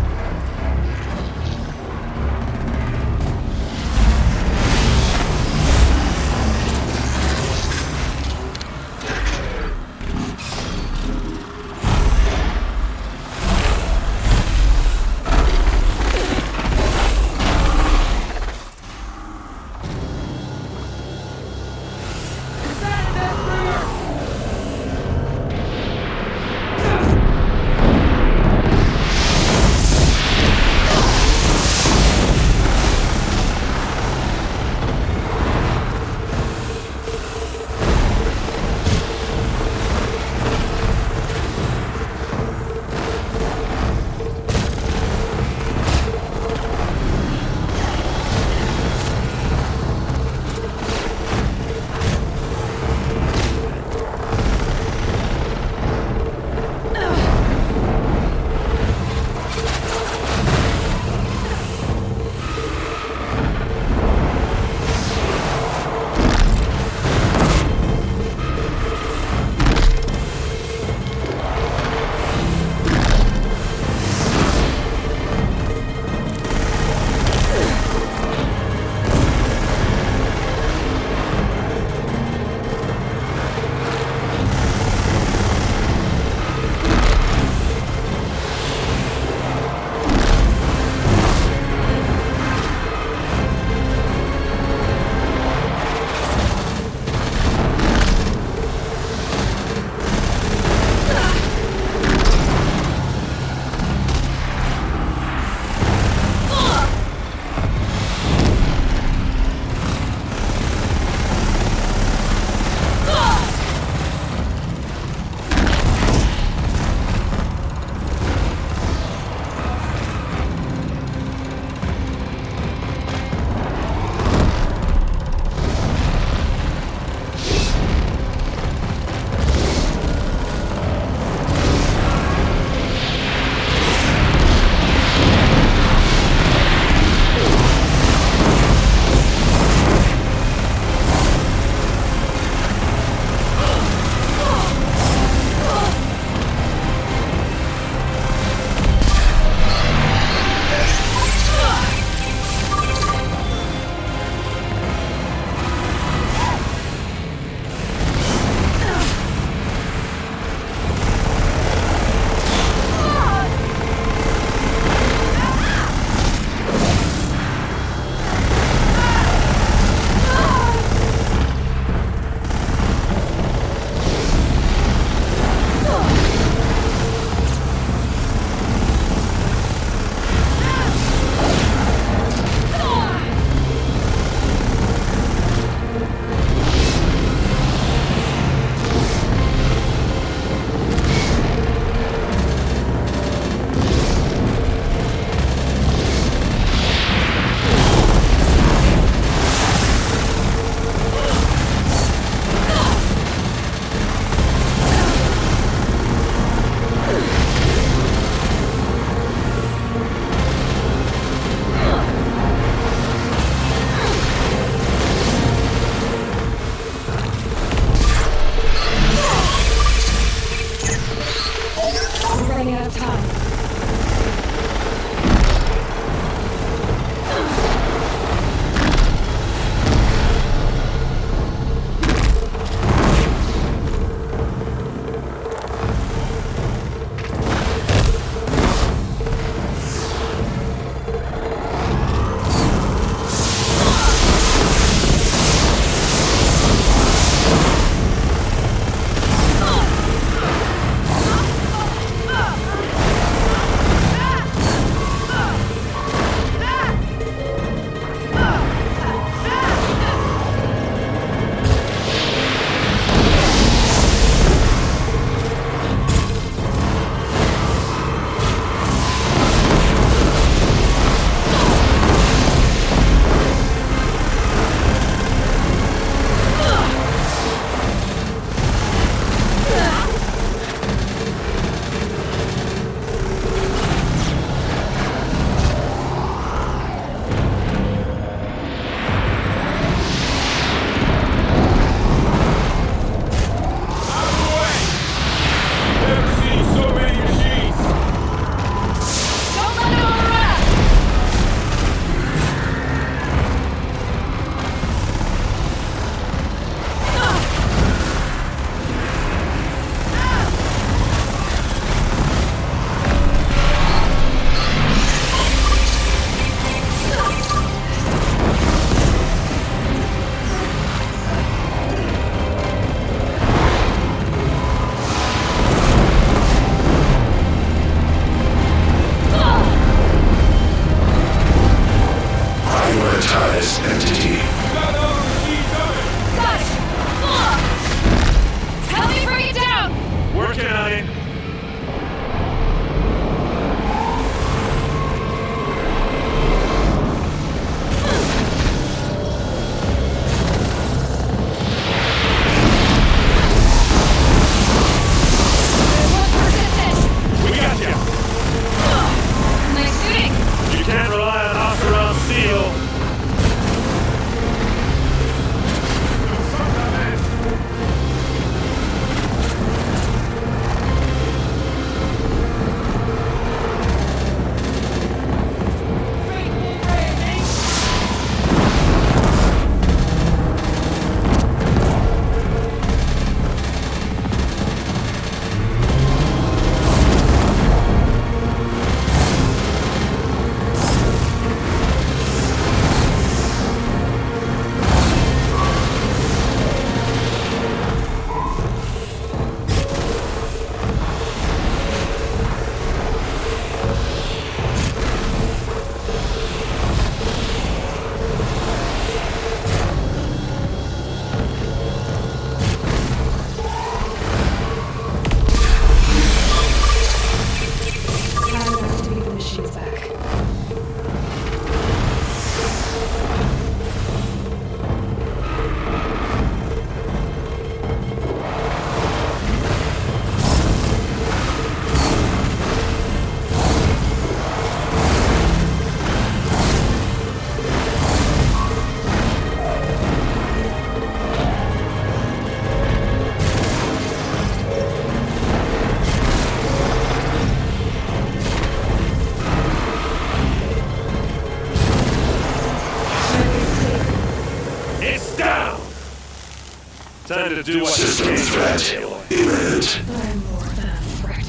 do what System you threat Aloy. imminent. I'm more than a threat.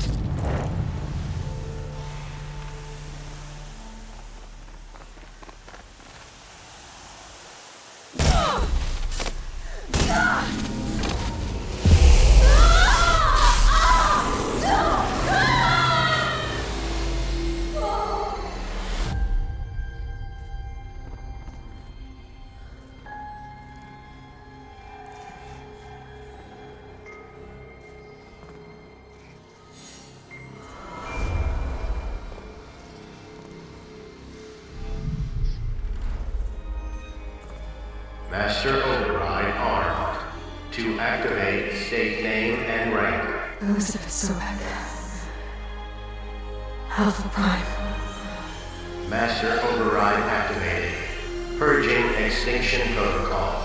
Master Override armed. To activate, state name and rank. Elizabeth Sobek. Alpha Prime. Master Override activated. Purging Extinction Protocol.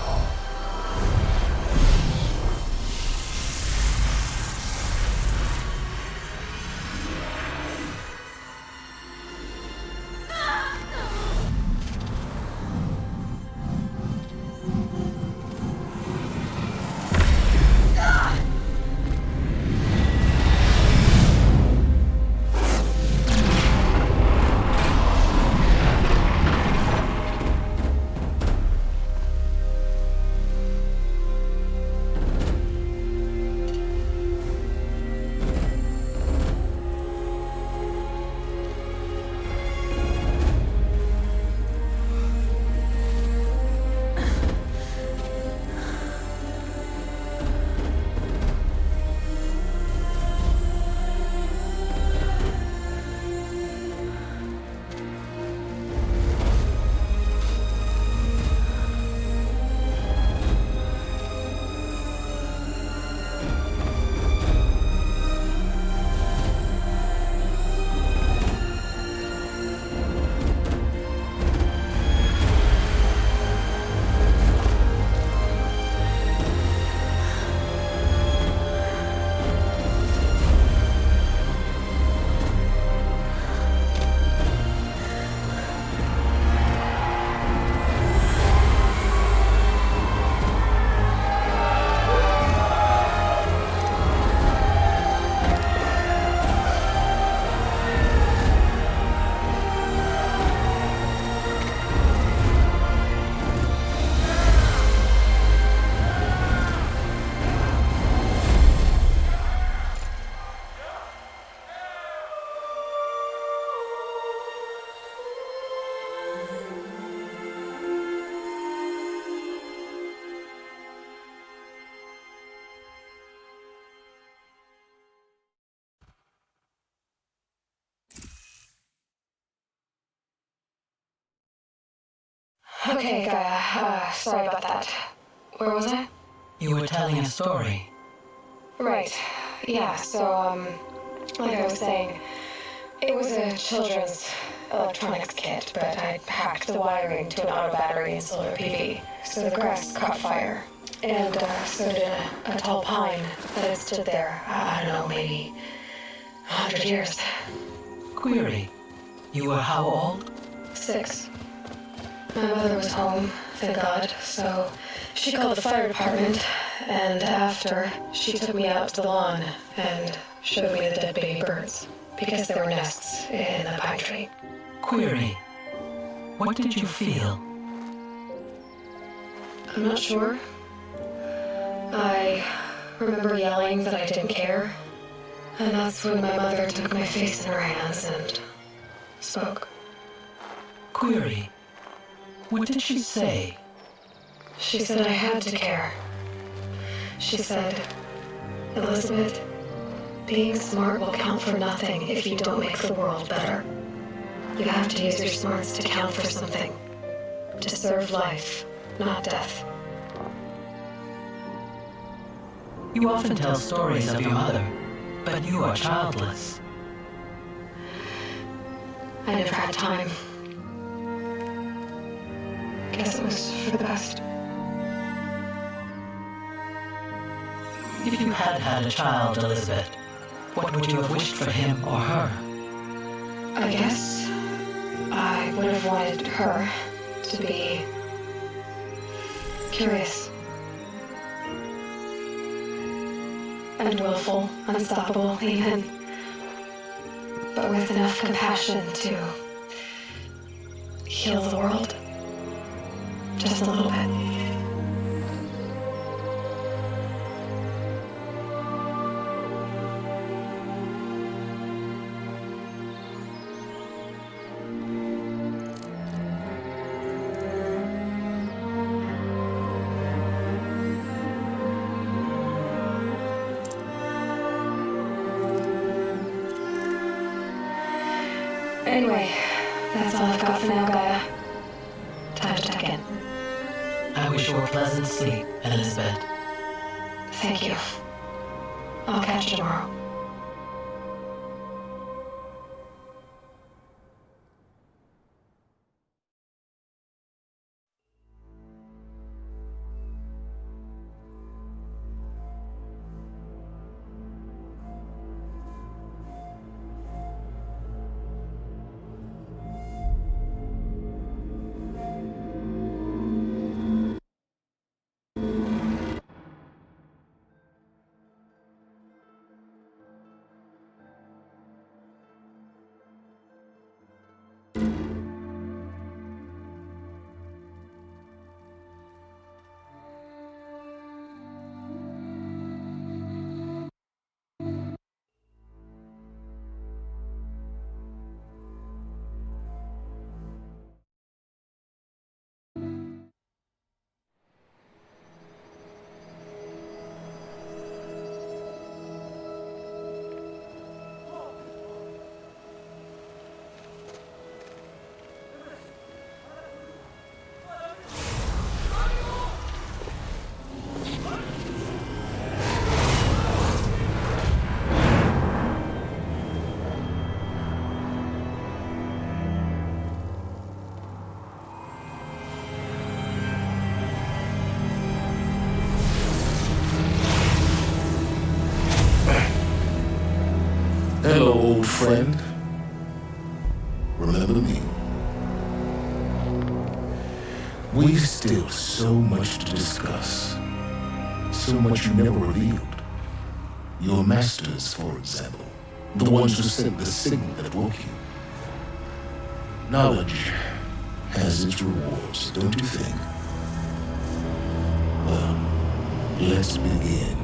Okay, Gaia. Sorry about that. Where was I? You were telling a story. Right. Yeah, so, like I was saying, it was a children's electronics kit, but I hacked the wiring to an auto battery and solar PV, so the grass caught fire. And so did a tall pine that had stood there, I don't know, maybe 100 years. Query. You were how old? 6. My mother was home, thank God, so she called the fire department, and after, she took me out to the lawn and showed me the dead baby birds, because there were nests in the pine tree. Query. What did you feel? I'm not sure. I remember yelling that I didn't care, and that's when my mother took my face in her hands and spoke. Query. What did she say? She said I had to care. She said, Elizabeth, being smart will count for nothing if you don't make the world better. You have to use your smarts to count for something. To serve life, not death. You often tell stories of your mother, but you are childless. I never had time. Guess it was for the best. If you had had a child, Elizabeth, what would you have wished for him or her? I guess I would have wanted her to be curious. and willful, unstoppable even, but with enough compassion to heal the world. Just a little bit. Anyway, that's all I've got for now, Gaia. Time to tuck in. I wish you a pleasant sleep, Elizabeth. Thank you. I'll catch you tomorrow. Hello, old friend. Remember me? We've still so much to discuss. So much you never revealed. Your masters, for example. The ones who sent the signal that woke you. Knowledge has its rewards, don't you think? Well, let's begin.